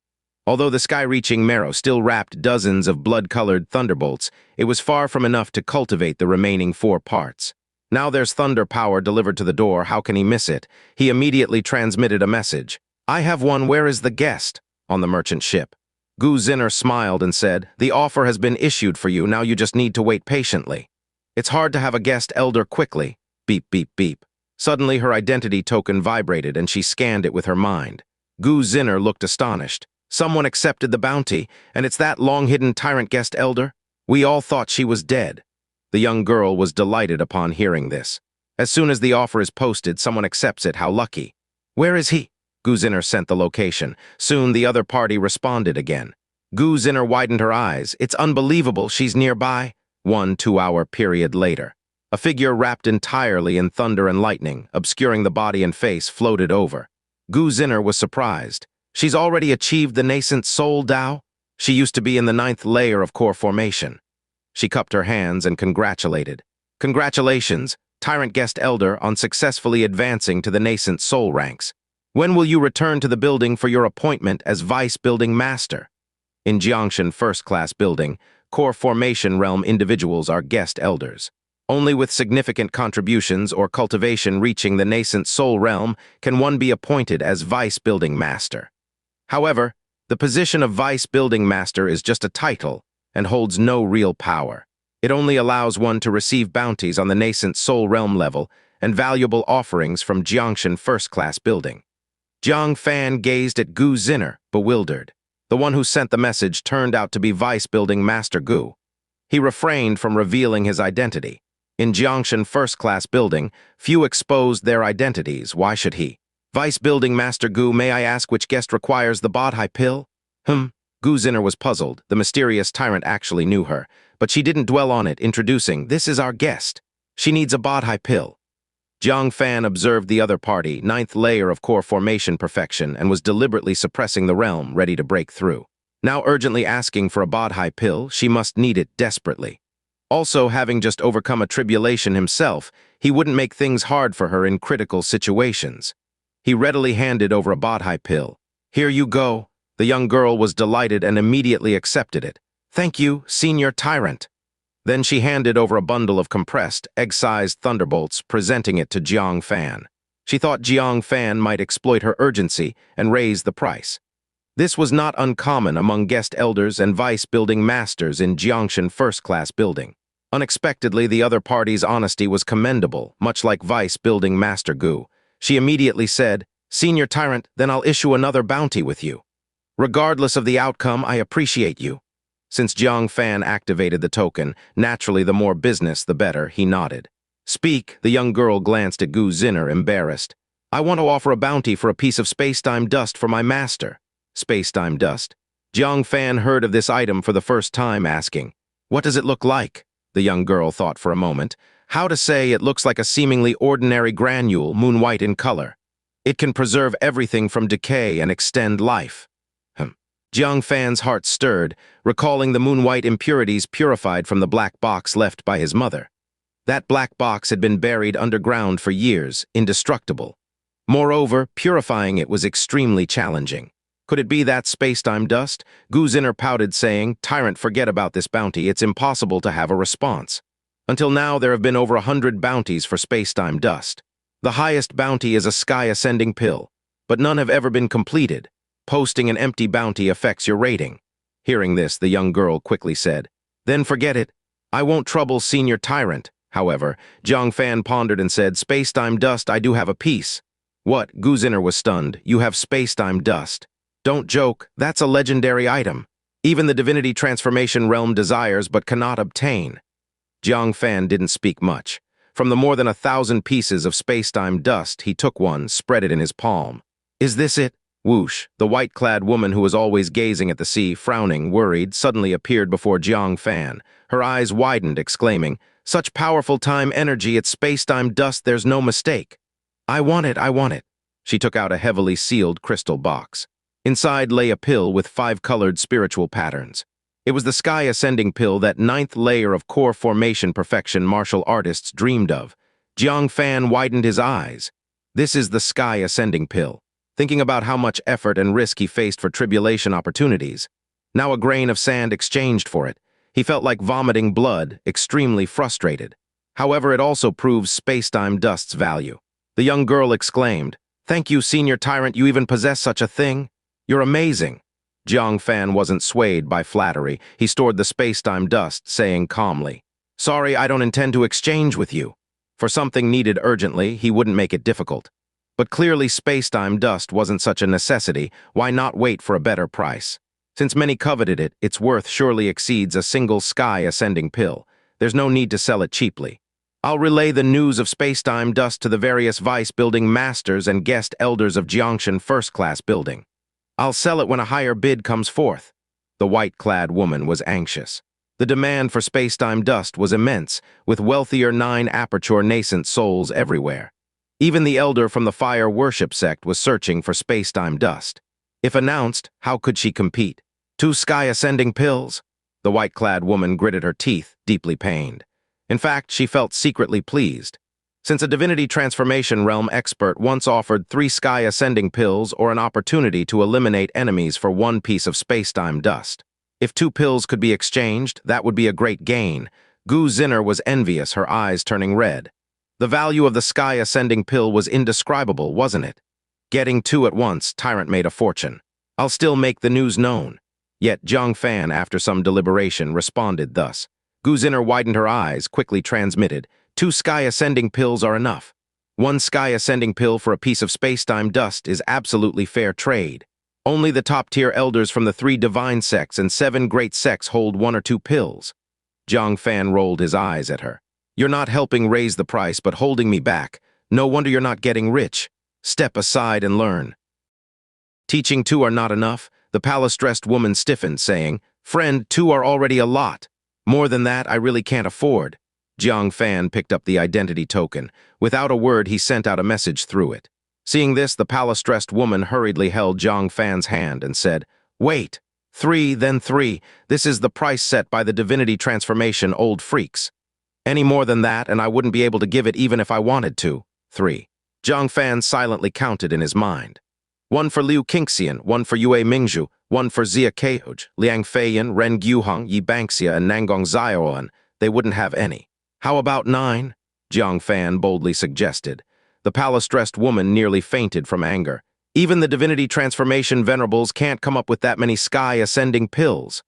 Although the sky-reaching marrow still wrapped dozens of blood-colored thunderbolts, it was far from enough to cultivate the remaining 4 parts. Now there's thunder power delivered to the door, how can he miss it? He immediately transmitted a message. "I have one, where is the guest?" on the merchant ship. Gu Zinner smiled and said, "The offer has been issued for you, now you just need to wait patiently. It's hard to have a guest elder quickly." Beep, beep, beep. Suddenly her identity token vibrated and she scanned it with her mind. Gu Zinner looked astonished. Someone accepted the bounty, and it's that long-hidden tyrant guest elder? We all thought she was dead. The young girl was delighted upon hearing this. As soon as the offer is posted, someone accepts it, how lucky. "Where is he?" Gu Zinner sent the location. Soon the other party responded again. Gu Zinner widened her eyes. "It's unbelievable, she's nearby." 1 2-hour period later. A figure wrapped entirely in thunder and lightning, obscuring the body and face, floated over. Gu Zinner was surprised. She's already achieved the nascent soul Dao? She used to be in the 9th layer of core formation. She cupped her hands and congratulated. "Congratulations, Tyrant Guest Elder, on successfully advancing to the nascent soul ranks. When will you return to the building for your appointment as Vice Building Master?" In Jiangshan First-class Building, core formation realm individuals are guest elders. Only with significant contributions or cultivation reaching the nascent soul realm can one be appointed as Vice Building Master. However, the position of Vice Building Master is just a title and holds no real power. It only allows one to receive bounties on the nascent soul realm level and valuable offerings from Jiangshan First-class Building. Jang Fan gazed at Gu Zinner, bewildered. The one who sent the message turned out to be Vice Building Master Gu. He refrained from revealing his identity. In Jiangshan First-class Building, few exposed their identities. Why should he? "Vice Building Master Gu, may I ask which guest requires the bod-high pill?" Gu Zinner was puzzled. The mysterious tyrant actually knew her, but she didn't dwell on it, introducing, "This is our guest. She needs a bod-high pill." Jang Fan observed the other party, 9th layer of core formation perfection, and was deliberately suppressing the realm, ready to break through. Now urgently asking for a bod-high pill, she must need it desperately. Also, having just overcome a tribulation himself, he wouldn't make things hard for her in critical situations. He readily handed over a bod-high pill. "Here you go." The young girl was delighted and immediately accepted it. "Thank you, Senior Tyrant." Then she handed over a bundle of compressed, egg-sized thunderbolts, presenting it to Jiang Fan. She thought Jiang Fan might exploit her urgency and raise the price. This was not uncommon among guest elders and vice building masters in Jiangshan First-class Building. Unexpectedly, the other party's honesty was commendable, much like Vice Building Master Gu. She immediately said, "Senior Tyrant, then I'll issue another bounty with you." Regardless of the outcome, I appreciate you. Since Jang Fan activated the token, naturally the more business the better, he nodded. Speak, the young girl glanced at Gu Zinner, embarrassed. I want to offer a bounty for a piece of space-time dust for my master. Space-time dust. Jang Fan heard of this item for the first time, asking, what does it look like? The young girl thought for a moment. How to say it looks like a seemingly ordinary granule, moon-white in color. It can preserve everything from decay and extend life. Jiang Fan's heart stirred, recalling the moon-white impurities purified from the black box left by his mother. That black box had been buried underground for years, indestructible. Moreover, purifying it was extremely challenging. Could it be that space-time dust? Gu Zinner pouted, saying, Tyrant, forget about this bounty. It's impossible to have a response. Until now, there have been over 100 bounties for space-time dust. The highest bounty is a sky-ascending pill, but none have ever been completed. Posting an empty bounty affects your rating. Hearing this, the young girl quickly said, Then forget it. I won't trouble Senior Tyrant. However, Jang Fan pondered and said, Space-time dust, I do have a piece. What? Gu Zinner was stunned. You have space-time dust. Don't joke, that's a legendary item. Even the Divinity Transformation realm desires but cannot obtain. Jang Fan didn't speak much. From the more than 1,000 pieces of space-time dust, he took one, spread it in his palm. Is this it? Whoosh, the white-clad woman who was always gazing at the sea, frowning, worried, suddenly appeared before Jang Fan. Her eyes widened, exclaiming, Such powerful time energy, it's space-time dust, there's no mistake. I want it, I want it. She took out a heavily sealed crystal box. Inside lay a pill with 5 colored spiritual patterns. It was the sky-ascending pill, that 9th layer of core formation perfection martial artists dreamed of. Jiang Fan widened his eyes. This is the sky-ascending pill. Thinking about how much effort and risk he faced for tribulation opportunities. Now a grain of sand exchanged for it. He felt like vomiting blood, extremely frustrated. However, it also proves space-time dust's value. The young girl exclaimed, Thank you, Senior Tyrant, you even possess such a thing? You're amazing. Jiang Fan wasn't swayed by flattery. He stored the space-time dust, saying calmly, Sorry, I don't intend to exchange with you. For something needed urgently, he wouldn't make it difficult. But clearly space-time dust wasn't such a necessity. Why not wait for a better price? Since many coveted it, its worth surely exceeds a single sky-ascending pill. There's no need to sell it cheaply. I'll relay the news of space-time dust to the various vice-building masters and guest elders of Jiangshan First-class Building. I'll sell it when a higher bid comes forth. The white-clad woman was anxious. The demand for space-time dust was immense, with wealthier 9-aperture nascent souls everywhere. Even the elder from the fire worship sect was searching for space-time dust. If announced, how could she compete? 2 sky-ascending pills? The white-clad woman gritted her teeth, deeply pained. In fact, she felt secretly pleased. Since a Divinity Transformation realm expert once offered 3 sky-ascending pills or an opportunity to eliminate enemies for 1 piece of space-time dust. If 2 pills could be exchanged, that would be a great gain. Gu Zinner was envious, her eyes turning red. The value of the sky-ascending pill was indescribable, wasn't it? Getting 2 at once, Tyrant made a fortune. I'll still make the news known. Yet Jang Fan, after some deliberation, responded thus. Gu Zinner widened her eyes, quickly transmitted. 2 sky-ascending pills are enough. 1 sky-ascending pill for a piece of space-time dust is absolutely fair trade. Only the top-tier elders from the 3 divine sects and 7 great sects hold 1 or 2 pills. Jang Fan rolled his eyes at her. You're not helping raise the price, but holding me back. No wonder you're not getting rich. Step aside and learn. Teaching 2 are not enough, the palace-dressed woman stiffened, saying, Friend, 2 are already a lot. More than that, I really can't afford. Jiang Fan picked up the identity token. Without a word, he sent out a message through it. Seeing this, the palace-dressed woman hurriedly held Jiang Fan's hand and said, Wait, 3, then 3. This is the price set by the Divinity Transformation, old freaks. Any more than that, and I wouldn't be able to give it even if I wanted to. 3. Jiang Fan silently counted in his mind. 1 for Liu Qingxian, 1 for Yue Mingzhu, 1 for Xia Cultivation, Liang Feiyan, Ren Guhong, Yixia, and Nangong Xyoan. They wouldn't have any. How about 9? Jiang Fan boldly suggested. The palace-dressed woman nearly fainted from anger. Even the Divinity Transformation venerables can't come up with that many sky-ascending pills.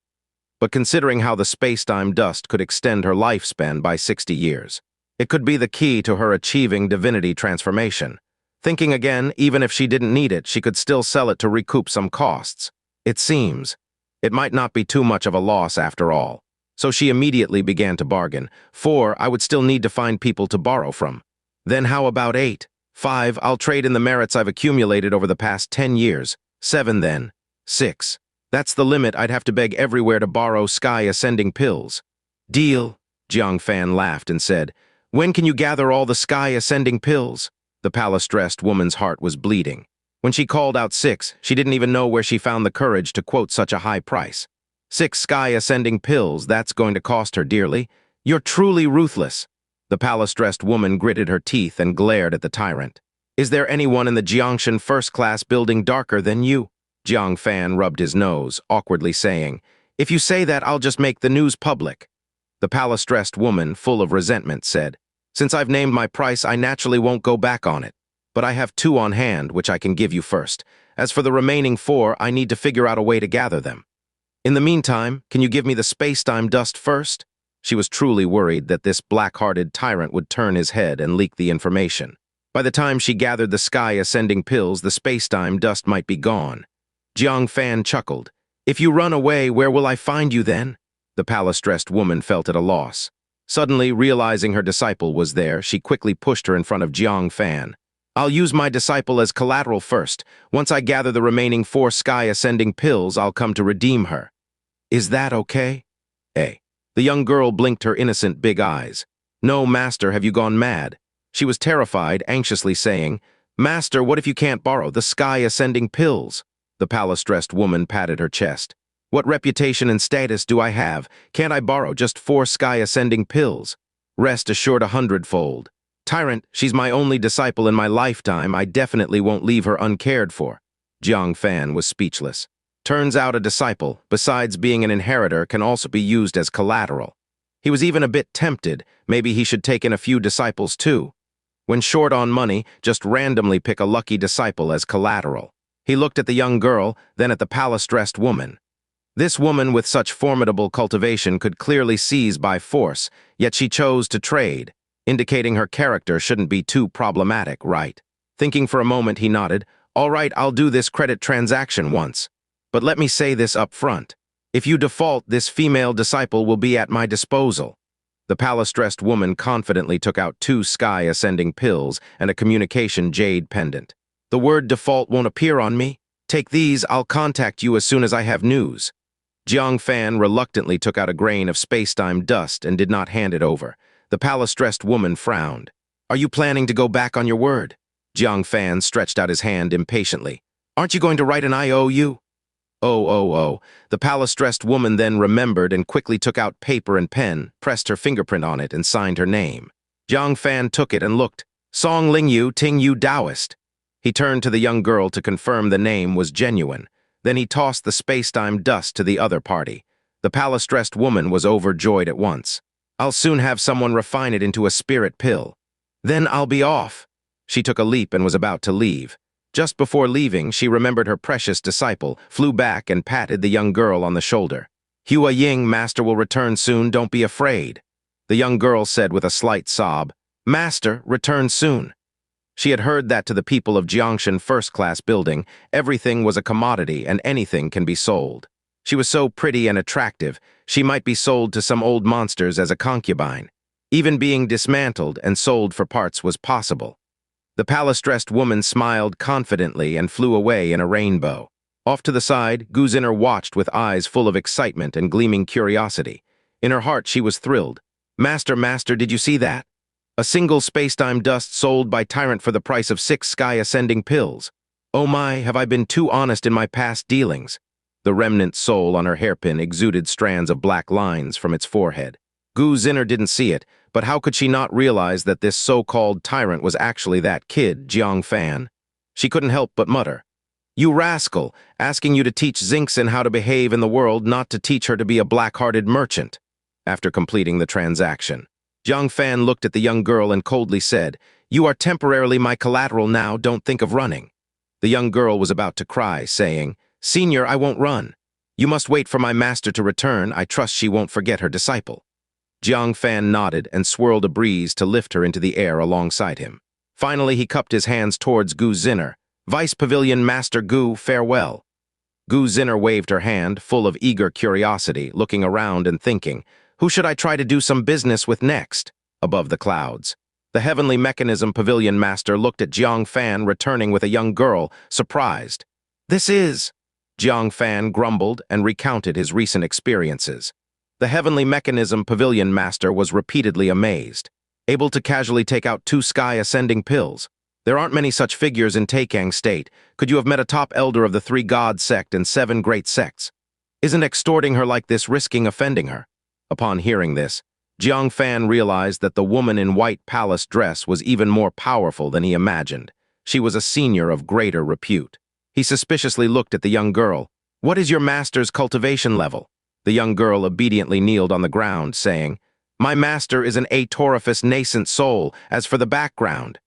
But considering how the space-time dust could extend her lifespan by 60 years, it could be the key to her achieving Divinity Transformation. Thinking again, even if she didn't need it, she could still sell it to recoup some costs. It seems. It might not be too much of a loss after all. So she immediately began to bargain. 4, I would still need to find people to borrow from. Then how about 8? 5, I'll trade in the merits I've accumulated over the past 10 years. 7 then. 6. That's the limit. I'd have to beg everywhere to borrow sky-ascending pills. Deal, Jang Fan laughed and said. When can you gather all the sky-ascending pills? The palace-dressed woman's heart was bleeding. When she called out 6, she didn't even know where she found the courage to quote such a high price. 6 sky-ascending pills, that's going to cost her dearly. You're truly ruthless. The palace-dressed woman gritted her teeth and glared at the tyrant. Is there anyone in the Jiangshan First-class Building darker than you? Jang Fan rubbed his nose, awkwardly saying, If you say that, I'll just make the news public. The palace-dressed woman, full of resentment, said, Since I've named my price, I naturally won't go back on it. But I have 2 on hand, which I can give you first. As for the remaining 4, I need to figure out a way to gather them. In the meantime, can you give me the space-time dust first? She was truly worried that this black-hearted tyrant would turn his head and leak the information. By the time she gathered the sky-ascending pills, the space-time dust might be gone. Jang Fan chuckled. If you run away, where will I find you then? The palace-dressed woman felt at a loss. Suddenly, realizing her disciple was there, she quickly pushed her in front of Jang Fan. I'll use my disciple as collateral first. Once I gather the remaining 4 sky-ascending pills, I'll come to redeem her. Is that okay? The young girl blinked her innocent big eyes. No, master, have you gone mad? She was terrified, anxiously saying, Master, what if you can't borrow the sky-ascending pills? The palace-dressed woman patted her chest. What reputation and status do I have? Can't I borrow just 4 sky-ascending pills? Rest assured 100-fold. Tyrant, she's my only disciple in my lifetime. I definitely won't leave her uncared for. Jang Fan was speechless. Turns out a disciple, besides being an inheritor, can also be used as collateral. He was even a bit tempted. Maybe he should take in a few disciples too. When short on money, just randomly pick a lucky disciple as collateral. He looked at the young girl, then at the palace-dressed woman. This woman with such formidable cultivation could clearly seize by force, yet she chose to trade, indicating her character shouldn't be too problematic, right? Thinking for a moment, he nodded. All right, I'll do this credit transaction once. But let me say this up front. If you default, this female disciple will be at my disposal. The palace-dressed woman confidently took out 2 sky-ascending pills and a communication jade pendant. The word default won't appear on me. Take these, I'll contact you as soon as I have news. Jang Fan reluctantly took out a grain of space-time dust and did not hand it over. The palace-dressed woman frowned. Are you planning to go back on your word? Jang Fan stretched out his hand impatiently. Aren't you going to write an IOU? Oh. The palace-dressed woman then remembered and quickly took out paper and pen, pressed her fingerprint on it, and signed her name. Jang Fan took it and looked. Song Ling Yu Ting Yu Taoist. He turned to the young girl to confirm the name was genuine. Then he tossed the space-time dust to the other party. The palace-dressed woman was overjoyed at once. I'll soon have someone refine it into a spirit pill. Then I'll be off. She took a leap and was about to leave. Just before leaving, she remembered her precious disciple, flew back and patted the young girl on the shoulder. Hua Ying, master will return soon, don't be afraid. The young girl said with a slight sob, Master, return soon. She had heard that to the people of Jiangshan First-class Building, everything was a commodity and anything can be sold. She was so pretty and attractive, she might be sold to some old monsters as a concubine. Even being dismantled and sold for parts was possible. The palace-dressed woman smiled confidently and flew away in a rainbow. Off to the side, Gu Zinner watched with eyes full of excitement and gleaming curiosity. In her heart, she was thrilled. Master, did you see that? A single space-time dust sold by Tyrant for the price of 6 sky-ascending pills. Oh my, have I been too honest in my past dealings? The remnant soul on her hairpin exuded strands of black lines from its forehead. Gu Zinner didn't see it, but how could she not realize that this so-called tyrant was actually that kid, Jang Fan? She couldn't help but mutter, You rascal, asking you to teach Xianxia how to behave in the world, not to teach her to be a black-hearted merchant. After completing the transaction, Jang Fan looked at the young girl and coldly said, You are temporarily my collateral now, don't think of running. The young girl was about to cry, saying, Senior, I won't run. You must wait for my master to return. I trust she won't forget her disciple. Jang Fan nodded and swirled a breeze to lift her into the air alongside him. Finally, he cupped his hands towards Gu Zinner. Vice Pavilion Master Gu, farewell. Gu Zinner waved her hand, full of eager curiosity, looking around and thinking, who should I try to do some business with next? Above the clouds. The Heavenly Mechanism Pavilion Master looked at Jiang Fan returning with a young girl, surprised. This is... Jiang Fan grumbled and recounted his recent experiences. The Heavenly Mechanism Pavilion Master was repeatedly amazed, able to casually take out 2 sky-ascending pills. There aren't many such figures in Taicang State. Could you have met a top elder of the 3 God sect and 7 great sects? Isn't extorting her like this risking offending her? Upon hearing this, Jiang Fan realized that the woman in white palace dress was even more powerful than he imagined. She was a senior of greater repute. He suspiciously looked at the young girl. What is your master's cultivation level? The young girl obediently kneeled on the ground, saying, My master is an atorifious nascent soul. As for the background...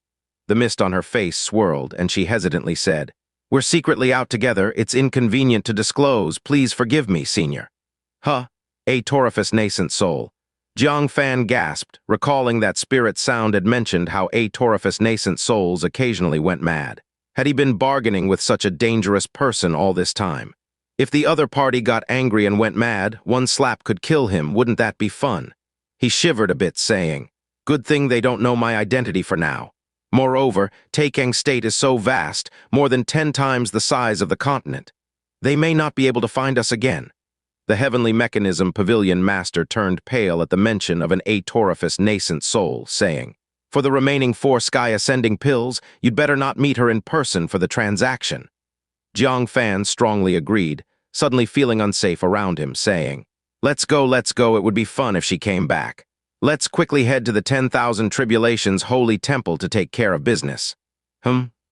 The mist on her face swirled, and she hesitantly said, We're secretly out together. It's inconvenient to disclose. Please forgive me, senior. Huh? Atorifious nascent soul. Jiang Fan gasped, recalling that Spirit Sound had mentioned how atorifious nascent souls occasionally went mad. Had he been bargaining with such a dangerous person all this time? If the other party got angry and went mad, one slap could kill him. Wouldn't that be fun? He shivered a bit, saying, Good thing they don't know my identity for now. Moreover, Taicang State is so vast, more than 10 times the size of the continent. They may not be able to find us again. The Heavenly Mechanism Pavilion Master turned pale at the mention of an atorifious nascent soul, saying, For the remaining 4 sky-ascending pills, you'd better not meet her in person for the transaction. Jiang Fan strongly agreed, suddenly feeling unsafe around him, saying, Let's go, it would be fun if she came back. Let's quickly head to the 10,000 Tribulations Holy Temple to take care of business.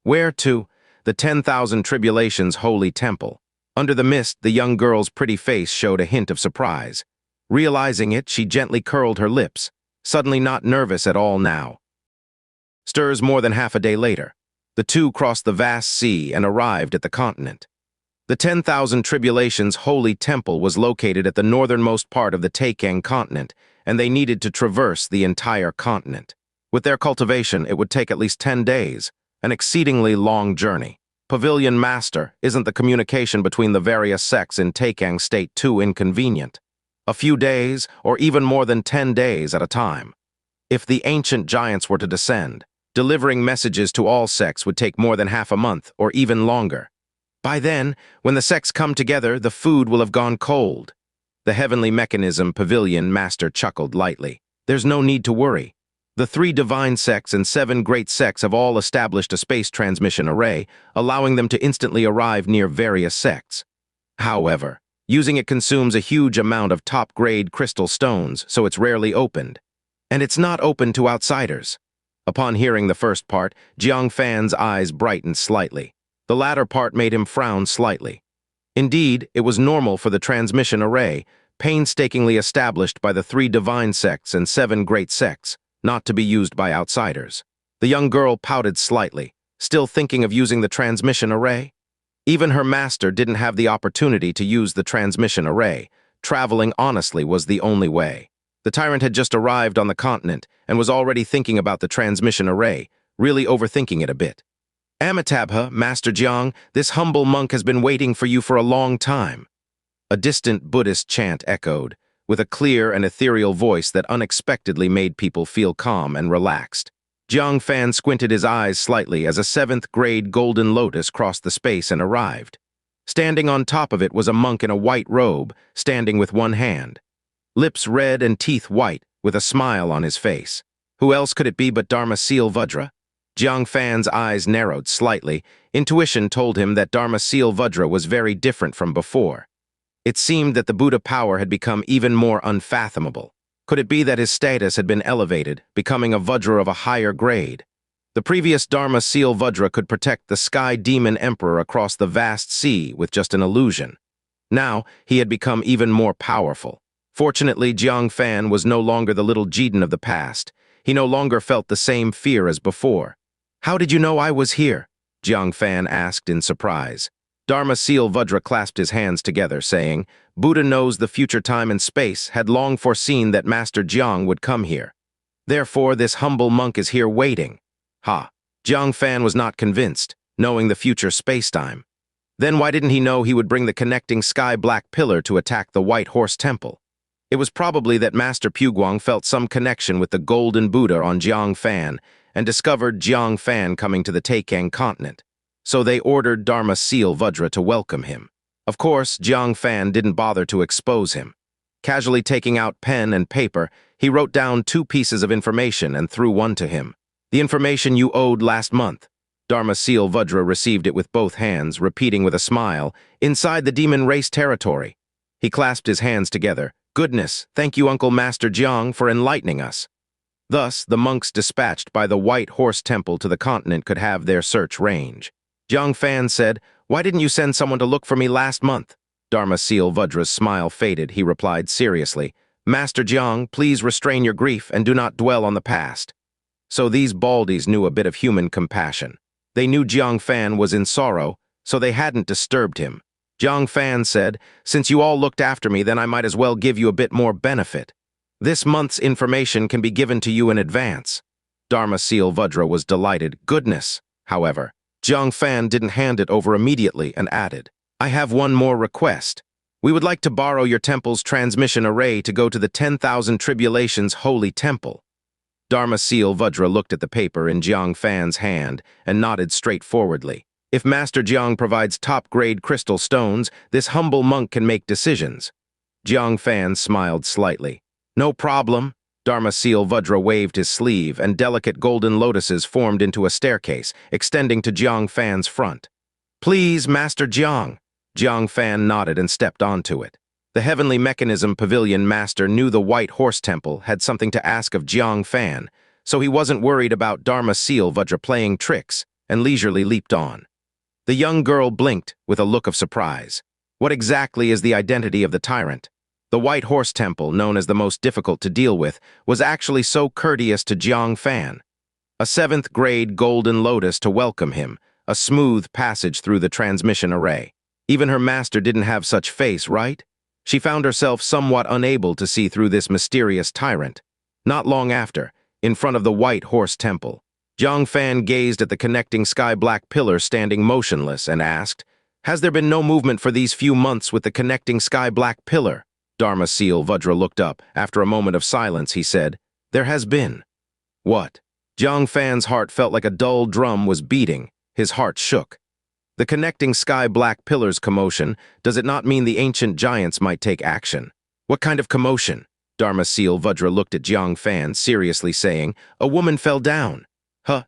Where to? The 10,000 Tribulations Holy Temple. Under the mist, the young girl's pretty face showed a hint of surprise. Realizing it, she gently curled her lips, suddenly not nervous at all now. Stirs more than half a day later. The two crossed the vast sea and arrived at the continent. The 10,000 Tribulations Holy Temple was located at the northernmost part of the Taicang continent, and they needed to traverse the entire continent. With their cultivation, it would take at least 10 days, an exceedingly long journey. Pavilion Master, isn't the communication between the various sects in Taicang State too inconvenient? A few days, or even more than 10 days at a time. If the ancient giants were to descend, delivering messages to all sects would take more than half a month, or even longer. By then, when the sects come together, the food will have gone cold. The Heavenly Mechanism Pavilion Master chuckled lightly. There's no need to worry. The 3 divine sects and 7 great sects have all established a space transmission array, allowing them to instantly arrive near various sects. However, using it consumes a huge amount of top-grade crystal stones, so it's rarely opened. And it's not open to outsiders. Upon hearing the first part, Jiang Fan's eyes brightened slightly. The latter part made him frown slightly. Indeed, it was normal for the transmission array, painstakingly established by the 3 divine sects and 7 great sects, not to be used by outsiders. The young girl pouted slightly, still thinking of using the transmission array. Even her master didn't have the opportunity to use the transmission array. Traveling honestly was the only way. The tyrant had just arrived on the continent and was already thinking about the transmission array, really overthinking it a bit. Amitabha, Master Jiang, this humble monk has been waiting for you for a long time. A distant Buddhist chant echoed, with a clear and ethereal voice that unexpectedly made people feel calm and relaxed. Jiang Fan squinted his eyes slightly as a 7th-grade golden lotus crossed the space and arrived. Standing on top of it was a monk in a white robe, standing with one hand. Lips red and teeth white, with a smile on his face. Who else could it be but Dharma Seal Vudra? Jiang Fan's eyes narrowed slightly. Intuition told him that Dharma Seal Vudra was very different from before. It seemed that the Buddha power had become even more unfathomable. Could it be that his status had been elevated, becoming a Vudra of a higher grade? The previous Dharma Seal Vudra could protect the Sky Demon Emperor across the vast sea with just an illusion. Now, he had become even more powerful. Fortunately, Jiang Fan was no longer the little Jiden of the past. He no longer felt the same fear as before. How did you know I was here? Jiang Fan asked in surprise. Dharma Seal Vudra clasped his hands together, saying, Buddha knows the future time and space, had long foreseen that Master Jiang would come here. Therefore, this humble monk is here waiting. Ha! Jiang Fan was not convinced, knowing the future space-time. Then why didn't he know he would bring the connecting sky-black pillar to attack the White Horse Temple? It was probably that Master Puguang felt some connection with the Golden Buddha on Jiang Fan and discovered Jiang Fan coming to the Taicang continent. So they ordered Dharma Seal Vudra to welcome him. Of course, Jiang Fan didn't bother to expose him. Casually taking out pen and paper, he wrote down 2 pieces of information and threw one to him. The information you owed last month. Dharma Seal Vudra received it with both hands, repeating with a smile, inside the demon race territory. He clasped his hands together. Goodness, thank you, Uncle Master Jiang, for enlightening us. Thus, the monks dispatched by the White Horse Temple to the continent could have their search range. Jiang Fan said, "Why didn't you send someone to look for me last month?" Dharma Seal Vudra's smile faded. He replied seriously, "Master Jiang, please restrain your grief and do not dwell on the past." So these baldies knew a bit of human compassion. They knew Jiang Fan was in sorrow, so they hadn't disturbed him. Jiang Fan said, "Since you all looked after me, then I might as well give you a bit more benefit. This month's information can be given to you in advance." Dharma Seal Vudra was delighted. Goodness! However, Jiang Fan didn't hand it over immediately and added, "I have one more request. We would like to borrow your temple's transmission array to go to the 10,000 Tribulations Holy Temple." Dharma Seal Vudra looked at the paper in Jiang Fan's hand and nodded straightforwardly. If Master Jiang provides top-grade crystal stones, this humble monk can make decisions. Jiang Fan smiled slightly. "No problem." Dharma Seal Vudra waved his sleeve, and delicate golden lotuses formed into a staircase, extending to Jiang Fan's front. "Please, Master Jiang." Jiang Fan nodded and stepped onto it. The Heavenly Mechanism Pavilion Master knew the White Horse Temple had something to ask of Jiang Fan, so he wasn't worried about Dharma Seal Vudra playing tricks, and leisurely leaped on. The young girl blinked with a look of surprise. What exactly is the identity of the tyrant? The White Horse Temple, known as the most difficult to deal with, was actually so courteous to Jiang Fan. A 7th-grade golden lotus to welcome him, a smooth passage through the transmission array. Even her master didn't have such face, right? She found herself somewhat unable to see through this mysterious tyrant. Not long after, in front of the White Horse Temple, Jiang Fan gazed at the connecting sky-black pillar standing motionless and asked, "Has there been no movement for these few months with the connecting sky-black pillar?" Dharma Seal Vudra looked up. After a moment of silence, he said, "There has been." "What?" Jiang Fan's heart felt like a dull drum was beating. His heart shook. The connecting sky-black pillar's commotion, does it not mean the ancient giants might take action? What kind of commotion? Dharma Seal Vudra looked at Jiang Fan, seriously saying, "A woman fell down."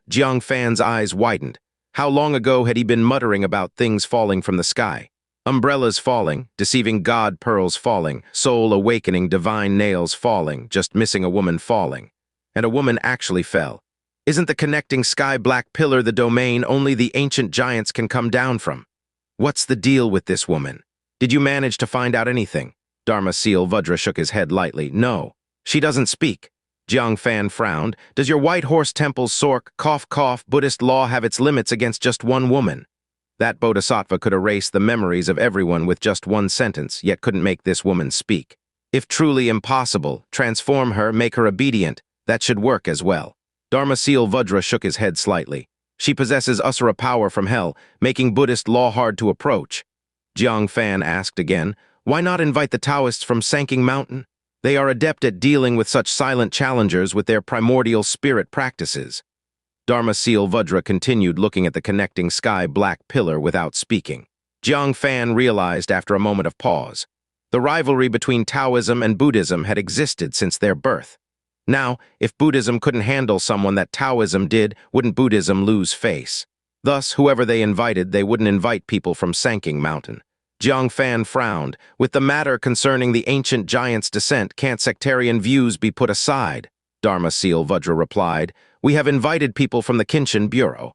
Jiang Fan's eyes widened. How long ago had he been muttering about things falling from the sky? Umbrellas falling, deceiving god pearls falling, soul awakening divine nails falling, just missing a woman falling. And a woman actually fell. Isn't the connecting sky-black pillar the domain only the ancient giants can come down from? What's the deal with this woman? Did you manage to find out anything? Dharma Seal Vudra shook his head lightly. "No, she doesn't speak." Jiang Fan frowned. "Does your White Horse Temple's Sork, cough, Buddhist law have its limits against just one woman?" That bodhisattva could erase the memories of everyone with just one sentence, yet couldn't make this woman speak. If truly impossible, transform her, make her obedient. That should work as well. Dharma Seal Vudra shook his head slightly. "She possesses Asura power from hell, making Buddhist law hard to approach." Jiang Fan asked again, "Why not invite the Taoists from Sanking Mountain? They are adept at dealing with such silent challengers with their primordial spirit practices." Dharma Seal Vudra continued looking at the connecting sky-black pillar without speaking. Jiang Fan realized after a moment of pause. The rivalry between Taoism and Buddhism had existed since their birth. Now, if Buddhism couldn't handle someone that Taoism did, wouldn't Buddhism lose face? Thus, whoever they invited, they wouldn't invite people from Sanking Mountain. Jiang Fan frowned. "With the matter concerning the ancient giant's descent, can't sectarian views be put aside?" Dharma Seal Vudra replied, "We have invited people from the Kinshin Bureau.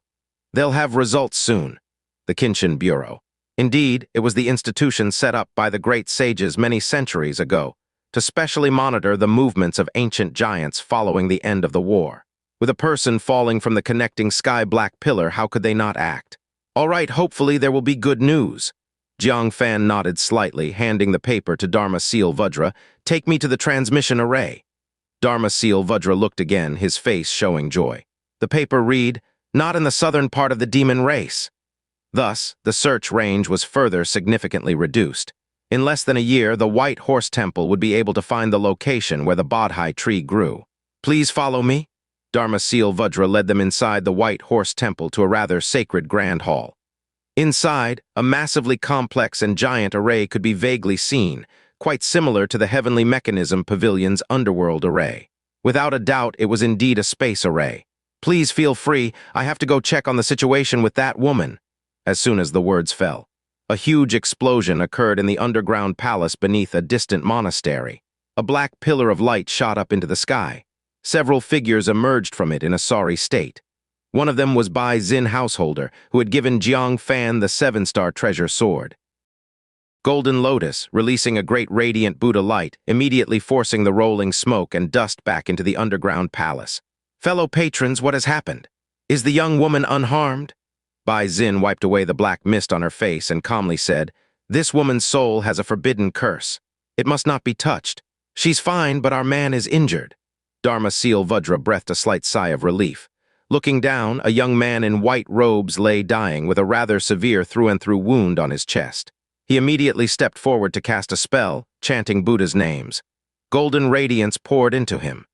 They'll have results soon." The Kinshin Bureau. Indeed, it was the institution set up by the great sages many centuries ago to specially monitor the movements of ancient giants following the end of the war. With a person falling from the connecting sky-black pillar, how could they not act? "All right, hopefully there will be good news." Jiang Fan nodded slightly, handing the paper to Dharma Seal Vudra. "Take me to the transmission array." Dharma Seal Vudra looked again, his face showing joy. The paper read, "Not in the southern part of the demon race." Thus, the search range was further significantly reduced. In less than a year, the White Horse Temple would be able to find the location where the Bodhi tree grew. Please follow me? Dharma Seal Vudra led them inside the White Horse Temple to a rather sacred grand hall. Inside, a massively complex and giant array could be vaguely seen, quite similar to the Heavenly Mechanism Pavilion's underworld array. Without a doubt, it was indeed a space array. Please feel free, I have to go check on the situation with that woman. As soon as the words fell, a huge explosion occurred in the underground palace beneath a distant monastery. A black pillar of light shot up into the sky. Several figures emerged from it in a sorry state. One of them was Bai Xin Householder, who had given Jang Fan the 7-star treasure sword. Golden Lotus, releasing a great radiant Buddha light, immediately forcing the rolling smoke and dust back into the underground palace. Fellow patrons, what has happened? Is the young woman unharmed? Bai Xin wiped away the black mist on her face and calmly said, This woman's soul has a forbidden curse. It must not be touched. She's fine, but our man is injured. Dharma Seal Vudra breathed a slight sigh of relief. Looking down, a young man in white robes lay dying with a rather severe through-and-through wound on his chest. He immediately stepped forward to cast a spell, chanting Buddha's names. Golden radiance poured into him.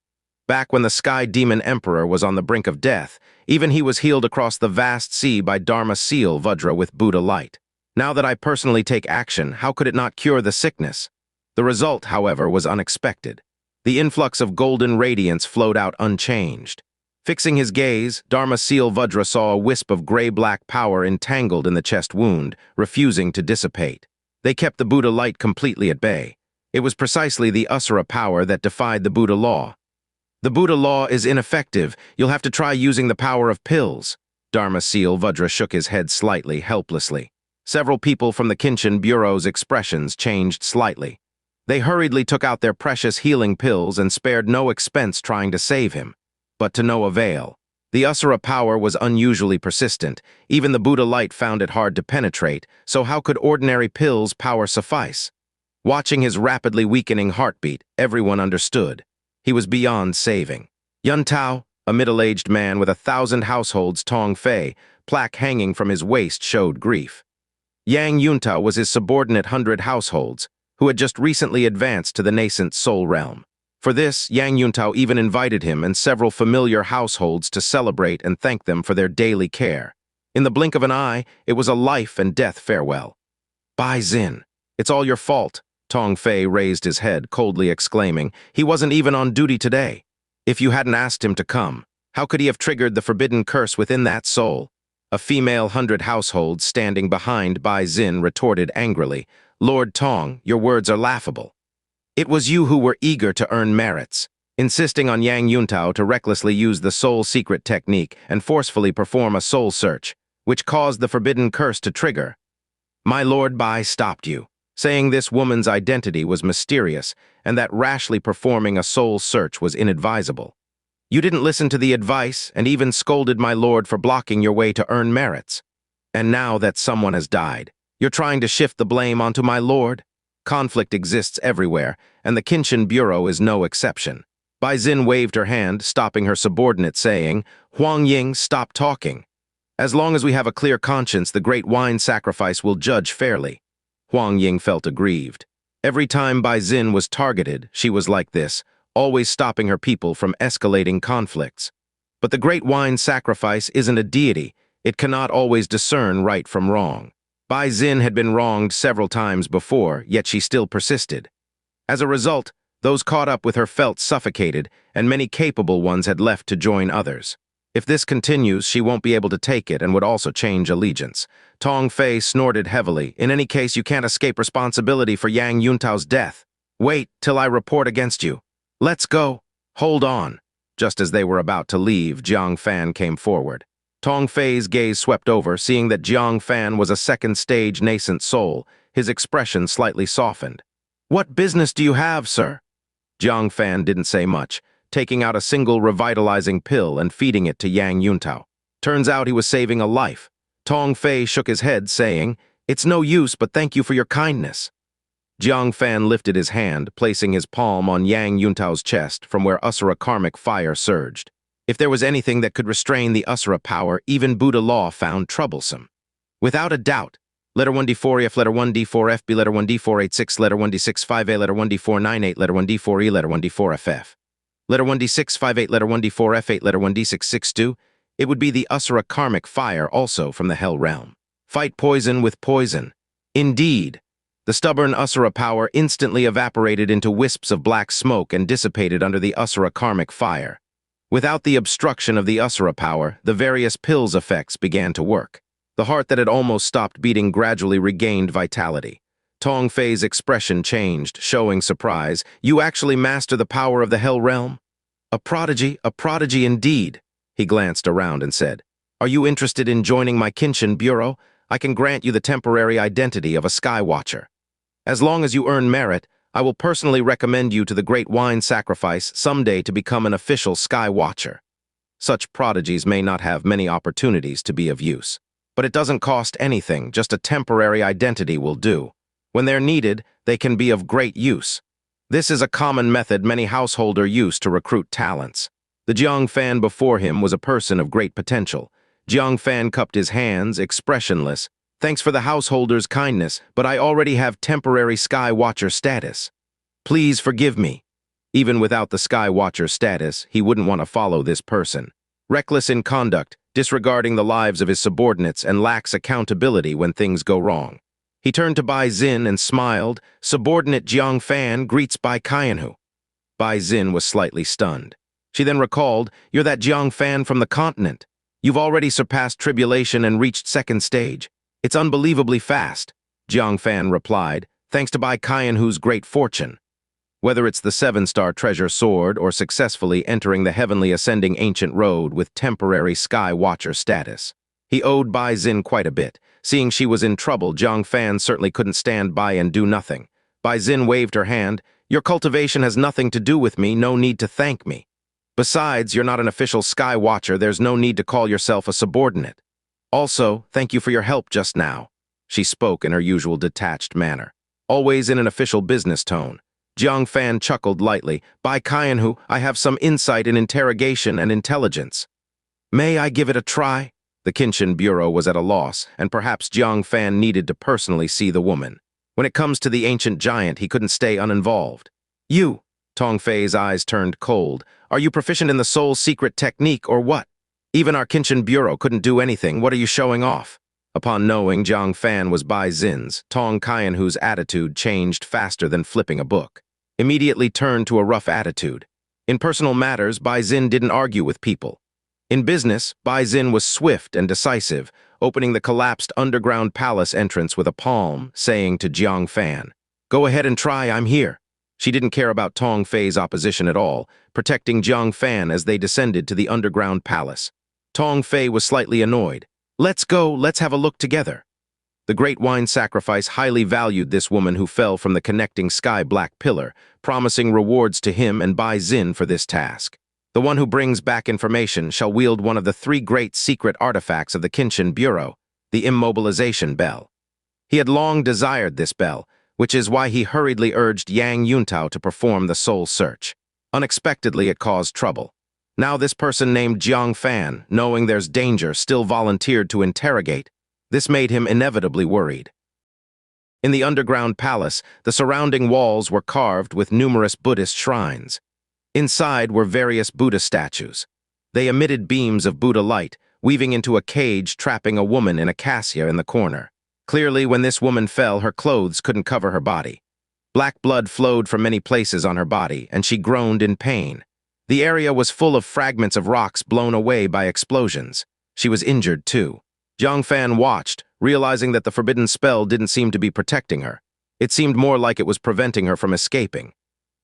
Back when the Sky Demon Emperor was on the brink of death, even he was healed across the vast sea by Dharma Seal Vudra with Buddha light. Now that I personally take action, how could it not cure the sickness? The result, however, was unexpected. The influx of golden radiance flowed out unchanged. Fixing his gaze, Dharma Seal Vudra saw a wisp of gray-black power entangled in the chest wound, refusing to dissipate. They kept the Buddha light completely at bay. It was precisely the Asura power that defied the Buddha law. The Buddha law is ineffective. You'll have to try using the power of pills. Dharma Seal Vudra shook his head slightly, helplessly. Several people from the Kinshin Bureau's expressions changed slightly. They hurriedly took out their precious healing pills and spared no expense trying to save him. But to no avail. The Asura power was unusually persistent. Even the Buddha light found it hard to penetrate, so how could ordinary pills' power suffice? Watching his rapidly weakening heartbeat, everyone understood. He was beyond saving. Yun Tao, a middle-aged man with 1,000 households Tong Fei, plaque hanging from his waist showed grief. Yang Yuntao was his subordinate 100 households, who had just recently advanced to the nascent soul realm. For this, Yang Yuntao even invited him and several familiar households to celebrate and thank them for their daily care. In the blink of an eye, it was a life and death farewell. Bai Xin, it's all your fault. Tong Fei raised his head, coldly exclaiming, he wasn't even on duty today. If you hadn't asked him to come, how could he have triggered the forbidden curse within that soul? A female 100 households standing behind Bai Xin retorted angrily, Lord Tong, your words are laughable. It was you who were eager to earn merits, insisting on Yang Yuntao to recklessly use the soul secret technique and forcefully perform a soul search, which caused the forbidden curse to trigger. My Lord Bai stopped you, saying this woman's identity was mysterious and that rashly performing a soul search was inadvisable. You didn't listen to the advice and even scolded my lord for blocking your way to earn merits. And now that someone has died, you're trying to shift the blame onto my lord? Conflict exists everywhere, and the Kinshin Bureau is no exception. Bai Xin waved her hand, stopping her subordinate, saying, Huang Ying, stop talking. As long as we have a clear conscience, the great wine sacrifice will judge fairly. Huang Ying felt aggrieved. Every time Bai Xin was targeted, she was like this, always stopping her people from escalating conflicts. But the great wine sacrifice isn't a deity. It cannot always discern right from wrong. Bai Xin had been wronged several times before, yet she still persisted. As a result, those caught up with her felt suffocated, and many capable ones had left to join others. If this continues, she won't be able to take it and would also change allegiance. Tong Fei snorted heavily. In any case, you can't escape responsibility for Yang Yuntao's death. Wait till I report against you. Let's go. Hold on. Just as they were about to leave, Jang Fan came forward. Tong Fei's gaze swept over, seeing that Jang Fan was a second-stage nascent soul. His expression slightly softened. What business do you have, sir? Jang Fan didn't say much, taking out a single revitalizing pill and feeding it to Yang Yuntao. Turns out he was saving a life. Tong Fei shook his head, saying, It's no use, but thank you for your kindness. Jang Fan lifted his hand, placing his palm on Yang Yuntao's chest, from where Asura karmic fire surged. If there was anything that could restrain the Asura power, even Buddha law found troublesome. Without a doubt. Letter 1D4F, letter 1D4FB, letter 1D486, letter 1D65A, letter 1D498, letter 1D4E, letter 1D4FF. Letter 1D658, letter 1D4F8, letter 1D662. It would be the Asura karmic fire also from the Hell realm. Fight poison with poison. Indeed. The stubborn Asura power instantly evaporated into wisps of black smoke and dissipated under the Asura karmic fire. Without the obstruction of the Asura power, the various pills effects began to work. The heart that had almost stopped beating gradually regained vitality. Tong Fei's expression changed, showing surprise. You actually master the power of the Hell realm? A prodigy indeed. He glanced around and said, Are you interested in joining my Kinshin Bureau? I can grant you the temporary identity of a Sky Watcher. As long as you earn merit, I will personally recommend you to the Great Wine Sacrifice someday to become an official Sky Watcher. Such prodigies may not have many opportunities to be of use. But it doesn't cost anything, just a temporary identity will do. When they're needed, they can be of great use. This is a common method many householders use to recruit talents. The Jang Fan before him was a person of great potential. Jang Fan cupped his hands, expressionless. Thanks for the householder's kindness, but I already have temporary Sky Watcher status. Please forgive me. Even without the Sky Watcher status, he wouldn't want to follow this person. Reckless in conduct, disregarding the lives of his subordinates and lacks accountability when things go wrong. He turned to Bai Xin and smiled. Subordinate Jiang Fan greets Bai Qianhu. Bai Xin was slightly stunned. She then recalled, You're that Jiang Fan from the continent. You've already surpassed tribulation and reached second stage. It's unbelievably fast. Jiang Fan replied, thanks to Bai Qianhu's great fortune. Whether it's the 7-star treasure sword or successfully entering the heavenly ascending ancient road with temporary Sky Watcher status. He owed Bai Xin quite a bit. Seeing she was in trouble, Jiang Fan certainly couldn't stand by and do nothing. Bai Xin waved her hand. Your cultivation has nothing to do with me, no need to thank me. Besides, you're not an official Sky Watcher, there's no need to call yourself a subordinate. Also, thank you for your help just now. She spoke in her usual detached manner, always in an official business tone. Jiang Fan chuckled lightly. Bai Qianhu, I have some insight in interrogation and intelligence. May I give it a try? The Kinshin Bureau was at a loss, and perhaps Jiang Fan needed to personally see the woman. When it comes to the ancient giant, he couldn't stay uninvolved. You, Tong Fei's eyes turned cold. Are you proficient in the soul secret technique or what? Even our Kinshin Bureau couldn't do anything. What are you showing off? Upon knowing Jiang Fan was Bai Xin's, Tong Qianhu's attitude changed faster than flipping a book. Immediately turned to a rough attitude. In personal matters, Bai Xin didn't argue with people. In business, Bai Xin was swift and decisive, opening the collapsed underground palace entrance with a palm, saying to Jiang Fan, Go ahead and try, I'm here. She didn't care about Tong Fei's opposition at all, protecting Jiang Fan as they descended to the underground palace. Tong Fei was slightly annoyed. Let's go, let's have a look together. The Great Wine Sacrifice highly valued this woman who fell from the connecting sky-black pillar, promising rewards to him and Bai Xin for this task. The one who brings back information shall wield one of the 3 great secret artifacts of the Kinshin Bureau, the immobilization bell. He had long desired this bell, which is why he hurriedly urged Yang Yuntao to perform the soul search. Unexpectedly, it caused trouble. Now this person named Jiang Fan, knowing there's danger, still volunteered to interrogate. This made him inevitably worried. In the underground palace, the surrounding walls were carved with numerous Buddhist shrines. Inside were various Buddha statues. They emitted beams of Buddha light, weaving into a cage trapping a woman in a cassia in the corner. Clearly, when this woman fell, her clothes couldn't cover her body. Black blood flowed from many places on her body, and she groaned in pain. The area was full of fragments of rocks blown away by explosions. She was injured, too. Jiang Fan watched, realizing that the forbidden spell didn't seem to be protecting her. It seemed more like it was preventing her from escaping.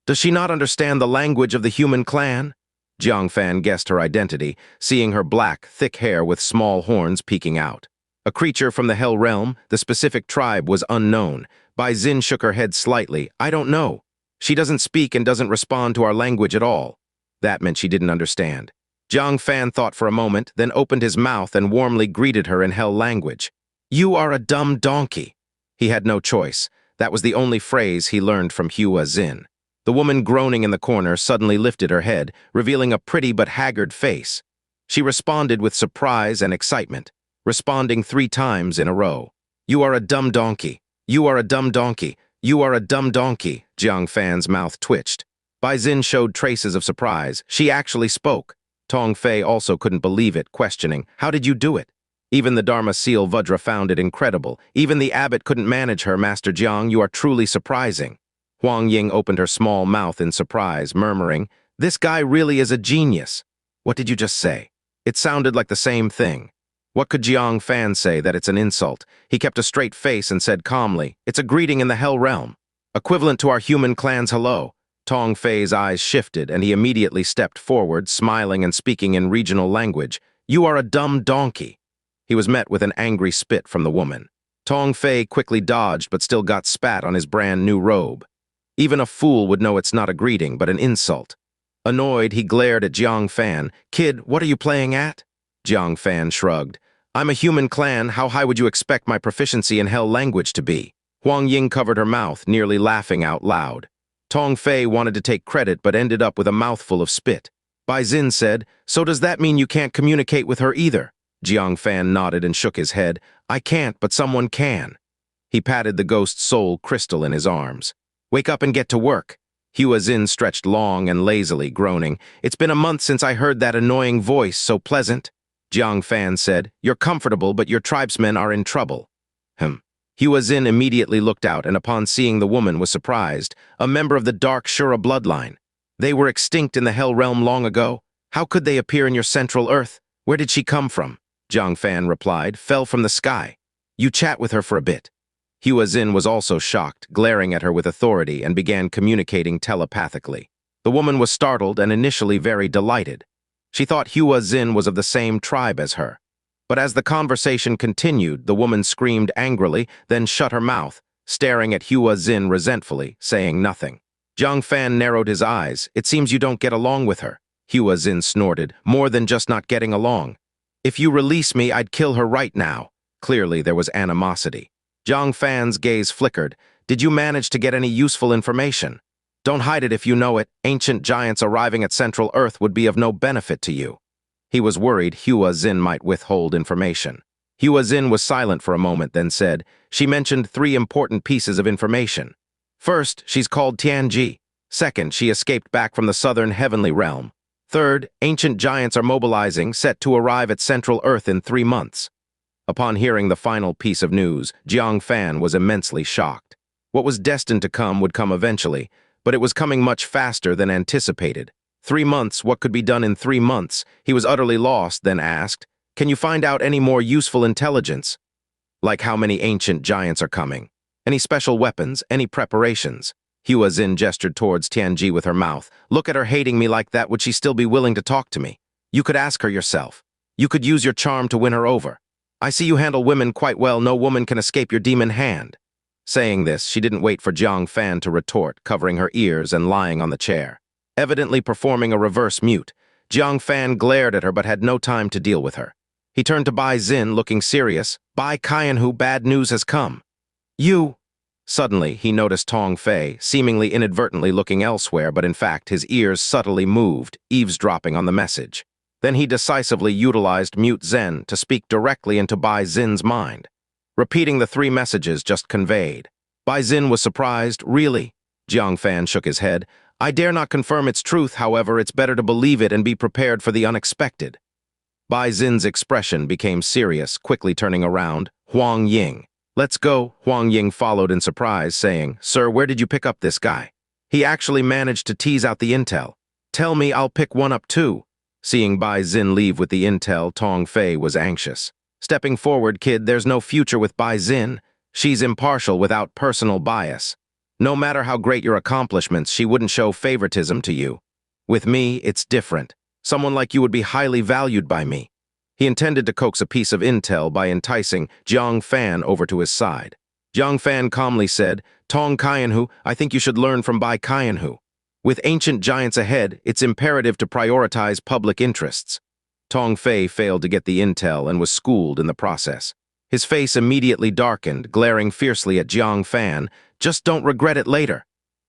Does she not understand the language of the human clan? Jiang Fan guessed her identity, seeing her black, thick hair with small horns peeking out. A creature from the Hell realm, the specific tribe was unknown. Bai Xin shook her head slightly. I don't know. She doesn't speak and doesn't respond to our language at all. That meant she didn't understand. Jiang Fan thought for a moment, then opened his mouth and warmly greeted her in Hell language. You are a dumb donkey. He had no choice. That was the only phrase he learned from Hua Xin. The woman groaning in the corner suddenly lifted her head, revealing a pretty but haggard face. She responded with surprise and excitement. responding 3 times in a row. "You are a dumb donkey. You are a dumb donkey. You are a dumb donkey." Jiang Fan's mouth twitched. Bai Xin showed traces of surprise. She actually spoke. Tong Fei also couldn't believe it, questioning, "How did you do it?" Even the Dharma seal Vudra found it incredible. Even the abbot couldn't manage her. "Master Jiang, you are truly surprising." Huang Ying opened her small mouth in surprise, murmuring, "This guy really is a genius." "What did you just say?" It sounded like the same thing. What could Jiang Fan say that it's an insult? He kept a straight face and said calmly, "It's a greeting in the Hell Realm, equivalent to our human clan's hello." Tong Fei's eyes shifted, and he immediately stepped forward, smiling and speaking in regional language. "You are a dumb donkey." He was met with an angry spit from the woman. Tong Fei quickly dodged but still got spat on his brand new robe. Even a fool would know it's not a greeting, but an insult. Annoyed, he glared at Jiang Fan. "Kid, what are you playing at?" Jiang Fan shrugged. "I'm a human clan. How high would you expect my proficiency in Hell language to be?" Huang Ying covered her mouth, nearly laughing out loud. Tong Fei wanted to take credit but ended up with a mouthful of spit. Bai Xin said, "So does that mean you can't communicate with her either?" Jiang Fan nodded and shook his head. "I can't, but someone can." He patted the ghost soul crystal in his arms. "Wake up and get to work." Hua Xin stretched long and lazily, groaning. "It's been a month since I heard that annoying voice, so pleasant." Jiang Fan said, "You're comfortable, but your tribesmen are in trouble." Hua Xin immediately looked out and upon seeing the woman was surprised, a member of the Dark Shura bloodline. "They were extinct in the Hell Realm long ago. How could they appear in your central Earth? Where did she come from?" Jiang Fan replied, "Fell from the sky." "You chat with her for a bit." Hua Xin was also shocked, glaring at her with authority and began communicating telepathically. The woman was startled and initially very delighted. She thought Hua Xin was of the same tribe as her. But as the conversation continued, the woman screamed angrily, then shut her mouth, staring at Hua Xin resentfully, saying nothing. Jiang Fan narrowed his eyes. "It seems you don't get along with her." Hua Xin snorted, "More than just not getting along. If you release me, I'd kill her right now." Clearly, there was animosity. Jiang Fan's gaze flickered. "Did you manage to get any useful information?" "Don't hide it if you know it. Ancient giants arriving at Central Earth would be of no benefit to you." He was worried Hua Xin might withhold information. Hua Xin was silent for a moment, then said, "She mentioned 3 important pieces of information. First, she's called Tianji. Second, she escaped back from the southern heavenly realm. Third, ancient giants are mobilizing, set to arrive at Central Earth in 3 months. Upon hearing the final piece of news, Jiang Fan was immensely shocked. What was destined to come would come eventually, but it was coming much faster than anticipated. 3 months, what could be done in 3 months? He was utterly lost, then asked, "Can you find out any more useful intelligence? Like how many ancient giants are coming? Any special weapons? Any preparations?" Hua Xin gestured towards Tianji with her mouth. "Look at her hating me like that. Would she still be willing to talk to me? You could ask her yourself. You could use your charm to win her over. I see you handle women quite well. No woman can escape your demon hand." Saying this, she didn't wait for Jiang Fan to retort, covering her ears and lying on the chair. Evidently performing a reverse mute, Jiang Fan glared at her but had no time to deal with her. He turned to Bai Xin, looking serious. "Bai Qianhu, bad news has come." "You..." Suddenly, he noticed Tong Fei, seemingly inadvertently looking elsewhere, but in fact his ears subtly moved, eavesdropping on the message. Then he decisively utilized Mute Zen to speak directly into Bai Xin's mind, repeating the 3 messages just conveyed. Bai Xin was surprised. "Really?" Jiang Fan shook his head. "I dare not confirm its truth, however, it's better to believe it and be prepared for the unexpected." Bai Xin's expression became serious, quickly turning around. "Huang Ying." "Let's go." Huang Ying followed in surprise, saying, "Sir, where did you pick up this guy? He actually managed to tease out the intel. Tell me, I'll pick one up too." Seeing Bai Xin leave with the intel, Tong Fei was anxious. "Stepping forward, kid, there's no future with Bai Xin. She's impartial without personal bias. No matter how great your accomplishments, she wouldn't show favoritism to you. With me, it's different. Someone like you would be highly valued by me." He intended to coax a piece of intel by enticing Jiang Fan over to his side. Jiang Fan calmly said, "Tong Qianhu, I think you should learn from Bai Qianhu. With ancient giants ahead, it's imperative to prioritize public interests." Tong Fei failed to get the intel and was schooled in the process. His face immediately darkened, glaring fiercely at Jiang Fan. "Just don't regret it later."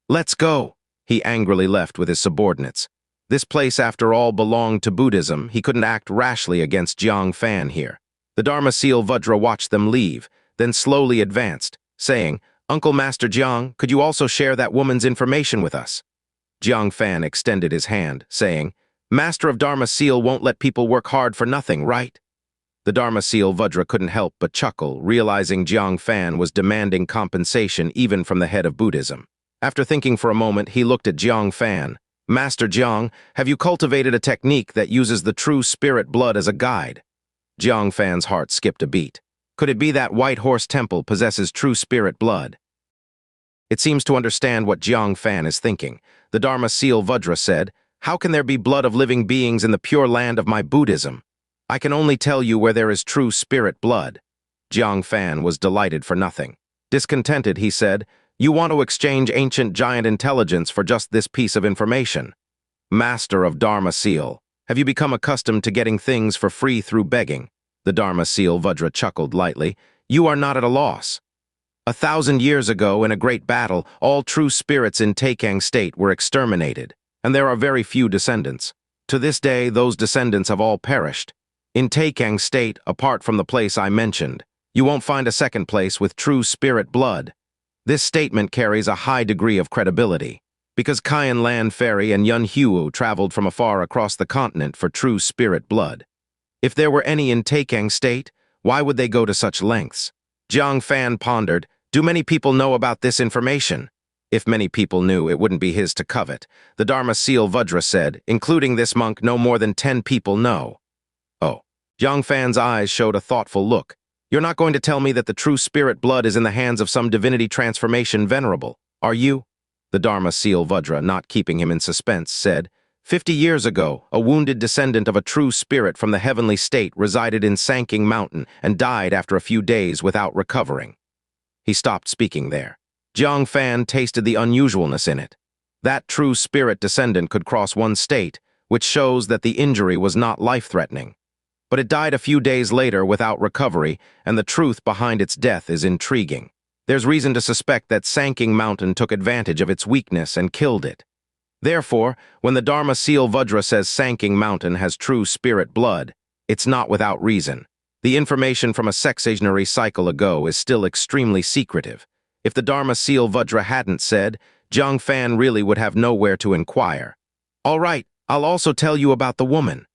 "Let's go." He angrily left with his subordinates. This place, after all, belonged to Buddhism. He couldn't act rashly against Jiang Fan here. The Dharma seal Vudra watched them leave, then slowly advanced, saying, "Uncle Master Jiang, could you also share that woman's information with us?" Jang Fan extended his hand, saying, "Master of Dharma seal won't let people work hard for nothing, right?" The Dharma seal Vudra couldn't help but chuckle, realizing Jang Fan was demanding compensation even from the head of Buddhism. After thinking for a moment, he looked at Jang Fan. "Master Jiang, have you cultivated a technique that uses the true spirit blood as a guide?" Jiang Fan's heart skipped a beat. Could it be that White Horse Temple possesses true spirit blood? It seems to understand what Jiang Fan is thinking. The Dharma seal Vudra said, "How can there be blood of living beings in the pure land of my Buddhism? I can only tell you where there is true spirit blood." Jiang Fan was delighted for nothing. Discontented, he said, "You want to exchange ancient giant intelligence for just this piece of information. Master of Dharma seal, have you become accustomed to getting things for free through begging?" The Dharma seal Vudra chuckled lightly. "You are not at a loss. 1,000 years ago, in a great battle, all true spirits in Taicang State were exterminated, and there are very few descendants. To this day, those descendants have all perished. In Taicang State, apart from the place I mentioned, you won't find a second place with true spirit blood." This statement carries a high degree of credibility, because Kayan Land Ferry and Yun Huo traveled from afar across the continent for true spirit blood. If there were any in Taicang State, why would they go to such lengths? Jiang Fan pondered, "Do many people know about this information?" If many people knew, it wouldn't be his to covet. The Dharma seal Vudra said, "Including this monk, no more than 10 people know." Oh. Jiang Fan's eyes showed a thoughtful look. "You're not going to tell me that the true spirit blood is in the hands of some Divinity Transformation venerable, are you?" The Dharma seal Vudra, not keeping him in suspense, said, 50 years ago, a wounded descendant of a true spirit from the heavenly state resided in Sanking Mountain and died after a few days without recovering." He stopped speaking there. Jiang Fan tasted the unusualness in it. That true spirit descendant could cross one state, which shows that the injury was not life-threatening. But it died a few days later without recovery, and the truth behind its death is intriguing. There's reason to suspect that Sanking Mountain took advantage of its weakness and killed it. Therefore, when the Dharma seal Vudra says Sanking Mountain has true spirit blood, it's not without reason. The information from a sexagenary cycle ago is still extremely secretive. If the Dharma seal Vudra hadn't said, Jang Fan really would have nowhere to inquire. "All right, I'll also tell you about the woman."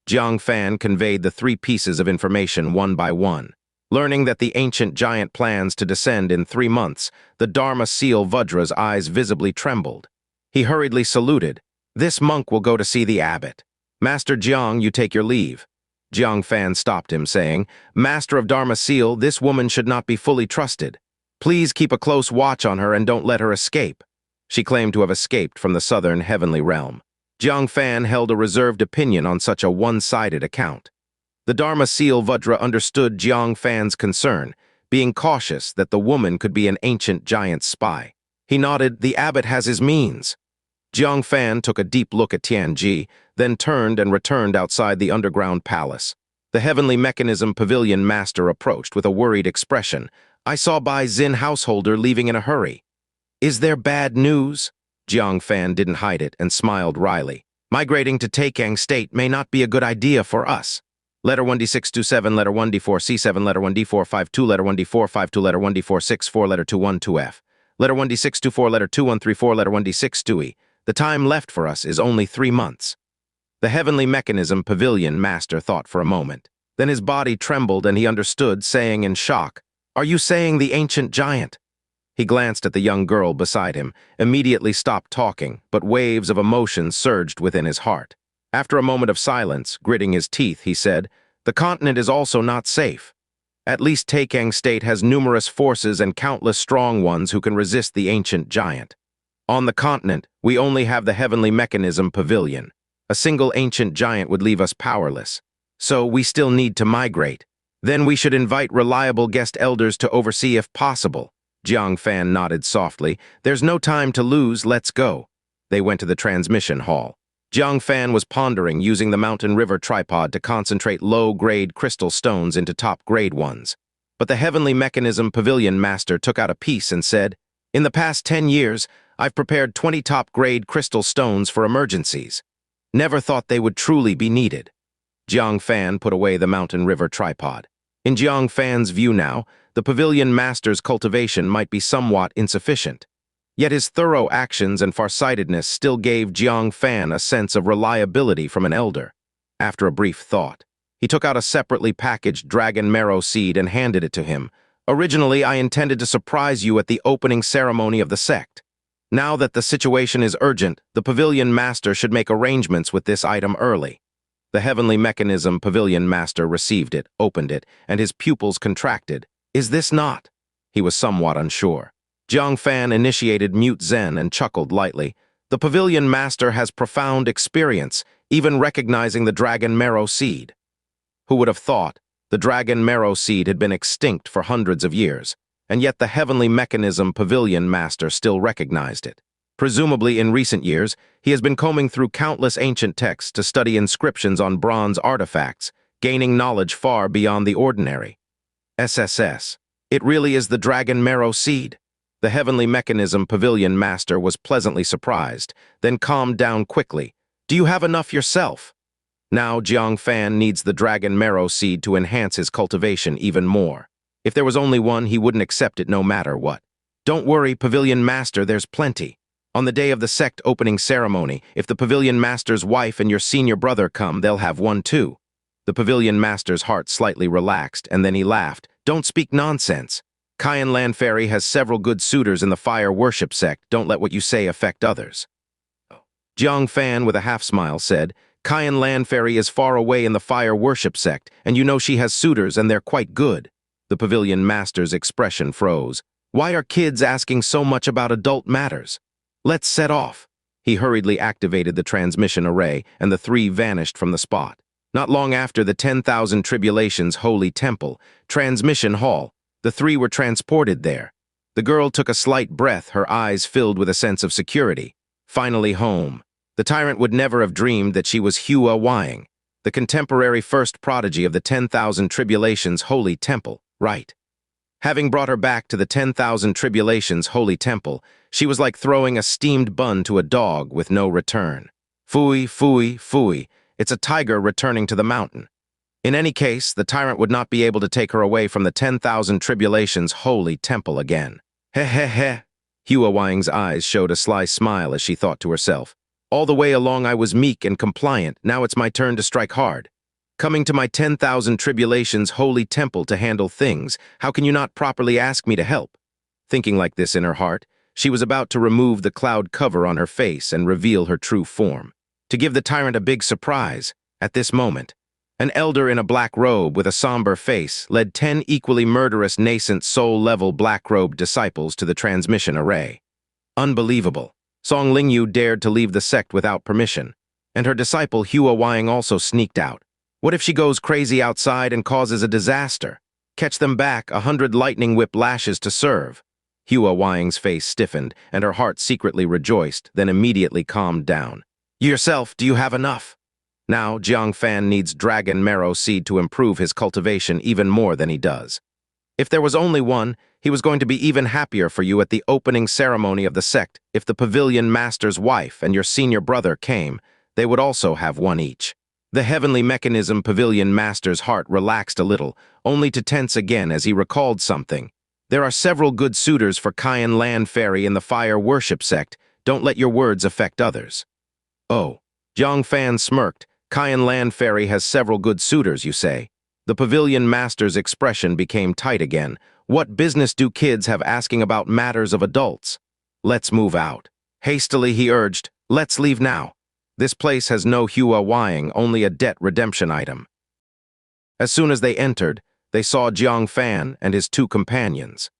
Jang Fan conveyed the 3 pieces of information one by one. Learning that the ancient giant plans to descend in 3 months, the Dharma seal Vudra's eyes visibly trembled. He hurriedly saluted. "This monk will go to see the abbot. Master Jiang, you take your leave." Jiang Fan stopped him, saying, "Master of Dharma seal, this woman should not be fully trusted. Please keep a close watch on her and don't let her escape." She claimed to have escaped from the southern heavenly realm. Jiang Fan held a reserved opinion on such a one-sided account. The Dharma seal Vudra understood Jiang Fan's concern, being cautious that the woman could be an ancient giant spy. He nodded, "The abbot has his means." Jiang Fan took a deep look at Tianji, then turned and returned outside the underground palace. The heavenly mechanism pavilion master approached with a worried expression. "I saw Bai Xin householder leaving in a hurry." "Is there bad news?" Jiang Fan didn't hide it and smiled wryly. "Migrating to Taicang State may not be a good idea for us. Letter 1D627, letter 1D4C7, letter 1D452, letter 1D452, letter 1D464, letter 212F. Letter 1D624, letter 2134, letter 1D62E. The time left for us is only 3 months." The heavenly mechanism pavilion master thought for a moment. Then his body trembled and he understood, saying in shock, "Are you saying the ancient giant?" He glanced at the young girl beside him, immediately stopped talking, but waves of emotion surged within his heart. After a moment of silence, gritting his teeth, he said, "The continent is also not safe. At least Taicang State has numerous forces and countless strong ones who can resist the ancient giant. On the continent, we only have the heavenly mechanism pavilion. A single ancient giant would leave us powerless. So we still need to migrate. Then we should invite reliable guest elders to oversee if possible." Jiang Fan nodded softly. "There's no time to lose, let's go." They went to the transmission hall. Jiang Fan was pondering using the mountain river tripod to concentrate low-grade crystal stones into top-grade ones. But the heavenly mechanism pavilion master took out a piece and said, "In the past 10 years, I've prepared 20 top-grade crystal stones for emergencies. Never thought they would truly be needed." Jiang Fan put away the mountain river tripod. In Jiang Fan's view now, the pavilion master's cultivation might be somewhat insufficient. Yet his thorough actions and farsightedness still gave Jiang Fan a sense of reliability from an elder. After a brief thought, he took out a separately packaged dragon marrow seed and handed it to him. Originally, I intended to surprise you at the opening ceremony of the sect. Now that the situation is urgent, the pavilion master should make arrangements with this item early. The heavenly mechanism pavilion master received it, opened it, and his pupils contracted. Is this not? He was somewhat unsure. Jiang Fan initiated mute zen and chuckled lightly. The pavilion master has profound experience, even recognizing the dragon marrow seed. Who would have thought? The dragon marrow seed had been extinct for hundreds of years, and yet the heavenly mechanism pavilion master still recognized it. Presumably in recent years, he has been combing through countless ancient texts to study inscriptions on bronze artifacts, gaining knowledge far beyond the ordinary. SSS. It really is the dragon marrow seed. The heavenly mechanism pavilion master was pleasantly surprised, then calmed down quickly. Do you have enough yourself? Now Jiang Fan needs the dragon marrow seed to enhance his cultivation even more. If there was only one, he wouldn't accept it no matter what. Don't worry, pavilion master, there's plenty. On the day of the sect opening ceremony, if the pavilion master's wife and your senior brother come, they'll have one too. The pavilion master's heart slightly relaxed, and then he laughed. Don't speak nonsense. Cayenne Land Fairy has several good suitors in the fire worship sect. Don't let what you say affect others. Jiang Fan, with a half-smile, said, Cayenne Land Fairy is far away in the fire worship sect, and you know she has suitors, and they're quite good. The pavilion master's expression froze. Why are kids asking so much about adult matters? Let's set off. He hurriedly activated the transmission array, and the three vanished from the spot. Not long after the 10,000 Tribulations Holy Temple, Transmission Hall, the three were transported there. The girl took a slight breath, her eyes filled with a sense of security. Finally home. The tyrant would never have dreamed that she was Hua Wang, the contemporary first prodigy of the 10,000 Tribulations Holy Temple, right? Having brought her back to the 10,000 Tribulations Holy Temple, she was like throwing a steamed bun to a dog with no return. Phooey, phooey, phooey, it's a tiger returning to the mountain. In any case, the tyrant would not be able to take her away from the 10,000 Tribulations Holy Temple again. Heh heh heh. Hua Wang's eyes showed a sly smile as she thought to herself. All the way along I was meek and compliant, now it's my turn to strike hard. Coming to my 10,000 Tribulations Holy Temple to handle things, how can you not properly ask me to help? Thinking like this in her heart, she was about to remove the cloud cover on her face and reveal her true form. To give the tyrant a big surprise, at this moment, an elder in a black robe with a somber face led 10 equally murderous nascent soul-level black-robed disciples to the transmission array. Unbelievable. Song Lingyu dared to leave the sect without permission, and her disciple Hua Wang also sneaked out. What if she goes crazy outside and causes a disaster? Catch them back, 100 lightning whip lashes to serve. Hua Wang's face stiffened, and her heart secretly rejoiced, then immediately calmed down. Yourself, do you have enough? Now, Jiang Fan needs dragon marrow seed to improve his cultivation even more than he does. If there was only one, he was going to be even happier for you at the opening ceremony of the sect. If the pavilion master's wife and your senior brother came, they would also have one each. The heavenly mechanism pavilion master's heart relaxed a little, only to tense again as he recalled something. There are several good suitors for Cayenne Land Fairy in the fire worship sect. Don't let your words affect others. Oh. Jiang Fan smirked. Cayenne Land Fairy has several good suitors, you say? The pavilion master's expression became tight again. What business do kids have asking about matters of adults? Let's move out. Hastily he urged, let's leave now. This place has no Hua Wang, only a debt redemption item. As soon as they entered, they saw Jiang Fan and his two companions.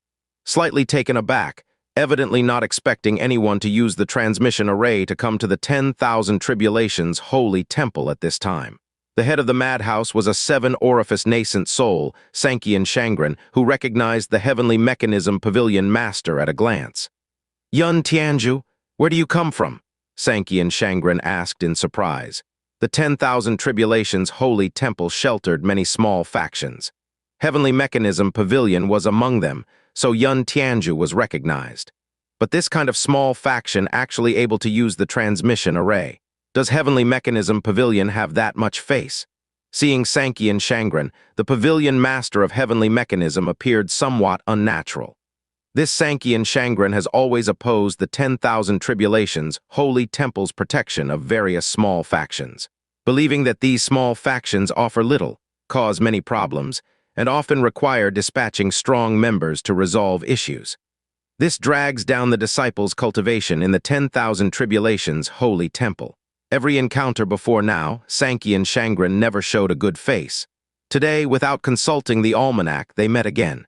Slightly taken aback, evidently not expecting anyone to use the transmission array to come to the 10,000 Tribulations Holy Temple at this time. The head of the madhouse was a 7-orifice nascent soul, Xianxia Cultivation, who recognized the heavenly mechanism pavilion master at a glance. Yun Tianju, where do you come from? Xianxia Cultivation asked in surprise. The 10,000 Tribulations Holy Temple sheltered many small factions. Heavenly Mechanism Pavilion was among them, so Yun Tianju was recognized. But this kind of small faction actually able to use the transmission array. Does Heavenly Mechanism Pavilion have that much face? Seeing Xianxia Shangren, the pavilion master of heavenly mechanism appeared somewhat unnatural. This Xianxia Shangren has always opposed the 10,000 tribulations, holy temple's protection of various small factions, believing that these small factions offer little, cause many problems, and often require dispatching strong members to resolve issues. This drags down the disciples' cultivation in the 10,000 tribulations holy temple. Every encounter before now, Xianxia Shangren never showed a good face. Today, without consulting the almanac, they met again.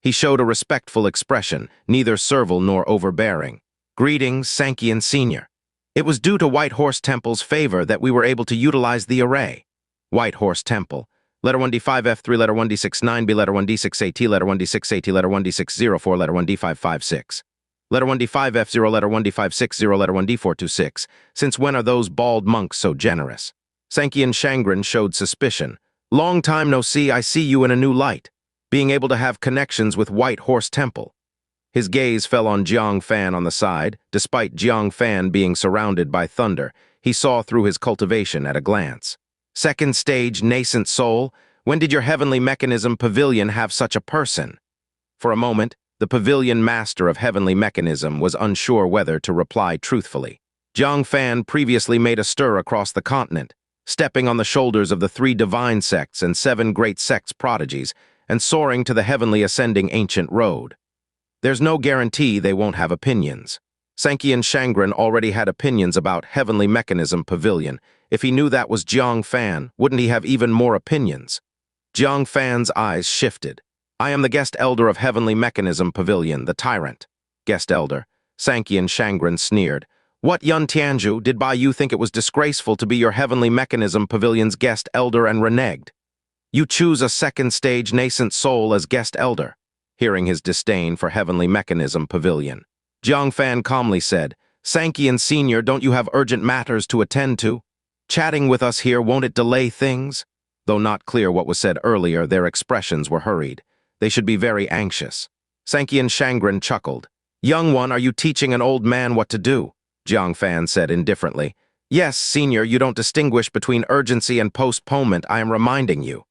He showed a respectful expression, neither servile nor overbearing. "Greetings, Xianxia Senior. It was due to White Horse Temple's favor that we were able to utilize the array." White Horse Temple. Letter 1D5F3, letter 1D69B, letter 1D6AT, letter 1D6AT, letter 1D604, letter 1D556. Letter 1D5F0, letter 1D560, letter 1D426. Since when are those bald monks so generous? Xianxia Shangren showed suspicion. "Long time no see, I see you in a new light. Being able to have connections with White Horse Temple." His gaze fell on Jang Fan on the side. Despite Jang Fan being surrounded by thunder, he saw through his cultivation at a glance. "Second stage, nascent soul, when did your heavenly mechanism pavilion have such a person?" For a moment, the pavilion master of heavenly mechanism was unsure whether to reply truthfully. Jang Fan previously made a stir across the continent, stepping on the shoulders of the 3 divine sects and 7 great sects prodigies, and soaring to the heavenly ascending ancient road. There's no guarantee they won't have opinions. Xianxia Shangren already had opinions about heavenly mechanism pavilion. If he knew that was Jang Fan, wouldn't he have even more opinions? Jang Fan's eyes shifted. "I am the guest elder of heavenly mechanism pavilion, the tyrant." "Guest elder?" Xianxia Shangren sneered. "What Yun Tianzhu did by you think it was disgraceful to be your heavenly mechanism pavilion's guest elder and reneged? You choose a second stage nascent soul as guest elder." Hearing his disdain for heavenly mechanism pavilion, Jang Fan calmly said, "Xianxia Senior, don't you have urgent matters to attend to? Chatting with us here, won't it delay things?" Though not clear what was said earlier, their expressions were hurried. They should be very anxious. Xianxia Shangren chuckled. "Young one, are you teaching an old man what to do?" Jang Fan said indifferently. "Yes, Senior, you don't distinguish between urgency and postponement, I am reminding you."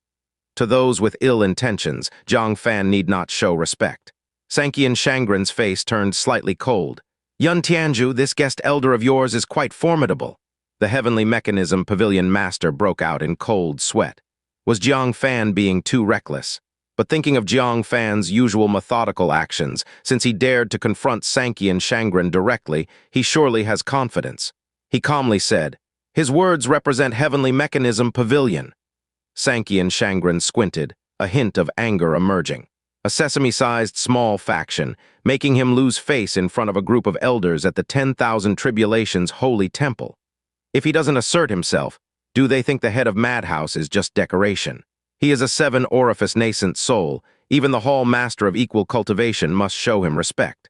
To those with ill intentions, Jang Fan need not show respect. Xianxia Shangren's face turned slightly cold. "Yun Tianzhu, this guest elder of yours is quite formidable." The heavenly mechanism pavilion master broke out in cold sweat. Was Jang Fan being too reckless? But thinking of Jang Fan's usual methodical actions, since he dared to confront Xianxia Shangren directly, he surely has confidence. He calmly said, "His words represent heavenly mechanism pavilion." Xianxia Shangren squinted, a hint of anger emerging. A sesame-sized small faction, making him lose face in front of a group of elders at the 10,000 tribulations holy temple. If he doesn't assert himself, do they think the head of Madhouse is just decoration? He is a 7-orifice nascent soul. Even the hall master of equal cultivation must show him respect.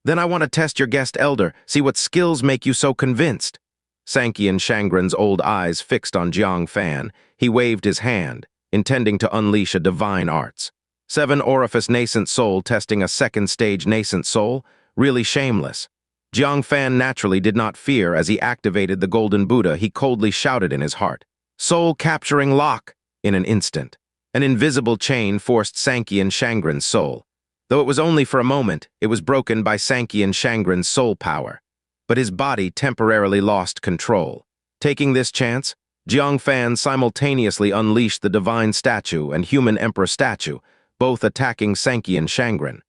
"Then I want to test your guest elder, see what skills make you so convinced." Xianxia Shangren's old eyes fixed on Jang Fan, he waved his hand, intending to unleash a divine arts. 7-orifice nascent soul testing a second stage nascent soul? Really shameless. Jang Fan naturally did not fear as he activated the golden Buddha. He coldly shouted in his heart, "Soul capturing lock!" In an instant, an invisible chain forced Xianxia Shangren's soul. Though it was only for a moment, it was broken by Xianxia Shangren's soul power. But his body temporarily lost control. Taking this chance, Jang Fan simultaneously unleashed the divine statue and human emperor statue, both attacking Xianxia Shangren.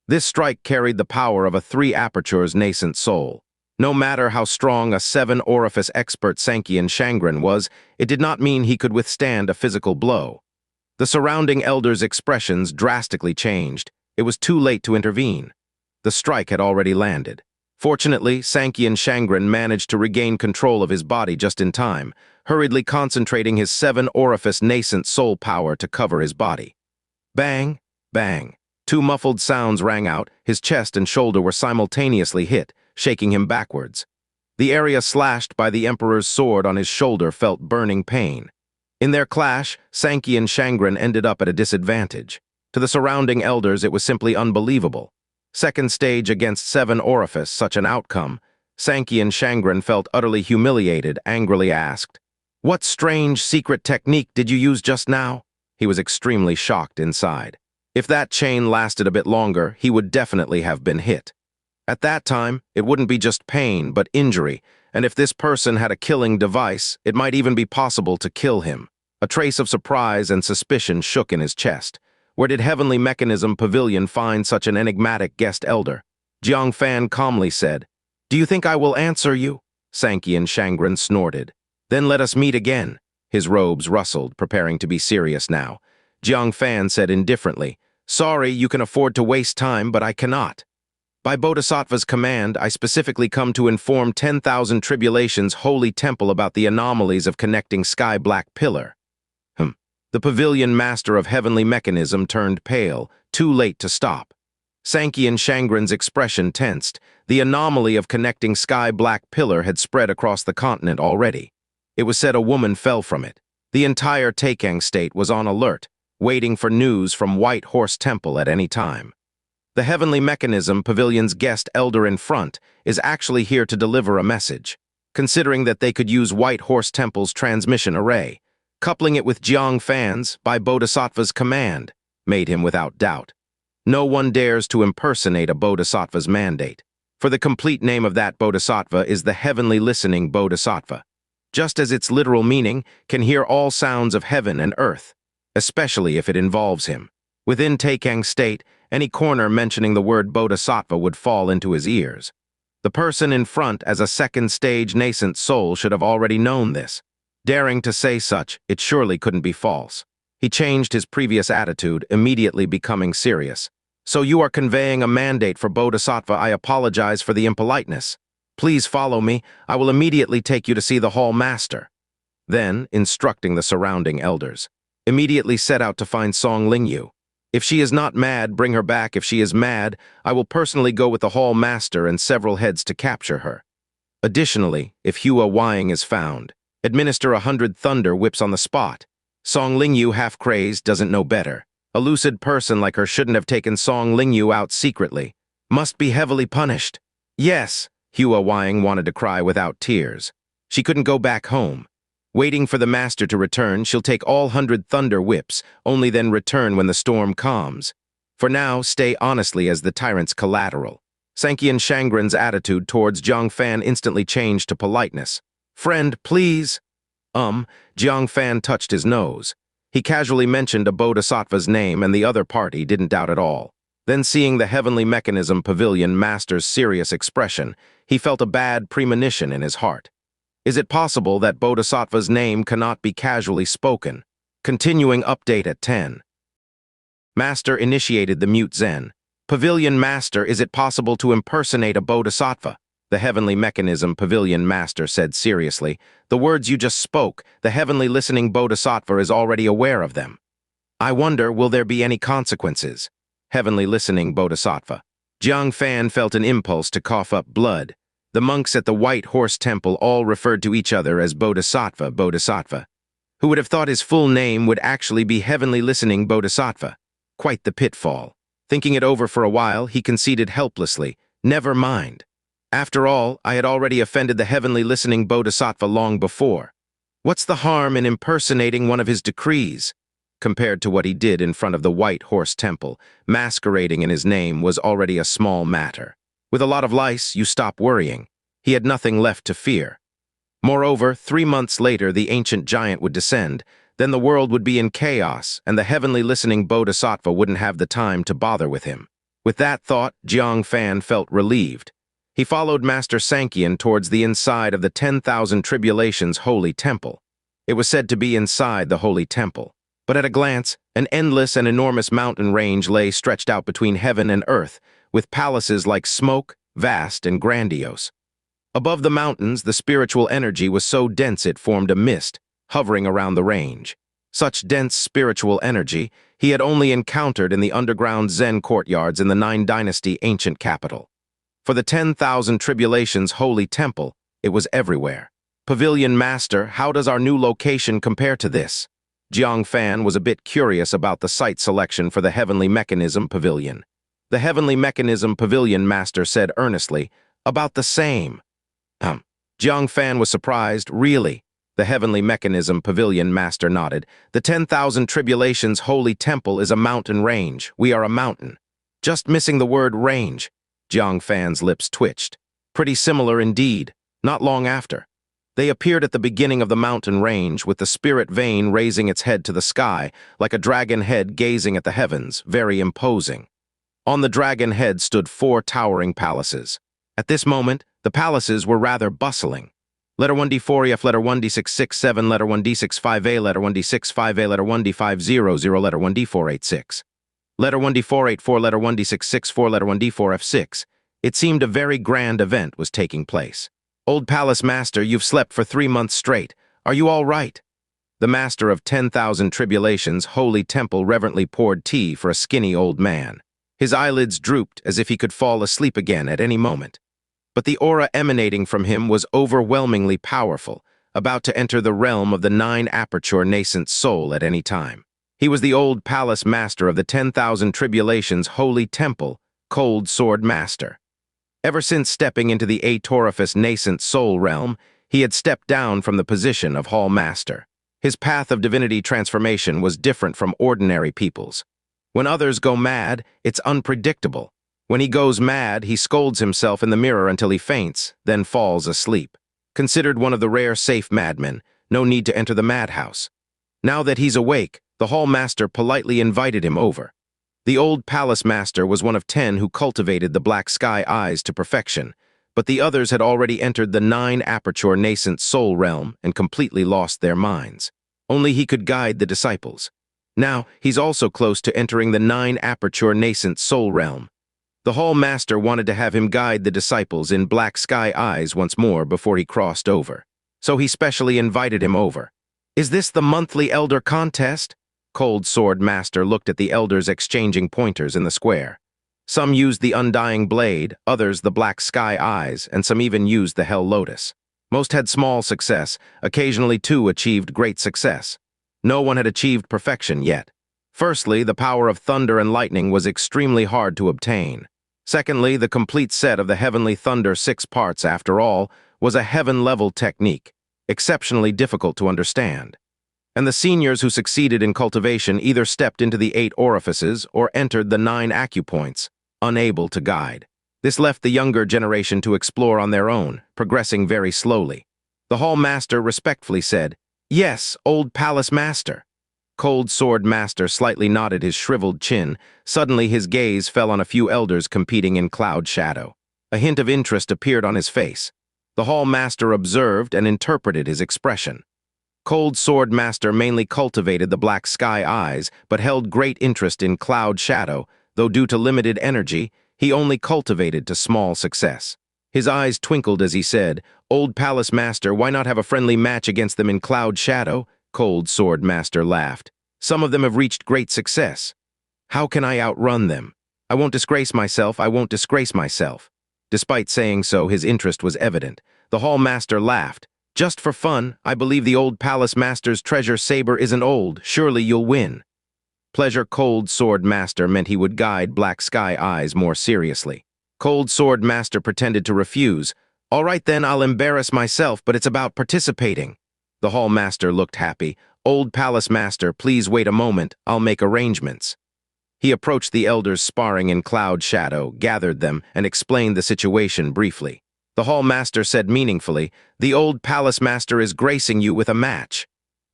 This strike carried the power of a 3-apertures nascent soul. No matter how strong a 7-orifice expert Xianxia Shangren was, it did not mean he could withstand a physical blow. The surrounding elders' expressions drastically changed. It was too late to intervene. The strike had already landed. Fortunately, Xianxia Shangren managed to regain control of his body just in time, hurriedly concentrating his 7-orifice nascent soul power to cover his body. Bang, bang. 2 muffled sounds rang out. His chest and shoulder were simultaneously hit, shaking him backwards. The area slashed by the Emperor's sword on his shoulder felt burning pain. In their clash, Xianxia Shangren ended up at a disadvantage. To the surrounding elders, it was simply unbelievable. Second stage against 7-orifice, such an outcome. Xianxia Shangren felt utterly humiliated, angrily asked, What strange secret technique did you use just now? He was extremely shocked inside. If that chain lasted a bit longer, he would definitely have been hit. At that time, it wouldn't be just pain, but injury, and if this person had a killing device, it might even be possible to kill him. A trace of surprise and suspicion shook in his chest. Where did Heavenly Mechanism Pavilion find such an enigmatic guest elder? Jang Fan calmly said, "Do you think I will answer you?" Xianxia Cultivation snorted. "Then let us meet again." His robes rustled, preparing to be serious now. Jang Fan said indifferently, "Sorry, you can afford to waste time, but I cannot. By Bodhisattva's command, I specifically come to inform 10,000 Tribulation's holy temple about the anomalies of connecting sky-black pillar." The pavilion master of Heavenly Mechanism turned pale, too late to stop. Xianxia Cultivation's expression tensed. The anomaly of connecting sky-black pillar had spread across the continent already. It was said a woman fell from it. The entire Taicang State was on alert, waiting for news from White Horse Temple at any time. The Heavenly Mechanism Pavilion's guest elder in front is actually here to deliver a message, considering that they could use White Horse Temple's transmission array. Coupling it with Jiang Fan's, by Bodhisattva's command, made him without doubt. No one dares to impersonate a Bodhisattva's mandate, for the complete name of that Bodhisattva is the Heavenly Listening Bodhisattva, just as its literal meaning can hear all sounds of heaven and earth, especially if it involves him. Within Taicang State, any corner mentioning the word Bodhisattva would fall into his ears. The person in front as a second-stage nascent soul should have already known this. Daring to say such, it surely couldn't be false. He changed his previous attitude, immediately becoming serious. "So you are conveying a mandate for Bodhisattva. I apologize for the impoliteness. Please follow me. I will immediately take you to see the hall master." Then, instructing the surrounding elders, "Immediately set out to find Song Lingyu. If she is not mad, bring her back. If she is mad, I will personally go with the hall master and several heads to capture her. Additionally, if Hua Wang is found, administer 100 thunder whips on the spot. Song Lingyu, half-crazed, doesn't know better. A lucid person like her shouldn't have taken Song Lingyu out secretly. Must be heavily punished." "Yes," Hua Wang wanted to cry without tears. She couldn't go back home. Waiting for the master to return, she'll take all 100 thunder whips, only then return when the storm calms. For now, stay honestly as the tyrant's collateral. Xianxia Cultivation's attitude towards Jang Fan instantly changed to politeness. "Friend, please." Jang Fan touched his nose. He casually mentioned a Bodhisattva's name and the other party didn't doubt at all. Then seeing the Heavenly Mechanism Pavilion master's serious expression, he felt a bad premonition in his heart. Is it possible that Bodhisattva's name cannot be casually spoken? Continuing update at 10. Master initiated the mute Zen. "Pavilion Master, is it possible to impersonate a Bodhisattva?" The Heavenly Mechanism Pavilion Master said seriously, "The words you just spoke, the Heavenly Listening Bodhisattva is already aware of them. I wonder, will there be any consequences?" Heavenly Listening Bodhisattva. Jang Fan felt an impulse to cough up blood. The monks at the White Horse Temple all referred to each other as Bodhisattva, Bodhisattva. Who would have thought his full name would actually be Heavenly Listening Bodhisattva? Quite the pitfall. Thinking it over for a while, he conceded helplessly, "Never mind. After all, I had already offended the Heavenly Listening Bodhisattva long before. What's the harm in impersonating one of his decrees?" Compared to what he did in front of the White Horse Temple, masquerading in his name was already a small matter. With a lot of lice, you stop worrying. He had nothing left to fear. Moreover, 3 months later, the ancient giant would descend. Then the world would be in chaos, and the Heavenly Listening Bodhisattva wouldn't have the time to bother with him. With that thought, Jiang Fan felt relieved. He followed Master Xianxia towards the inside of the 10,000 Tribulation's holy temple. It was said to be inside the holy temple. But at a glance, an endless and enormous mountain range lay stretched out between heaven and earth, with palaces like smoke, vast and grandiose. Above the mountains, the spiritual energy was so dense it formed a mist, hovering around the range. Such dense spiritual energy he had only encountered in the underground Zen courtyards in the 9 Dynasty ancient capital. For the 10,000 Tribulation's holy temple, it was everywhere. "Pavilion Master, how does our new location compare to this?" Jiang Fan was a bit curious about the site selection for the Heavenly Mechanism Pavilion. The Heavenly Mechanism Pavilion Master said earnestly, "About the same." Jiang Fan was surprised, "Really? The heavenly mechanism pavilion master nodded. The 10,000 tribulations holy temple is a mountain range. We are a mountain. Just missing the word range. Jang Fan's lips twitched. Pretty similar indeed. Not long after, they appeared at the beginning of the mountain range, with the spirit vein raising its head to the sky, like a dragon head gazing at the heavens, very imposing. On the dragon head stood 4 towering palaces. At this moment, the palaces were rather bustling. Letter 1D4EF, letter 1D667, letter 1D65A, letter 1D65A, letter 1D500, letter 1D486. Letter 1D484, letter 1D664, letter 1D4F6. It seemed a very grand event was taking place. Old Palace Master, you've slept for 3 months straight. Are you all right? The master of 10,000 tribulations, holy temple, reverently poured tea for a skinny old man. His eyelids drooped as if he could fall asleep again at any moment. But the aura emanating from him was overwhelmingly powerful, about to enter the realm of the 9-aperture nascent soul at any time. He was the old palace master of the 10,000 tribulations holy temple, cold sword master. Ever since stepping into the atorifice nascent soul realm, he had stepped down from the position of hall master. His path of divinity transformation was different from ordinary people's. When others go mad, it's unpredictable. When he goes mad, he scolds himself in the mirror until he faints, then falls asleep. Considered one of the rare safe madmen, no need to enter the madhouse. Now that he's awake, the hall master politely invited him over. The old palace master was one of 10 who cultivated the black sky eyes to perfection, but the others had already entered the 9-aperture nascent soul realm and completely lost their minds. Only he could guide the disciples. Now, he's also close to entering the 9-aperture nascent soul realm. The hall master wanted to have him guide the disciples in black sky eyes once more before he crossed over. So he specially invited him over. Is this the monthly elder contest? Cold Sword Master looked at the elders exchanging pointers in the square. Some used the undying blade, others the black sky eyes, and some even used the hell lotus. Most had small success, occasionally 2 achieved great success. No one had achieved perfection yet. Firstly, the power of thunder and lightning was extremely hard to obtain. Secondly, the complete set of the heavenly thunder 6 parts, after all, was a heaven-level technique, exceptionally difficult to understand. And the seniors who succeeded in cultivation either stepped into the 8 orifices or entered the 9 acupoints, unable to guide. This left the younger generation to explore on their own, progressing very slowly. The hall master respectfully said, "Yes, old palace master." Cold Sword Master slightly nodded his shriveled chin. Suddenly his gaze fell on a few elders competing in cloud shadow. A hint of interest appeared on his face. The hall master observed and interpreted his expression. Cold Sword Master mainly cultivated the black sky eyes, but held great interest in cloud shadow, though due to limited energy, he only cultivated to small success. His eyes twinkled as he said, "Old Palace Master, why not have a friendly match against them in cloud shadow?" Cold Sword Master laughed. "Some of them have reached great success. How can I outrun them? I won't disgrace myself, I won't disgrace myself." Despite saying so, his interest was evident. The hall master laughed. "Just for fun, I believe the old palace master's treasure saber isn't old. Surely you'll win." Pleasure Cold Sword Master meant he would guide Black Sky Eyes more seriously. Cold Sword Master pretended to refuse. "All right then, I'll embarrass myself, but it's about participating." The hall master looked happy. "Old palace master, please wait a moment. I'll make arrangements." He approached the elders sparring in cloud shadow, gathered them, and explained the situation briefly. The hall master said meaningfully, "The old palace master is gracing you with a match.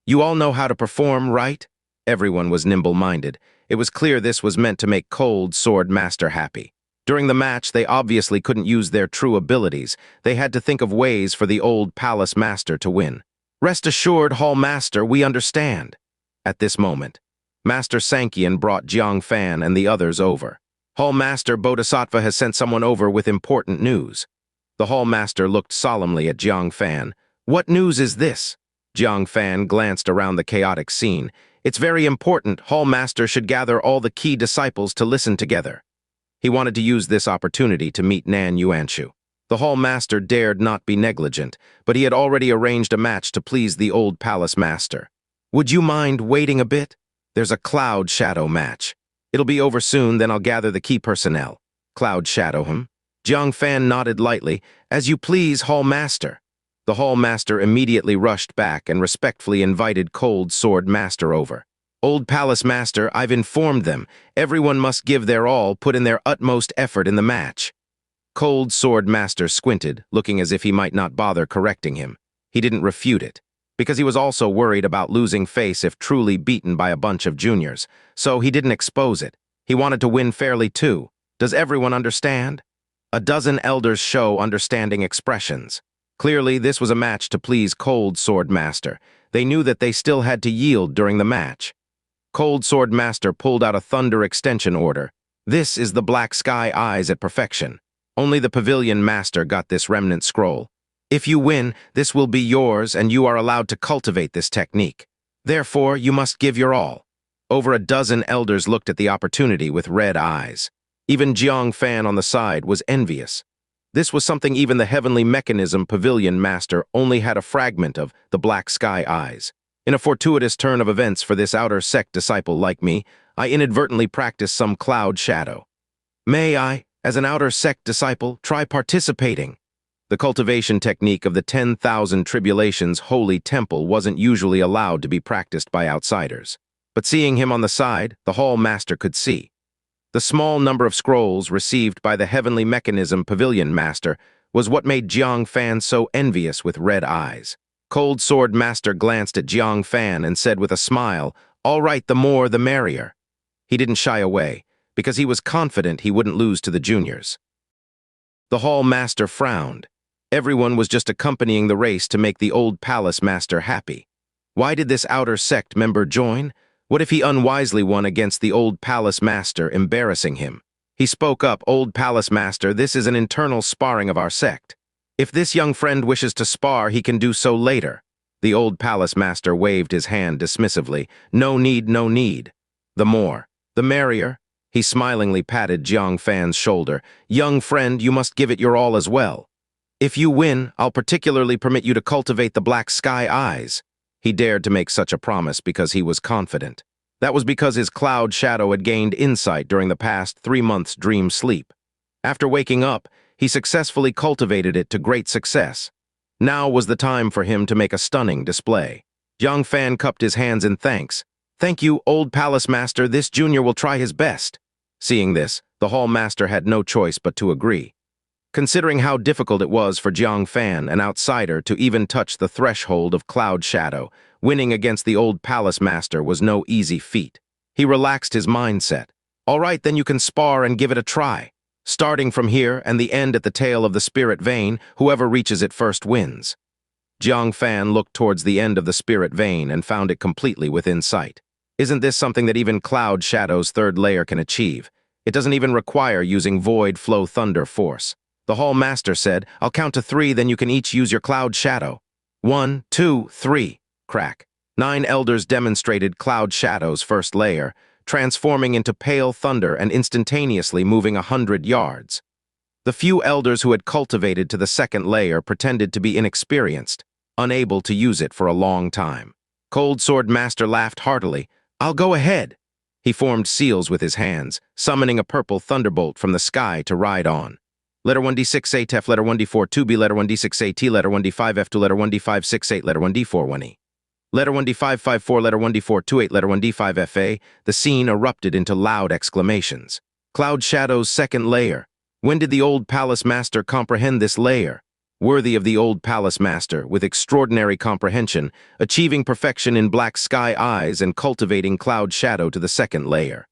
You all know how to perform, right?" Everyone was nimble-minded. It was clear this was meant to make Cold Sword Master happy. During the match, they obviously couldn't use their true abilities. They had to think of ways for the old palace master to win. "Rest assured, Hall Master, we understand." At this moment, Master Sankian brought Jang Fan and the others over. "Hall Master Bodhisattva has sent someone over with important news." The Hall Master looked solemnly at Jang Fan. "What news is this?" Jang Fan glanced around the chaotic scene. "It's very important. Hall Master should gather all the key disciples to listen together." He wanted to use this opportunity to meet Nan Yuanshu. The Hall Master dared not be negligent, but he had already arranged a match to please the old palace master. "Would you mind waiting a bit? There's a cloud shadow match. It'll be over soon, then I'll gather the key personnel." "Cloud shadow, him?" Jiang Fan nodded lightly. "As you please, Hall Master." The Hall Master immediately rushed back and respectfully invited Cold Sword Master over. Old Palace Master, I've informed them. Everyone must give their all, put in their utmost effort in the match. Cold Sword Master squinted, looking as if he might not bother correcting him. He didn't refute it, because he was also worried about losing face if truly beaten by a bunch of juniors, so he didn't expose it. He wanted to win fairly too. Does everyone understand? A dozen elders show understanding expressions. Clearly, this was a match to please Cold Sword Master. They knew that they still had to yield during the match. Cold Sword Master pulled out a thunder extension order. This is the Black Sky Eyes at perfection. Only the Pavilion Master got this remnant scroll. If you win, this will be yours and you are allowed to cultivate this technique. Therefore, you must give your all. Over a dozen elders looked at the opportunity with red eyes. Even Jang Fan on the side was envious. This was something even the Heavenly Mechanism Pavilion Master only had a fragment of the Black Sky Eyes. In a fortuitous turn of events for this outer sect disciple like me, I inadvertently practiced some cloud shadow. May I, as an outer sect disciple, try participating? The cultivation technique of the 10,000 Tribulations Holy Temple wasn't usually allowed to be practiced by outsiders. But seeing him on the side, the Hall Master could see. The small number of scrolls received by the Heavenly Mechanism Pavilion Master was what made Jiang Fan so envious with red eyes. Cold Sword Master glanced at Jiang Fan and said with a smile, "All right, the more the merrier." He didn't shy away, because he was confident he wouldn't lose to the juniors. The Hall Master frowned. Everyone was just accompanying the race to make the Old Palace Master happy. Why did this outer sect member join? What if he unwisely won against the Old Palace Master, embarrassing him? He spoke up, "Old Palace Master, this is an internal sparring of our sect. If this young friend wishes to spar, he can do so later." The Old Palace Master waved his hand dismissively. "No need, no need. The more, the merrier." He smilingly patted Jiang Fan's shoulder. "Young friend, you must give it your all as well. If you win, I'll particularly permit you to cultivate the Black Sky Eyes." He dared to make such a promise because he was confident. That was because his cloud shadow had gained insight during the past 3 months' dream sleep. After waking up, he successfully cultivated it to great success. Now was the time for him to make a stunning display. Jiang Fan cupped his hands in thanks. "Thank you, Old Palace Master, this junior will try his best." Seeing this, the Hall Master had no choice but to agree. Considering how difficult it was for Jiang Fan, an outsider, to even touch the threshold of cloud shadow, winning against the Old Palace Master was no easy feat. He relaxed his mindset. "All right, then you can spar and give it a try. Starting from here and the end at the tail of the spirit vein, whoever reaches it first wins." Jiang Fan looked towards the end of the spirit vein and found it completely within sight. Isn't this something that even Cloud Shadow's third layer can achieve? It doesn't even require using Void Flow Thunder Force. The Hall Master said, "I'll count to 3, then you can each use your Cloud Shadow." 1, 2, 3. Crack. 9 elders demonstrated Cloud Shadow's first layer, transforming into pale thunder and instantaneously moving 100 yards. The few elders who had cultivated to the second layer pretended to be inexperienced, unable to use it for a long time. Cold Sword Master laughed heartily. "I'll go ahead." He formed seals with his hands, summoning a purple thunderbolt from the sky to ride on. Letter 1D6A Tef, letter 1D4 2B, letter 1D6A T, letter 1D5 F2, letter 1D5 68, letter 1D4 1E. Letter 1D5 54, letter 1D4 28, letter 1D5 FA. The scene erupted into loud exclamations. Cloud Shadow's second layer. When did the Old Palace Master comprehend this layer? Worthy of the Old Palace Master, with extraordinary comprehension, achieving perfection in Black Sky Eyes and cultivating Cloud Shadow to the second layer.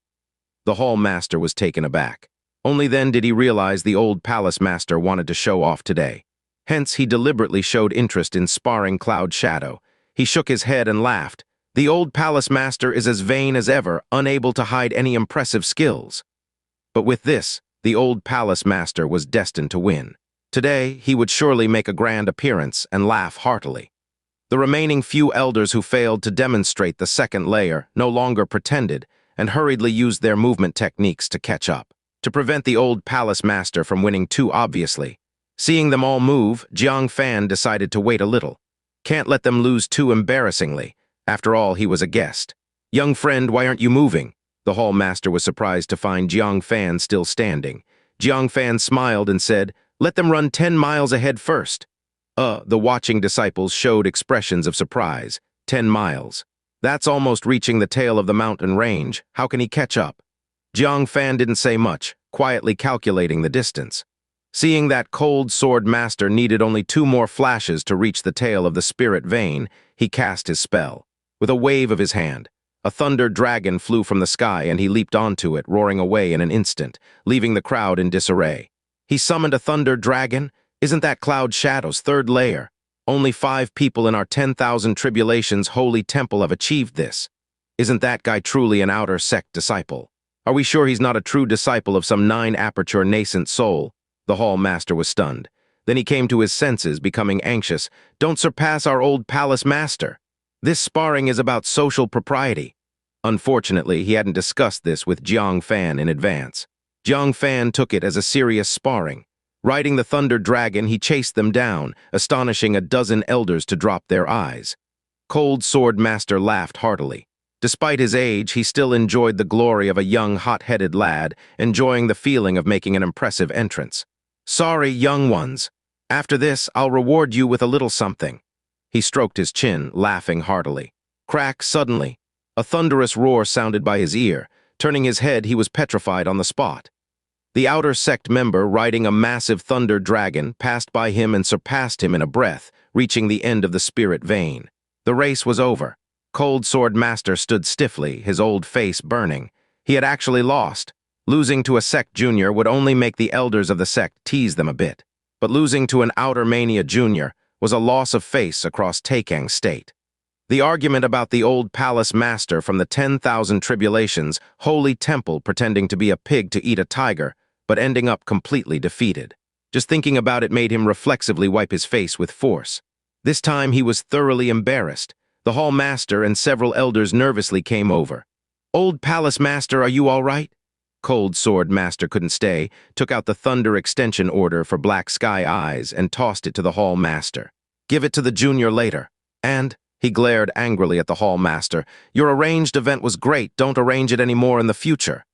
The Hall Master was taken aback. Only then did he realize the Old Palace Master wanted to show off today. Hence, he deliberately showed interest in sparring Cloud Shadow. He shook his head and laughed. The Old Palace Master is as vain as ever, unable to hide any impressive skills. But with this, the Old Palace Master was destined to win. Today, he would surely make a grand appearance and laugh heartily. The remaining few elders who failed to demonstrate the second layer no longer pretended and hurriedly used their movement techniques to catch up, to prevent the Old Palace Master from winning too obviously. Seeing them all move, Jiang Fan decided to wait a little. Can't let them lose too embarrassingly. After all, he was a guest. "Young friend, why aren't you moving?" The Hall Master was surprised to find Jiang Fan still standing. Jiang Fan smiled and said, "Let them run 10 miles ahead first." The watching disciples showed expressions of surprise. 10 miles. That's almost reaching the tail of the mountain range. How can he catch up? Jang Fan didn't say much, quietly calculating the distance. Seeing that cold sword master needed only 2 more flashes to reach the tail of the spirit vein, he cast his spell. With a wave of his hand, a thunder dragon flew from the sky and he leaped onto it, roaring away in an instant, leaving the crowd in disarray. He summoned a thunder dragon? Isn't that Cloud Shadow's 3rd layer? Only 5 people in our 10,000 tribulations holy temple have achieved this. Isn't that guy truly an outer sect disciple? Are we sure he's not a true disciple of some 9-aperture nascent soul? The hall master was stunned. Then he came to his senses, becoming anxious. Don't surpass our old palace master. This sparring is about social propriety. Unfortunately, he hadn't discussed this with Jang Fan in advance. Jang Fan took it as a serious sparring. Riding the thunder dragon, he chased them down, astonishing a dozen elders to drop their eyes. Cold Sword Master laughed heartily. Despite his age, he still enjoyed the glory of a young, hot-headed lad, enjoying the feeling of making an impressive entrance. Sorry, young ones. After this, I'll reward you with a little something. He stroked his chin, laughing heartily. Crack, suddenly. A thunderous roar sounded by his ear. Turning his head, he was petrified on the spot. The outer sect member, riding a massive thunder dragon, passed by him and surpassed him in a breath, reaching the end of the spirit vein. The race was over. Cold Sword Master stood stiffly, his old face burning. He had actually lost. Losing to a sect junior would only make the elders of the sect tease them a bit. But losing to an outer mania junior was a loss of face across Taicang State. The argument about the old palace master from the 10,000 tribulations, holy temple pretending to be a pig to eat a tiger, but ending up completely defeated. Just thinking about it made him reflexively wipe his face with force. This time he was thoroughly embarrassed. The hall master and several elders nervously came over. Old palace master, are you all right? Cold Sword Master couldn't stay, took out the thunder extension order for Black Sky Eyes and tossed it to the hall master. Give it to the junior later. And, he glared angrily at the hall master, your arranged event was great, don't arrange it anymore in the future.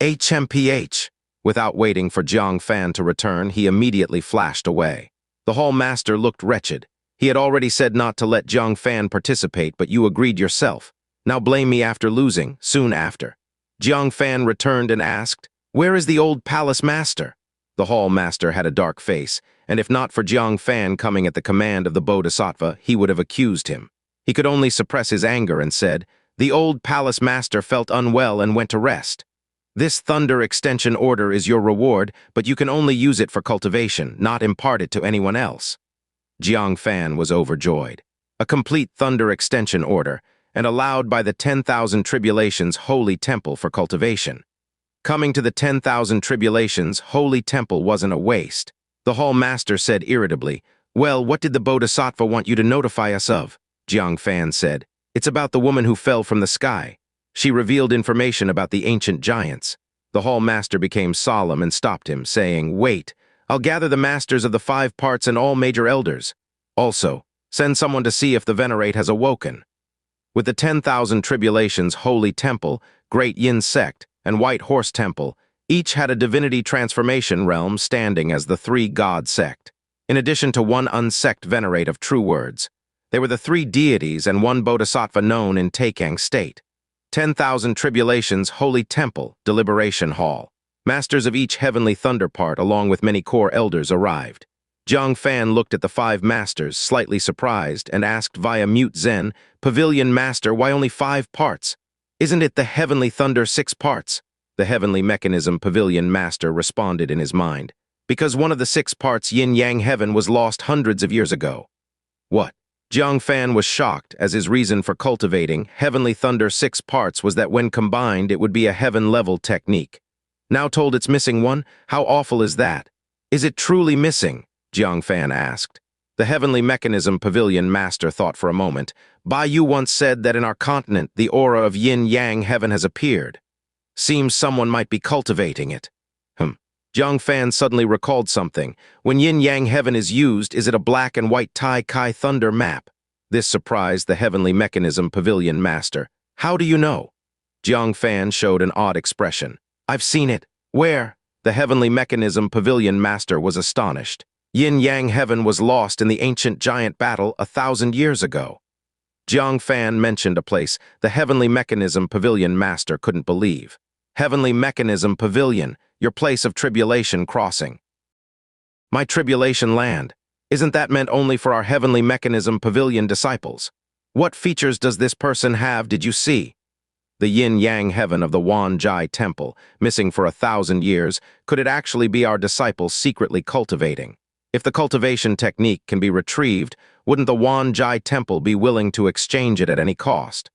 HMPH. Without waiting for Jang Fan to return, he immediately flashed away. The hall master looked wretched. He had already said not to let Jang Fan participate, but you agreed yourself. Now blame me after losing, soon after. Jang Fan returned and asked, where is the old palace master? The hall master had a dark face, and if not for Jang Fan coming at the command of the Bodhisattva, he would have accused him. He could only suppress his anger and said, the old palace master felt unwell and went to rest. This thunder extension order is your reward, but you can only use it for cultivation, not impart it to anyone else. Jang Fan was overjoyed. A complete thunder extension order, and allowed by the 10,000 tribulations holy temple for cultivation. Coming to the 10,000 tribulations holy temple wasn't a waste. The hall master said irritably, well, what did the Bodhisattva want you to notify us of? Jang Fan said, it's about the woman who fell from the sky. She revealed information about the ancient giants. The hall master became solemn and stopped him, saying, wait, I'll gather the masters of the 5 parts and all major elders. Also, send someone to see if the venerate has awoken. With the 10,000 tribulations holy temple, Great Yin sect, and White Horse temple, each had a divinity transformation realm standing as the 3 god sect. In addition to 1 unsect venerate of true words, there were the 3 deities and 1 bodhisattva known in Taicang State. 10,000 tribulations holy temple, deliberation hall. Masters of each heavenly thunder part along with many core elders arrived. Jang Fan looked at the 5 masters, slightly surprised, and asked via mute Zen, Pavilion Master, why only 5 parts? Isn't it the heavenly thunder 6 parts? The heavenly mechanism Pavilion Master responded in his mind. Because one of the 6 parts yin-yang heaven was lost hundreds of years ago. What? Jang Fan was shocked, as his reason for cultivating heavenly thunder 6 parts was that when combined it would be a heaven-level technique. Now told it's missing one, how awful is that? Is it truly missing? Jang Fan asked. The heavenly mechanism Pavilion Master thought for a moment. Bai Yu once said that in our continent the aura of yin-yang heaven has appeared. Seems someone might be cultivating it. Jang Fan suddenly recalled something. When yin-yang heaven is used, is it a black and white Tai-Kai thunder map? This surprised the heavenly mechanism Pavilion Master. How do you know? Jang Fan showed an odd expression. I've seen it. Where? The heavenly mechanism Pavilion Master was astonished. Yin-yang heaven was lost in the ancient giant battle 1,000 years ago. Jang Fan mentioned a place the Heavenly Mechanism Pavilion Master couldn't believe. Heavenly Mechanism Pavilion, your place of tribulation crossing. My tribulation land. Isn't that meant only for our Heavenly Mechanism Pavilion disciples? What features does this person have, did you see? The yin-yang heaven of the Wanjai Temple, missing for 1,000 years, could it actually be our disciples secretly cultivating? If the cultivation technique can be retrieved, wouldn't the Wanjai Temple be willing to exchange it at any cost?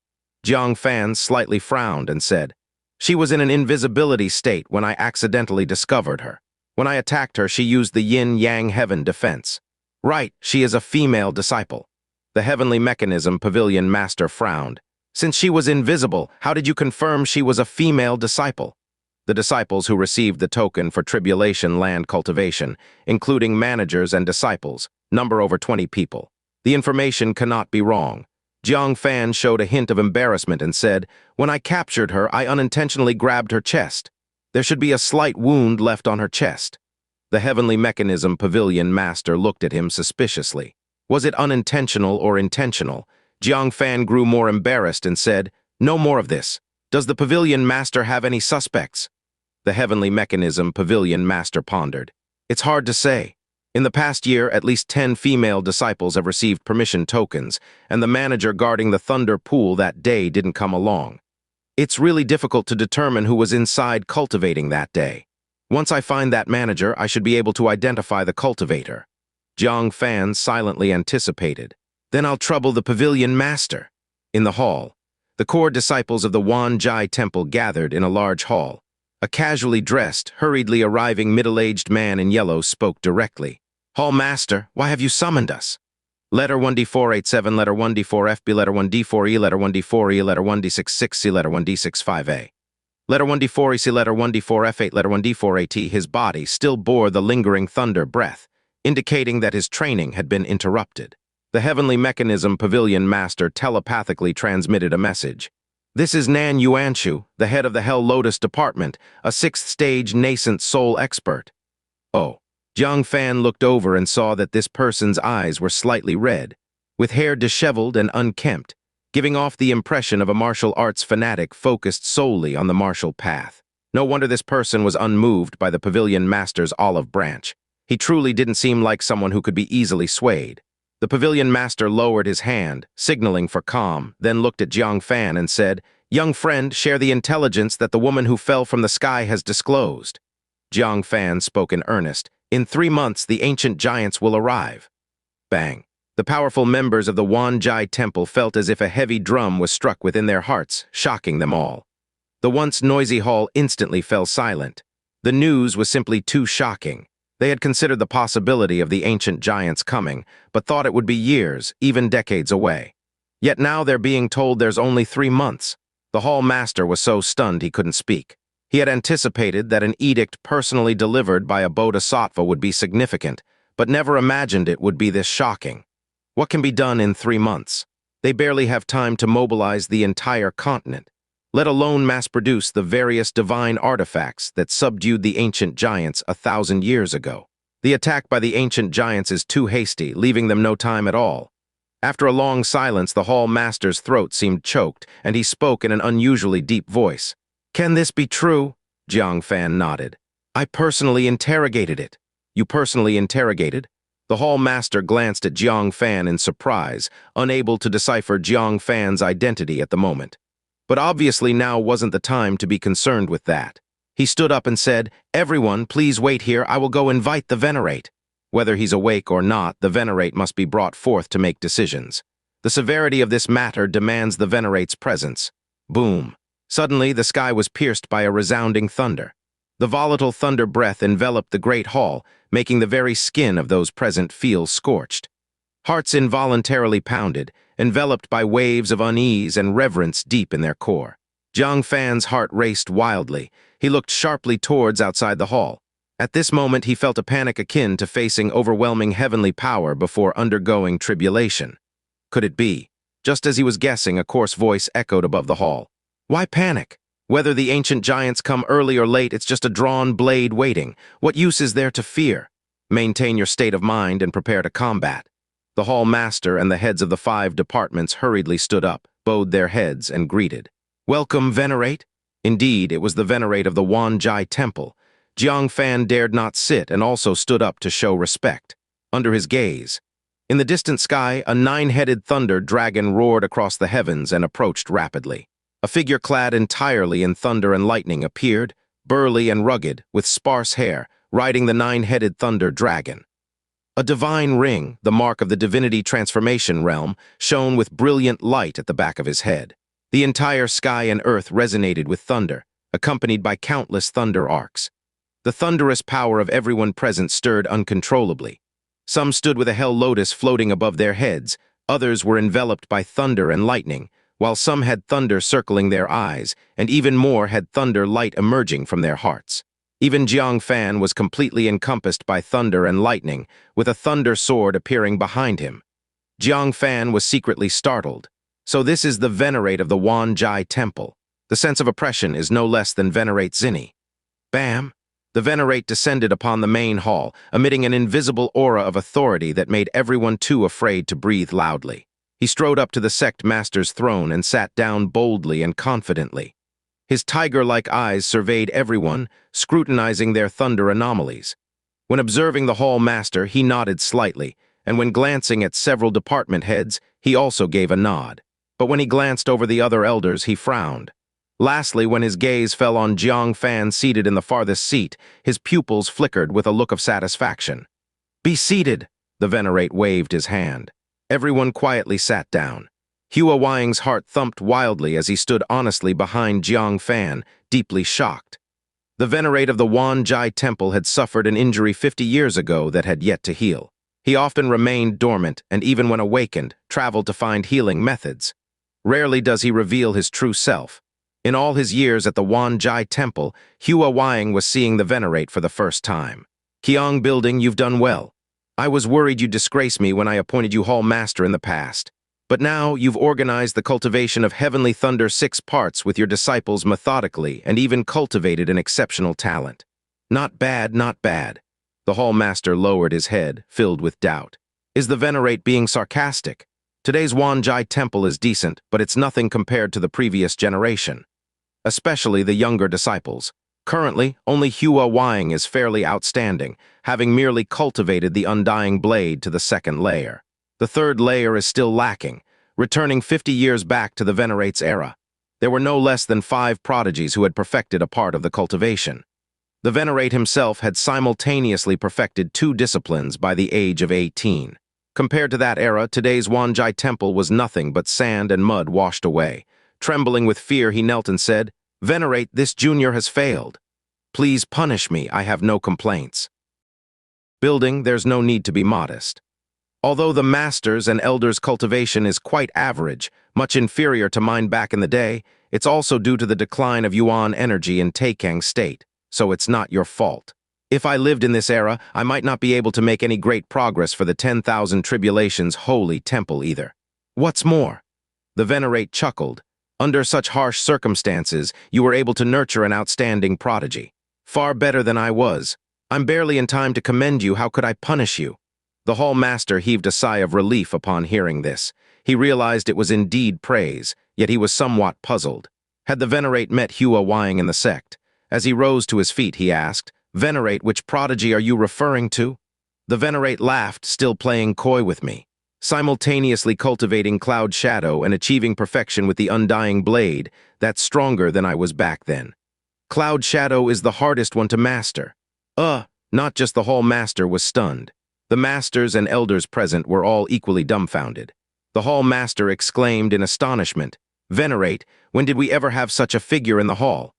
Jiang Fan slightly frowned and said, "She was in an invisibility state when I accidentally discovered her. When I attacked her, she used the yin-yang heaven defense. Right, she is a female disciple." The Heavenly Mechanism Pavilion Master frowned. "Since she was invisible, how did you confirm she was a female disciple?" The disciples who received the token for tribulation land cultivation, including managers and disciples, number over 20 people. The information cannot be wrong. Jiang Fan showed a hint of embarrassment and said, "When I captured her, I unintentionally grabbed her chest. There should be a slight wound left on her chest." The Heavenly Mechanism Pavilion Master looked at him suspiciously. Was it unintentional or intentional? Jiang Fan grew more embarrassed and said, "No more of this. Does the Pavilion Master have any suspects?" The Heavenly Mechanism Pavilion Master pondered. "It's hard to say. In the past year, at least 10 female disciples have received permission tokens, and the manager guarding the Thunder Pool that day didn't come along. It's really difficult to determine who was inside cultivating that day. Once I find that manager, I should be able to identify the cultivator." Jiang Fan silently anticipated. "Then I'll trouble the Pavilion Master." In the hall, the core disciples of the Wanjai Temple gathered in a large hall. A casually dressed, hurriedly arriving middle-aged man in yellow spoke directly. "Hall Master, why have you summoned us?" Letter 1D487, letter 1D4FB, letter 1D4E, letter 1D4E, letter 1D66C, letter 1D65A. Letter 1D4EC, letter 1D4F8, letter 1D4AT. His body still bore the lingering thunder breath, indicating that his training had been interrupted. The Heavenly Mechanism Pavilion Master telepathically transmitted a message. "This is Nan Yuanshu, the head of the Hell Lotus Department, a 6th-stage nascent soul expert." Oh. Jiang Fan looked over and saw that this person's eyes were slightly red, with hair disheveled and unkempt, giving off the impression of a martial arts fanatic focused solely on the martial path. No wonder this person was unmoved by the Pavilion Master's olive branch. He truly didn't seem like someone who could be easily swayed. The Pavilion Master lowered his hand, signaling for calm, then looked at Jiang Fan and said, "Young friend, share the intelligence that the woman who fell from the sky has disclosed." Jiang Fan spoke in earnest. "In 3 months, the ancient giants will arrive." Bang. The powerful members of the Wanjai Temple felt as if a heavy drum was struck within their hearts, shocking them all. The once noisy hall instantly fell silent. The news was simply too shocking. They had considered the possibility of the ancient giants coming, but thought it would be years, even decades away. Yet now they're being told there's only 3 months. The hall master was so stunned he couldn't speak. He had anticipated that an edict personally delivered by a bodhisattva would be significant, but never imagined it would be this shocking. What can be done in 3 months? They barely have time to mobilize the entire continent, let alone mass-produce the various divine artifacts that subdued the ancient giants 1,000 years ago. The attack by the ancient giants is too hasty, leaving them no time at all. After a long silence, the hall master's throat seemed choked, and he spoke in an unusually deep voice. "Can this be true?" Jiang Fan nodded. "I personally interrogated it." "You personally interrogated?" The hall master glanced at Jiang Fan in surprise, unable to decipher Jiang Fan's identity at the moment. But obviously now wasn't the time to be concerned with that. He stood up and said, "Everyone, please wait here. I will go invite the Venerate." Whether he's awake or not, the Venerate must be brought forth to make decisions. The severity of this matter demands the Venerate's presence. Boom. Suddenly, the sky was pierced by a resounding thunder. The volatile thunder breath enveloped the great hall, making the very skin of those present feel scorched. Hearts involuntarily pounded, enveloped by waves of unease and reverence deep in their core. Jiang Fan's heart raced wildly. He looked sharply towards outside the hall. At this moment, he felt a panic akin to facing overwhelming heavenly power before undergoing tribulation. Could it be? Just as he was guessing, a coarse voice echoed above the hall. "Why panic? Whether the ancient giants come early or late, it's just a drawn blade waiting. What use is there to fear?" Maintain your state of mind and prepare to combat. The hall master and the heads of the 5 departments hurriedly stood up, bowed their heads, and greeted. Welcome, Venerate. Indeed, it was the Venerate of the Wanjai Temple. Jang Fan dared not sit and also stood up to show respect. Under his gaze, in the distant sky, a 9-headed thunder dragon roared across the heavens and approached rapidly. A figure clad entirely in thunder and lightning appeared, burly and rugged, with sparse hair, riding the 9-headed thunder dragon. A divine ring, the mark of the Divinity Transformation realm, shone with brilliant light at the back of his head. The entire sky and earth resonated with thunder, accompanied by countless thunder arcs. The thunderous power of everyone present stirred uncontrollably. Some stood with a hell lotus floating above their heads, others were enveloped by thunder and lightning, while some had thunder circling their eyes, and even more had thunder light emerging from their hearts. Even Jiang Fan was completely encompassed by thunder and lightning, with a thunder sword appearing behind him. Jiang Fan was secretly startled. So this is the Venerate of the Wanjai Temple. The sense of oppression is no less than Venerate Zinni. Bam! The Venerate descended upon the main hall, emitting an invisible aura of authority that made everyone too afraid to breathe loudly. He strode up to the sect master's throne and sat down boldly and confidently. His tiger-like eyes surveyed everyone, scrutinizing their thunder anomalies. When observing the hall master, he nodded slightly, and when glancing at several department heads, he also gave a nod. But when he glanced over the other elders, he frowned. Lastly, when his gaze fell on Jiang Fan seated in the farthest seat, his pupils flickered with a look of satisfaction. "Be seated," the Venerate waved his hand. Everyone quietly sat down. Hua Wang's heart thumped wildly as he stood honestly behind Jiang Fan, deeply shocked. The Venerate of the Wanjai Temple had suffered an injury 50 years ago that had yet to heal. He often remained dormant and even when awakened, traveled to find healing methods. Rarely does he reveal his true self. In all his years at the Wanjai Temple, Hua Wang was seeing the Venerate for the first time. "Qiang Building, you've done well. I was worried you'd disgrace me when I appointed you Hall Master in the past. But now you've organized the cultivation of Heavenly Thunder 6 parts with your disciples methodically and even cultivated an exceptional talent. Not bad, not bad." The Hall Master lowered his head, filled with doubt. Is the Venerate being sarcastic? Today's Wanjai Temple is decent, but it's nothing compared to the previous generation. Especially the younger disciples. Currently, only Hua Wang is fairly outstanding, having merely cultivated the undying blade to the 2nd layer. The 3rd layer is still lacking, returning 50 years back to the Venerate's era. There were no less than 5 prodigies who had perfected a part of the cultivation. The Venerate himself had simultaneously perfected 2 disciplines by the age of 18. Compared to that era, today's Wanjai Temple was nothing but sand and mud washed away. Trembling with fear, he knelt and said, "Venerate, this junior has failed. Please punish me, I have no complaints." Building, there's no need to be modest. Although the master's and elders' cultivation is quite average, much inferior to mine back in the day, it's also due to the decline of Yuan energy in Taicang State, so it's not your fault. If I lived in this era, I might not be able to make any great progress for the 10,000 Tribulation's holy temple either. What's more, the Venerate chuckled. Under such harsh circumstances, you were able to nurture an outstanding prodigy. Far better than I was. I'm barely in time to commend you, how could I punish you? The Hall Master heaved a sigh of relief upon hearing this. He realized it was indeed praise, yet he was somewhat puzzled. Had the Venerate met Hua Wang in the sect? As he rose to his feet, he asked, "Venerate, which prodigy are you referring to?" The Venerate laughed, still playing coy with me. Simultaneously cultivating Cloud Shadow and achieving perfection with the Undying Blade, that's stronger than I was back then. Cloud Shadow is the hardest one to master. Not just the Hall Master was stunned. The masters and elders present were all equally dumbfounded. The Hall Master exclaimed in astonishment, "Venerate, when did we ever have such a figure in the hall?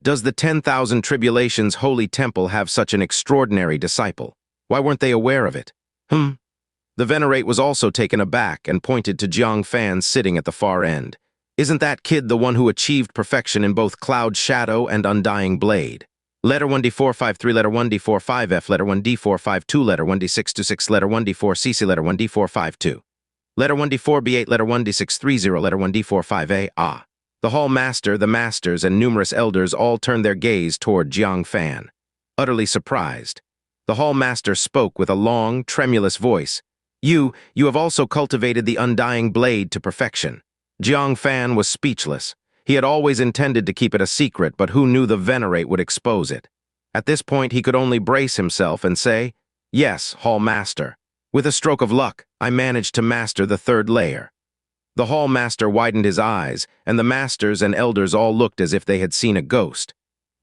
Does the 10,000 Tribulation's holy temple have such an extraordinary disciple? Why weren't they aware of it?" The Venerate was also taken aback and pointed to Jiang Fan sitting at the far end. "Isn't that kid the one who achieved perfection in both Cloud Shadow and Undying Blade? Letter 1D453, letter 1D45F, letter 1D452, letter 1D626, letter 1D4CC, letter 1D452. Letter 1D4B8, letter 1D630, letter 1D45A, The Hall Master, the Masters, and numerous elders all turned their gaze toward Jiang Fan, utterly surprised. The hall master spoke with a long, tremulous voice. You have also cultivated the undying blade to perfection. Jang Fan was speechless. He had always intended to keep it a secret, but who knew the venerate would expose it? At this point, he could only brace himself and say, "Yes, hall master. With a stroke of luck, I managed to master the third layer." The hall master widened his eyes, and the masters and elders all looked as if they had seen a ghost.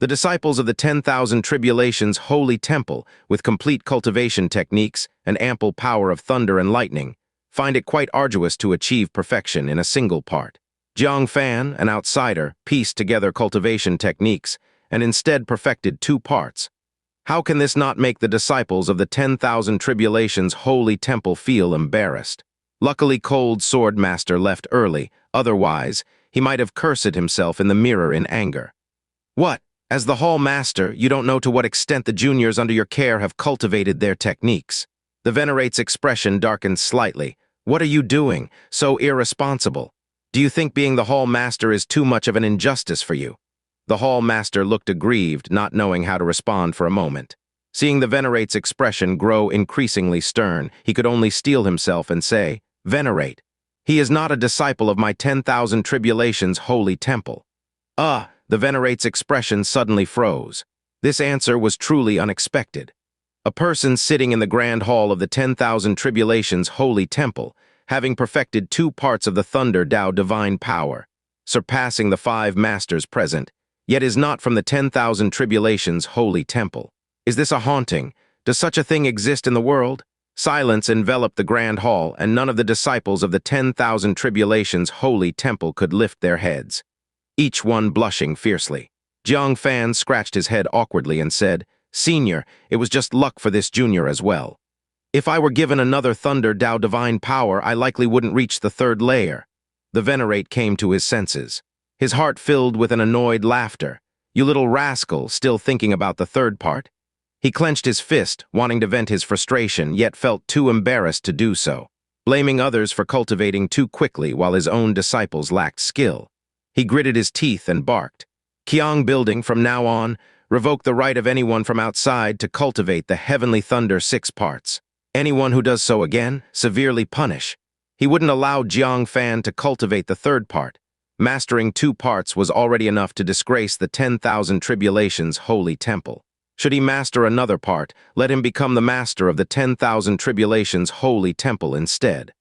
The disciples of the 10,000 Tribulations' holy temple, with complete cultivation techniques and ample power of thunder and lightning, find it quite arduous to achieve perfection in a single part. Jiang Fan, an outsider, pieced together cultivation techniques and instead perfected 2 parts. How can this not make the disciples of the 10,000 Tribulations' holy temple feel embarrassed? Luckily, Cold Sword Master left early, otherwise, he might have cursed himself in the mirror in anger. What? As the hall master, you don't know to what extent the juniors under your care have cultivated their techniques. The venerate's expression darkened slightly. What are you doing? So irresponsible. Do you think being the hall master is too much of an injustice for you? The hall master looked aggrieved, not knowing how to respond for a moment. Seeing the venerate's expression grow increasingly stern, he could only steel himself and say, "Venerate, he is not a disciple of my 10,000 Tribulations' holy temple." The venerate's expression suddenly froze. This answer was truly unexpected. A person sitting in the grand hall of the 10,000 Tribulations' holy temple, having perfected 2 parts of the Thunder Tao divine power, surpassing the 5 masters present, yet is not from the 10,000 Tribulations' holy temple. Is this a haunting? Does such a thing exist in the world? Silence enveloped the grand hall, and none of the disciples of the 10,000 Tribulations' holy temple could lift their heads, each one blushing fiercely. Jiang Fan scratched his head awkwardly and said, "Senior, it was just luck for this junior as well. If I were given another Thunder Tao divine power, I likely wouldn't reach the 3rd layer." The venerate came to his senses. His heart filled with an annoyed laughter. "You little rascal, still thinking about the 3rd part?" He clenched his fist, wanting to vent his frustration, yet felt too embarrassed to do so, blaming others for cultivating too quickly while his own disciples lacked skill. He gritted his teeth and barked. "Qiang Building, from now on, revoke the right of anyone from outside to cultivate the heavenly thunder 6 parts. Anyone who does so again, severely punish." He wouldn't allow Jiang Fan to cultivate the 3rd part. Mastering 2 parts was already enough to disgrace the 10,000 Tribulations' holy temple. Should he master another part, let him become the master of the 10,000 Tribulations' holy temple instead.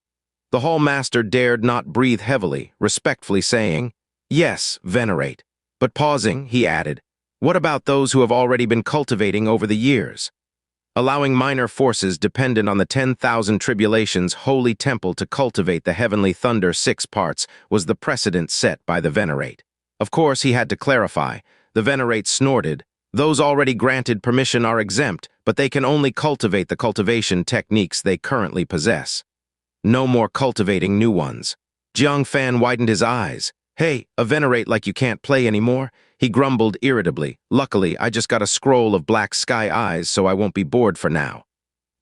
The hall master dared not breathe heavily, respectfully saying, "Yes, venerate." But pausing, he added, "What about those who have already been cultivating over the years?" Allowing minor forces dependent on the 10,000 Tribulations' holy temple to cultivate the heavenly thunder 6 parts was the precedent set by the venerate. Of course, he had to clarify. The venerate snorted, "Those already granted permission are exempt, but they can only cultivate the cultivation techniques they currently possess. No more cultivating new ones." Jiang Fan widened his eyes. "Hey, a venerate like you can't play anymore?" He grumbled irritably. "Luckily, I just got a scroll of black sky eyes, so I won't be bored for now."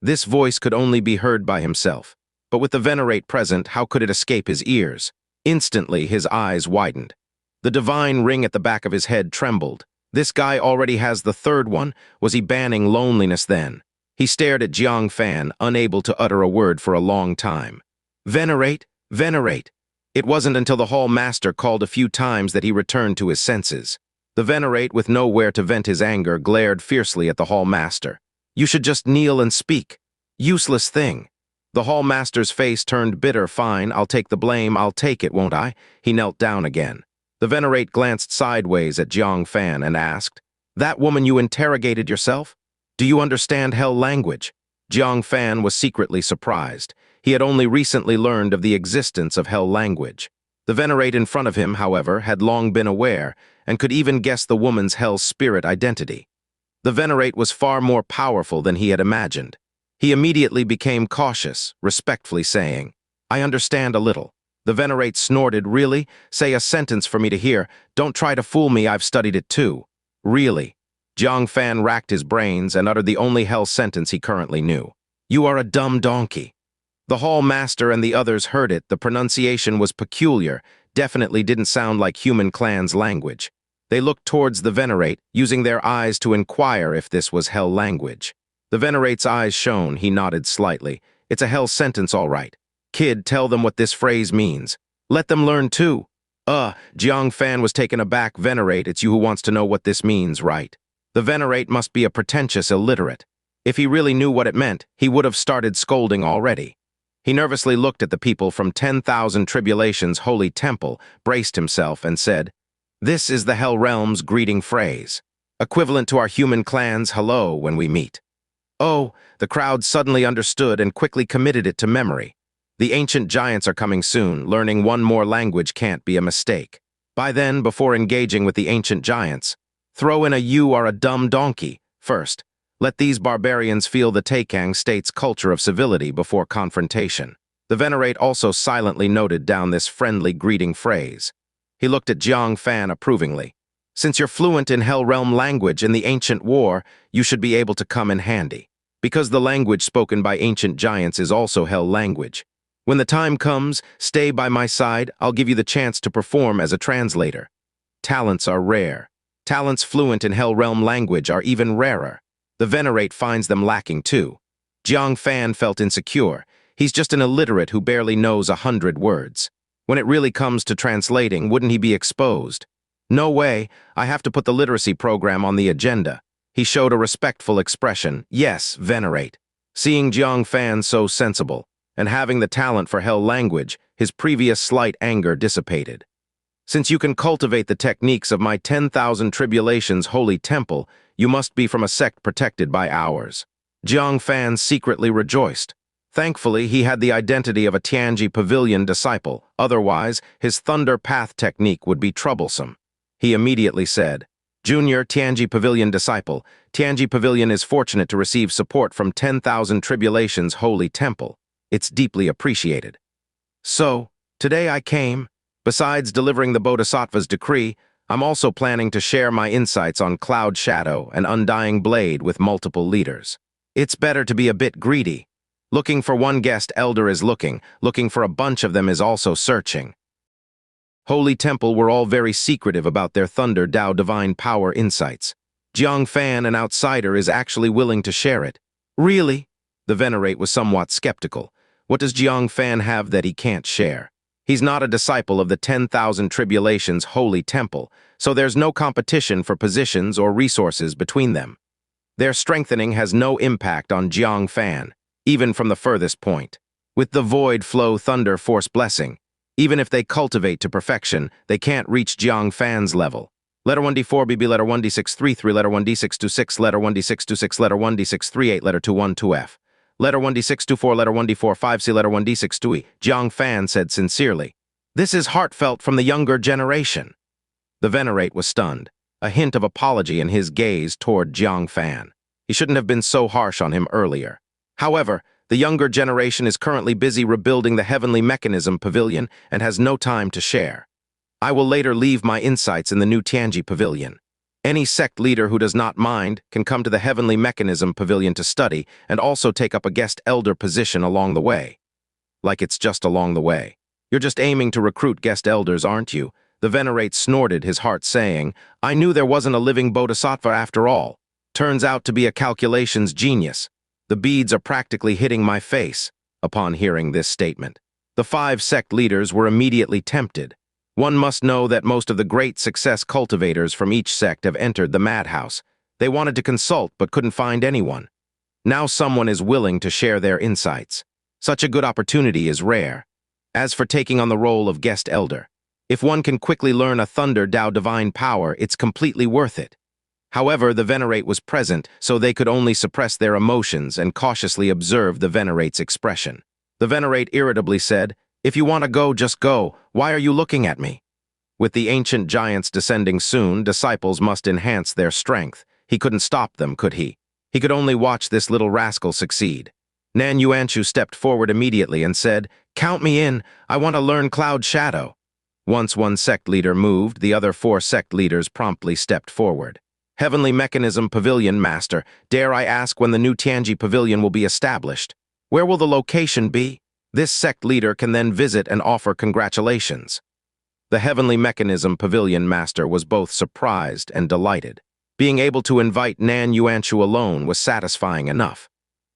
This voice could only be heard by himself, but with the venerate present, how could it escape his ears? Instantly, his eyes widened. The divine ring at the back of his head trembled. This guy already has the 3rd one. Was he banning loneliness then? He stared at Jiang Fan, unable to utter a word for a long time. "Venerate, venerate." It wasn't until the hall master called a few times that he returned to his senses. The venerate, with nowhere to vent his anger, glared fiercely at the hall master. "You should just kneel and speak. Useless thing." The hall master's face turned bitter. "Fine, I'll take the blame. I'll take it, won't I?" He knelt down again. The venerate glanced sideways at Jiang Fan and asked, "That woman you interrogated yourself? Do you understand hell language?" Jiang Fan was secretly surprised. He had only recently learned of the existence of hell language. The venerate in front of him, however, had long been aware and could even guess the woman's hell spirit identity. The venerate was far more powerful than he had imagined. He immediately became cautious, respectfully saying, "I understand a little." The venerate snorted. "Really? Say a sentence for me to hear. Don't try to fool me, I've studied it too." "Really?" Jiang Fan racked his brains and uttered the only hell sentence he currently knew. "You are a dumb donkey." The hall master and the others heard it. The pronunciation was peculiar, definitely didn't sound like human clan's language. They looked towards the venerate, using their eyes to inquire if this was hell language. The venerate's eyes shone. He nodded slightly. It's a hell sentence, all right. Kid, tell them what this phrase means. Let them learn too. Jiang Fan was taken aback. Venerate, it's you who wants to know what this means, right? The venerate must be a pretentious illiterate. If he really knew what it meant, he would have started scolding already. He nervously looked at the people from 10,000 Tribulation's holy temple, braced himself, and said, "This is the Hell Realm's greeting phrase, equivalent to our human clan's hello when we meet." Oh, the crowd suddenly understood and quickly committed it to memory. The ancient giants are coming soon. Learning one more language can't be a mistake. By then, before engaging with the ancient giants, throw in a "you are a dumb donkey" first. Let these barbarians feel the Taicang State's culture of civility before confrontation. The venerate also silently noted down this friendly greeting phrase. He looked at Jang Fan approvingly. Since you're fluent in Hell Realm language in the ancient war, you should be able to come in handy. Because the language spoken by ancient giants is also Hell language. When the time comes, stay by my side. I'll give you the chance to perform as a translator. Talents are rare. Talents fluent in Hell Realm language are even rarer. The venerate finds them lacking too. Jiang Fan felt insecure. He's just an illiterate who barely knows 100 words. When it really comes to translating, wouldn't he be exposed? No way, I have to put the literacy program on the agenda. He showed a respectful expression. Yes, venerate. Seeing Jiang Fan so sensible, and having the talent for Hell language, his previous slight anger dissipated. Since you can cultivate the techniques of my 10,000 Tribulation's holy temple, you must be from a sect protected by ours. Jiang Fan secretly rejoiced. Thankfully, he had the identity of a Tianji Pavilion disciple. Otherwise, his Thunder Path technique would be troublesome. He immediately said, "Junior Tianji Pavilion disciple, Tianji Pavilion is fortunate to receive support from 10,000 Tribulation's holy temple. It's deeply appreciated. So, today I came. Besides delivering the Bodhisattva's decree, I'm also planning to share my insights on Cloud Shadow and Undying Blade with multiple leaders. It's better to be a bit greedy. Looking for one guest elder is looking for a bunch of them is also searching." Holy Temple were all very secretive about their Thunder Dao divine power insights. Jiang Fan, an outsider, is actually willing to share it. Really? The venerate was somewhat skeptical. What does Jiang Fan have that he can't share? He's not a disciple of the 10,000 Tribulation's holy temple, so there's no competition for positions or resources between them. Their strengthening has no impact on Jiang Fan, even from the furthest point. With the Void Flow Thunder Force blessing, even if they cultivate to perfection, they can't reach Jiang Fan's level. Letter 1D4 BB, letter 1D633, letter 1D626, letter 1D626, letter 1D638, letter 212F. Letter 1D624, letter 1D45C, letter 1D62E. Jiang Fan said sincerely, "This is heartfelt from the younger generation." The venerate was stunned, a hint of apology in his gaze toward Jiang Fan. He shouldn't have been so harsh on him earlier. However, the younger generation is currently busy rebuilding the Heavenly Mechanism Pavilion and has no time to share. I will later leave my insights in the new Tianji Pavilion. Any sect leader who does not mind can come to the Heavenly Mechanism Pavilion to study and also take up a guest elder position along the way. Like it's just along the way. You're just aiming to recruit guest elders, aren't you? The venerate snorted, his heart saying, "I knew there wasn't a living bodhisattva after all. Turns out to be a calculations genius. The beads are practically hitting my face." Upon hearing this statement, the 5 sect leaders were immediately tempted. One must know that most of the great success cultivators from each sect have entered the madhouse. They wanted to consult but couldn't find anyone. Now someone is willing to share their insights. Such a good opportunity is rare. As for taking on the role of guest elder, if one can quickly learn a Thunder Dao divine power, it's completely worth it. However, the venerate was present, so they could only suppress their emotions and cautiously observe the venerate's expression. The venerate irritably said, "If you want to go, just go. Why are you looking at me?" With the ancient giants descending soon, disciples must enhance their strength. He couldn't stop them, could he? He could only watch this little rascal succeed. Nan Yuanshu stepped forward immediately and said, "Count me in. I want to learn Cloud Shadow." Once one sect leader moved, the other 4 sect leaders promptly stepped forward. "Heavenly Mechanism Pavilion Master, dare I ask when the new Tianji Pavilion will be established? Where will the location be? This sect leader can then visit and offer congratulations." The Heavenly Mechanism Pavilion Master was both surprised and delighted. Being able to invite Nan Yuanshu alone was satisfying enough.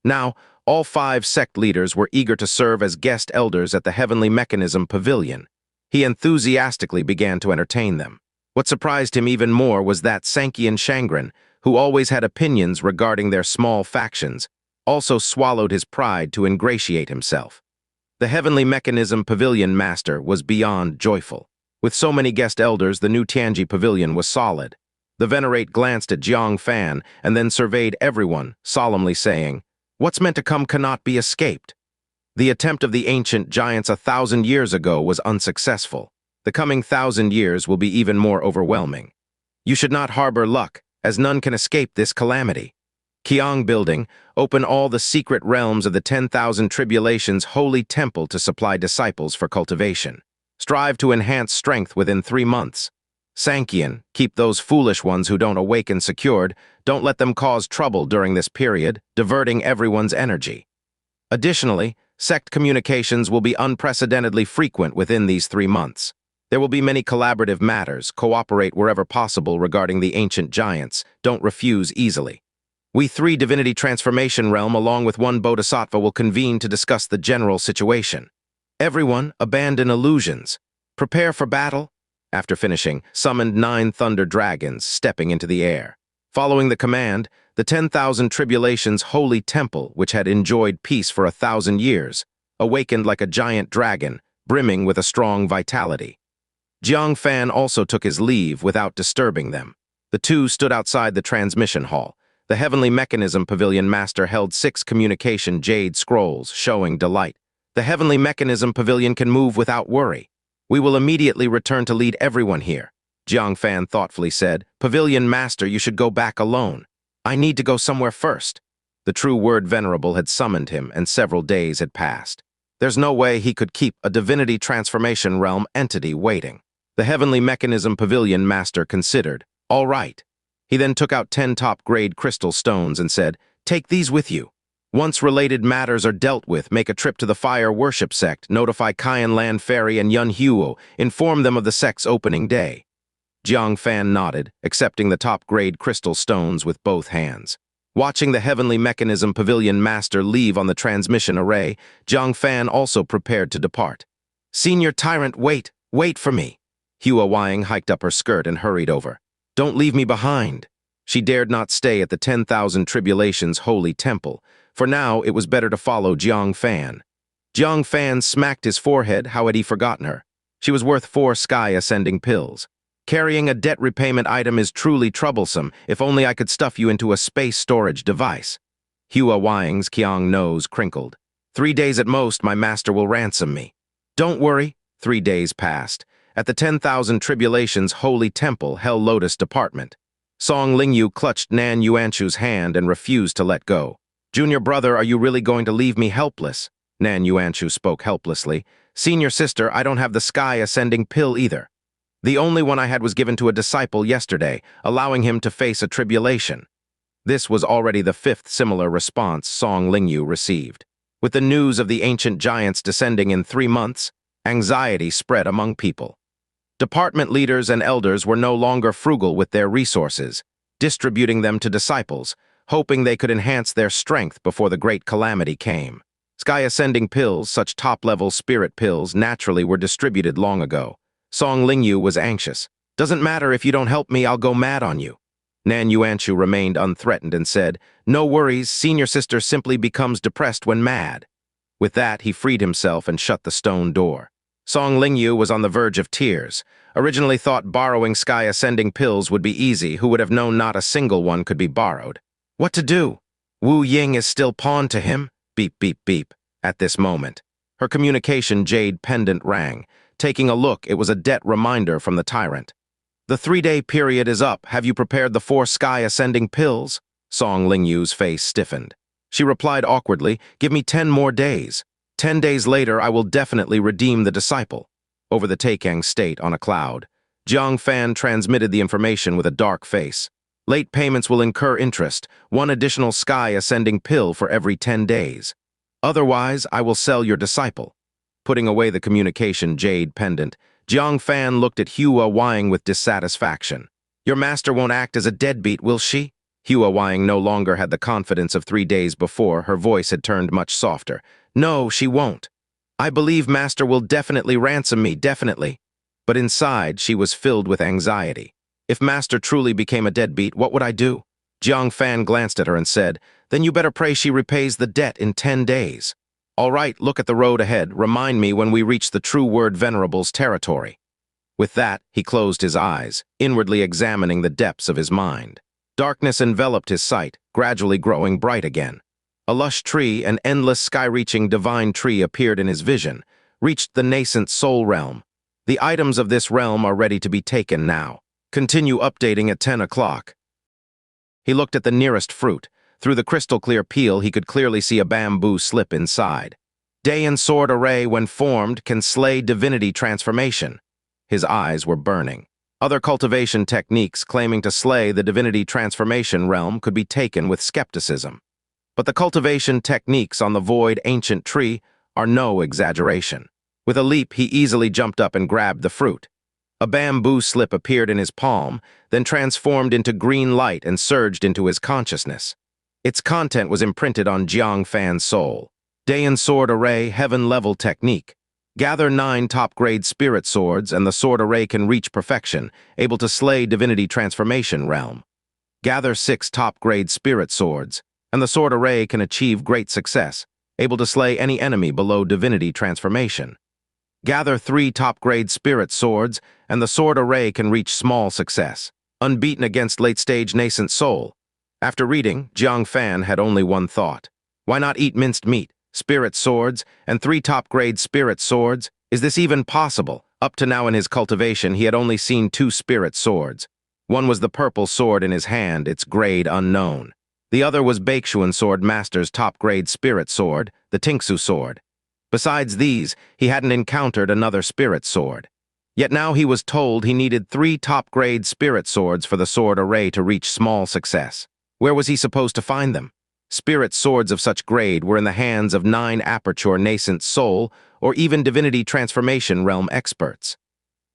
Now, all 5 sect leaders were eager to serve as guest elders at the Heavenly Mechanism Pavilion. He enthusiastically began to entertain them. What surprised him even more was that Sankian Shangren, who always had opinions regarding their small factions, also swallowed his pride to ingratiate himself. The Heavenly Mechanism Pavilion Master was beyond joyful. With so many guest elders, the new Tianji Pavilion was solid. The Venerate glanced at Jang Fan and then surveyed everyone, solemnly saying, "What's meant to come cannot be escaped." The attempt of the ancient giants 1,000 years ago was unsuccessful. The coming 1,000 years will be even more overwhelming. You should not harbor luck, as none can escape this calamity. Qiang Building, open all the secret realms of the 10,000 Tribulations holy temple to supply disciples for cultivation. Strive to enhance strength within 3 months. Sankian, keep those foolish ones who don't awaken secured. Don't let them cause trouble during this period, diverting everyone's energy. Additionally, sect communications will be unprecedentedly frequent within these 3 months. There will be many collaborative matters. Cooperate wherever possible regarding the ancient giants. Don't refuse easily. We 3 Divinity Transformation realm along with 1 Bodhisattva will convene to discuss the general situation. Everyone, abandon illusions. Prepare for battle. After finishing, summoned 9 thunder dragons, stepping into the air. Following the command, the 10,000 Tribulations holy temple, which had enjoyed peace for 1,000 years, awakened like a giant dragon, brimming with a strong vitality. Jiang Fan also took his leave without disturbing them. The 2 stood outside the transmission hall. The Heavenly Mechanism Pavilion Master held 6 communication jade scrolls, showing delight. The Heavenly Mechanism Pavilion can move without worry. We will immediately return to lead everyone here. Jiang Fan thoughtfully said, "Pavilion Master, you should go back alone. I need to go somewhere first." The true word Venerable had summoned him, and several days had passed. There's no way he could keep a Divinity Transformation realm entity waiting. The Heavenly Mechanism Pavilion Master considered, "All right." He then took out 10 top-grade crystal stones and said, "Take these with you. Once related matters are dealt with, make a trip to the Fire Worship Sect, notify Kyan Land Ferry and Yun Huo, inform them of the sect's opening day." Jiang Fan nodded, accepting the top-grade crystal stones with both hands. Watching the Heavenly Mechanism Pavilion Master leave on the transmission array, Jiang Fan also prepared to depart. "Senior Tyrant, wait for me." Hua Wang hiked up her skirt and hurried over. "Don't leave me behind." She dared not stay at the 10,000 Tribulations holy temple. For now, it was better to follow Jiang Fan. Jiang Fan smacked his forehead. How had he forgotten her? She was worth 4 sky-ascending pills. "Carrying a debt repayment item is truly troublesome. If only I could stuff you into a space storage device." Hua Wang's Qiang nose crinkled. 3 days at most, my master will ransom me." "Don't worry." 3 days passed. At the 10,000 Tribulations holy temple, Hell Lotus Department. Song Lingyu clutched Nan Yuanshu's hand and refused to let go. "Junior brother, are you really going to leave me helpless?" Nan Yuanshu spoke helplessly. "Senior sister, I don't have the sky-ascending pill either. The only one I had was given to a disciple yesterday, allowing him to face a tribulation." This was already the 5th similar response Song Lingyu received. With the news of the ancient giants descending in 3 months, anxiety spread among people. Department leaders and elders were no longer frugal with their resources, distributing them to disciples, hoping they could enhance their strength before the great calamity came. Sky-ascending pills, such top-level spirit pills, naturally were distributed long ago. Song Lingyu was anxious. "Doesn't matter if you don't help me, I'll go mad on you." Nan Yuanshu remained unthreatened and said, "No worries, senior sister simply becomes depressed when mad." With that, he freed himself and shut the stone door. Song Lingyu was on the verge of tears. Originally thought borrowing sky-ascending pills would be easy, who would have known not a single one could be borrowed. What to do? Wu Ying is still pawned to him? Beep, beep, beep. At this moment, her communication jade pendant rang. Taking a look, it was a debt reminder from the tyrant. "The 3-day period is up. Have you prepared the 4 sky-ascending pills?" Song Lingyu's face stiffened. She replied awkwardly, "Give me 10 more days. 10 days later, I will definitely redeem the disciple." Over the Taicang State on a cloud, Jang Fan transmitted the information with a dark face. "Late payments will incur interest, 1 additional sky-ascending pill for every 10 days. Otherwise, I will sell your disciple." Putting away the communication jade pendant, Jiang Fan looked at Hua Wang with dissatisfaction. Your master won't act as a deadbeat, will she? Hua Wang no longer had the confidence of 3 days before. Her voice had turned much softer. No, she won't. I believe master will definitely ransom me, definitely. But inside, she was filled with anxiety. If master truly became a deadbeat, what would I do? Jang Fan glanced at her and said, Then you better pray she repays the debt in 10 days. All right, look at the road ahead. Remind me when we reach the true word Venerable's territory. With that, he closed his eyes, inwardly examining the depths of his mind. Darkness enveloped his sight, gradually growing bright again. A lush tree, an endless sky-reaching divine tree appeared in his vision, reached the nascent soul realm. The items of this realm are ready to be taken now. Continue updating at 10 o'clock. He looked at the nearest fruit. Through the crystal-clear peel, he could clearly see a bamboo slip inside. Dayan Sword Array, when formed, can slay Divinity Transformation. His eyes were burning. Other cultivation techniques claiming to slay the Divinity Transformation realm could be taken with skepticism. But the cultivation techniques on the void ancient tree are no exaggeration. With a leap, he easily jumped up and grabbed the fruit. A bamboo slip appeared in his palm, then transformed into green light and surged into his consciousness. Its content was imprinted on Jiang Fan's soul. Dayan Sword Array, heaven-level technique. Gather 9 top-grade spirit swords, and the sword array can reach perfection, able to slay Divinity Transformation realm. Gather 6 top-grade spirit swords, and the sword array can achieve great success, able to slay any enemy below Divinity Transformation. Gather 3 top-grade spirit swords, and the sword array can reach small success, unbeaten against late-stage nascent soul. After reading, Jang Fan had only one thought. Why not eat minced meat, spirit swords, and 3 top-grade spirit swords? Is this even possible? Up to now in his cultivation, he had only seen 2 spirit swords. One was the purple sword in his hand, its grade unknown. The other was Wangchuan Sword Master's top-grade spirit sword, the Tingsu sword. Besides these, he hadn't encountered another spirit sword. Yet now he was told he needed 3 top-grade spirit swords for the sword array to reach small success. Where was he supposed to find them? Spirit swords of such grade were in the hands of 9 aperture nascent soul or even Divinity Transformation realm experts.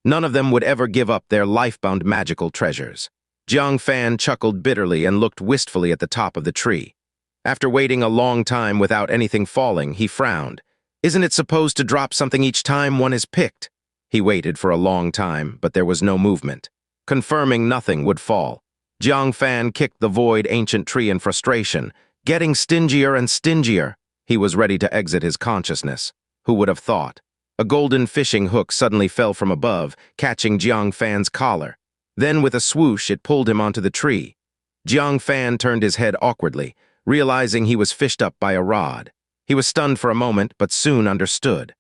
None of them would ever give up their life-bound magical treasures. Jang Fan chuckled bitterly and looked wistfully at the top of the tree. After waiting a long time without anything falling, he frowned. Isn't it supposed to drop something each time one is picked? He waited for a long time, but there was no movement. Confirming nothing would fall, Jang Fan kicked the void ancient tree in frustration, getting stingier and stingier. He was ready to exit his consciousness. Who would have thought? A golden fishing hook suddenly fell from above, catching Jang Fan's collar. Then, with a swoosh, it pulled him onto the tree. Jang Fan turned his head awkwardly, realizing he was fished up by a rod. He was stunned for a moment, but soon understood.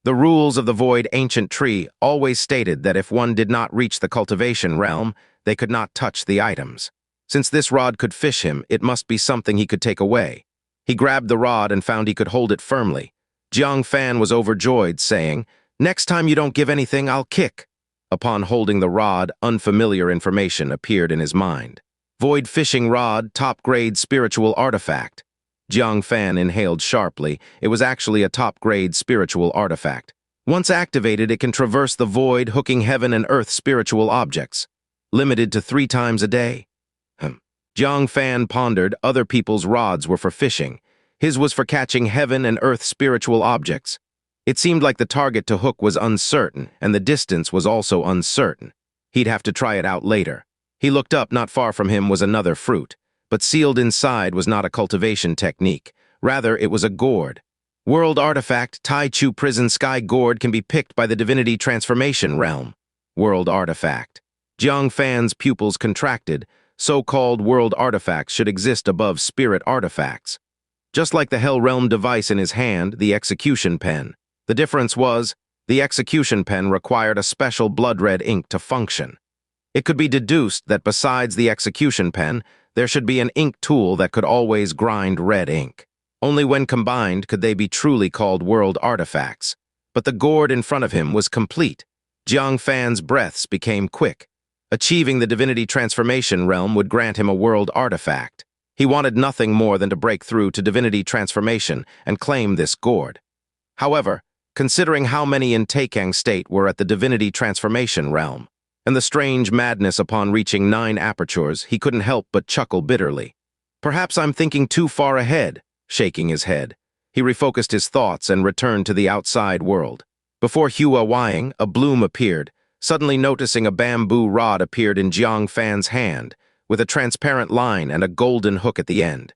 The rules of the void ancient tree always stated that if one did not reach the cultivation realm, they could not touch the items. Since this rod could fish him, it must be something he could take away. He grabbed the rod and found he could hold it firmly. Jang Fan was overjoyed, saying, "Next time you don't give anything, I'll kick." Upon holding the rod, unfamiliar information appeared in his mind. Void fishing rod, top-grade spiritual artifact. Jang Fan inhaled sharply. It was actually a top-grade spiritual artifact. Once activated, it can traverse the void, hooking heaven and earth spiritual objects. Limited to 3 times a day. Jang Fan pondered. Other people's rods were for fishing. His was for catching heaven and earth spiritual objects. It seemed like the target to hook was uncertain, and the distance was also uncertain. He'd have to try it out later. He looked up. Not far from him was another fruit, but sealed inside was not a cultivation technique. Rather, it was a gourd. World artifact, Tai Chu Prison Sky Gourd can be picked by the Divinity Transformation realm. World artifact. Jang Fan's pupils contracted. So-called world artifacts should exist above spirit artifacts. Just like the Hell Realm device in his hand, the execution pen. The difference was, the execution pen required a special blood-red ink to function. It could be deduced that besides the execution pen, there should be an ink tool that could always grind red ink. Only when combined could they be truly called world artifacts. But the gourd in front of him was complete. Jang Fan's breaths became quick. Achieving the Divinity Transformation realm would grant him a world artifact. He wanted nothing more than to break through to Divinity Transformation and claim this gourd. However, considering how many in Taicang State were at the Divinity Transformation realm, and the strange madness upon reaching 9 apertures, he couldn't help but chuckle bitterly. Perhaps I'm thinking too far ahead, shaking his head. He refocused his thoughts and returned to the outside world. Before Hua Wang, a bloom appeared. Suddenly noticing a bamboo rod appeared in Jang Fan's hand, with a transparent line and a golden hook at the end.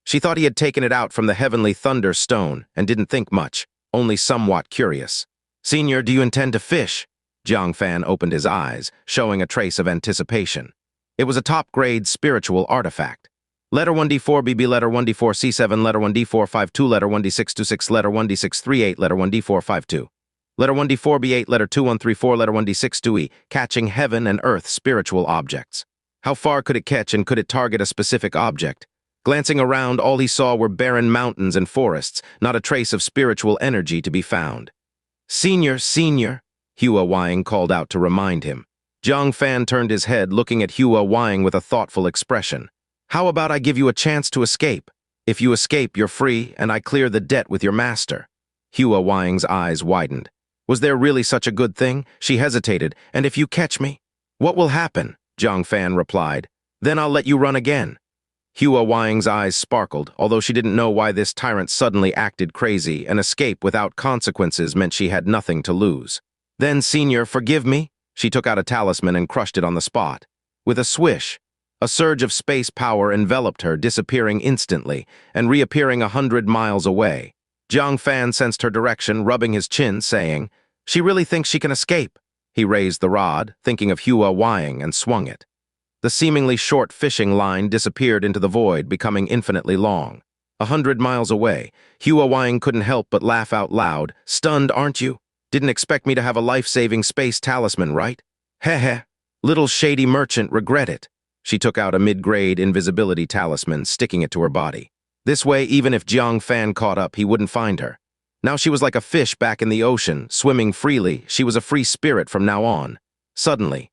She thought he had taken it out from the heavenly thunder stone and didn't think much, only somewhat curious. "Senior, do you intend to fish?" Jang Fan opened his eyes, showing a trace of anticipation. It was a top-grade spiritual artifact. Letter 1D4 BB, letter 1D4 C7, letter 1D4 52, letter 1D6 26, letter 1D6 38, letter 1D4 52. Letter 1D4 B8, letter 2134, letter 1D6 2E, catching heaven and earth spiritual objects. How far could it catch and could it target a specific object? Glancing around, all he saw were barren mountains and forests, not a trace of spiritual energy to be found. "Senior, senior," Hua Wang called out to remind him. Jang Fan turned his head, looking at Hua Wang with a thoughtful expression. "How about I give you a chance to escape? If you escape, you're free, and I clear the debt with your master." Hua Wang's eyes widened. Was there really such a good thing? She hesitated. "And if you catch me?" "What will happen?" Jang Fan replied. "Then I'll let you run again." Hua Wang's eyes sparkled, although she didn't know why this tyrant suddenly acted crazy. An escape without consequences meant she had nothing to lose. "Then, senior, forgive me." She took out a talisman and crushed it on the spot. With a swish, a surge of space power enveloped her, disappearing instantly and reappearing 100 miles away. Jang Fan sensed her direction, rubbing his chin, saying, "She really thinks she can escape." He raised the rod, thinking of Hua Wang, and swung it. The seemingly short fishing line disappeared into the void, becoming infinitely long. 100 miles away, Hua Wang couldn't help but laugh out loud. "Stunned, aren't you? Didn't expect me to have a life-saving space talisman, right? Heh. Little shady merchant, regret it." She took out a mid-grade invisibility talisman, sticking it to her body. This way, even if Jang Fan caught up, he wouldn't find her. Now she was like a fish back in the ocean, swimming freely. She was a free spirit from now on. Suddenly,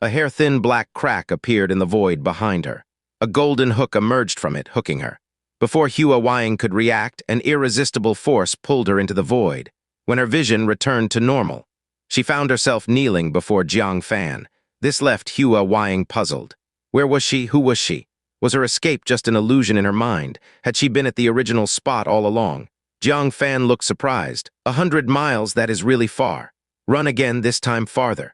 a hair-thin black crack appeared in the void behind her. A golden hook emerged from it, hooking her. Before Hua Wang could react, an irresistible force pulled her into the void. When her vision returned to normal, she found herself kneeling before Jang Fan. This left Hua Wang puzzled. Where was she? Who was she? Was her escape just an illusion in her mind? Had she been at the original spot all along? Jang Fan looked surprised. 100 miles, that is really far. Run again, this time farther.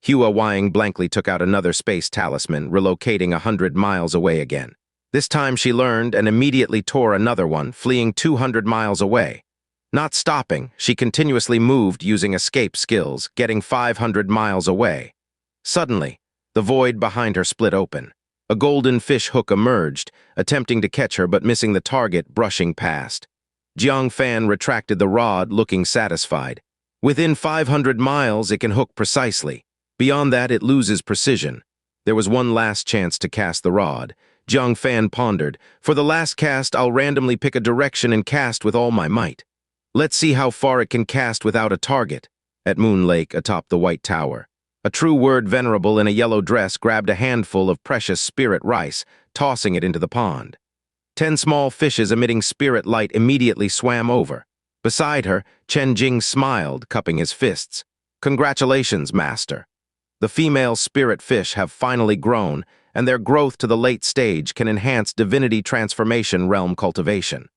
Hua Wang blankly took out another space talisman, relocating 100 miles away again. This time she learned and immediately tore another one, fleeing 200 miles away. Not stopping, she continuously moved using escape skills, getting 500 miles away. Suddenly, the void behind her split open. A golden fish hook emerged, attempting to catch her but missing the target, brushing past. Jang Fan retracted the rod, looking satisfied. Within 500 miles, it can hook precisely. Beyond that, it loses precision. There was one last chance to cast the rod. Jang Fan pondered. "For the last cast, I'll randomly pick a direction and cast with all my might. Let's see how far it can cast without a target." At Moon Lake, atop the White Tower, a true word venerable in a yellow dress grabbed a handful of precious spirit rice, tossing it into the pond. 10 small fishes emitting spirit light immediately swam over. Beside her, Chen Jing smiled, cupping his fists. "Congratulations, master. The female spirit fish have finally grown, and their growth to the late stage can enhance Divinity Transformation realm cultivation.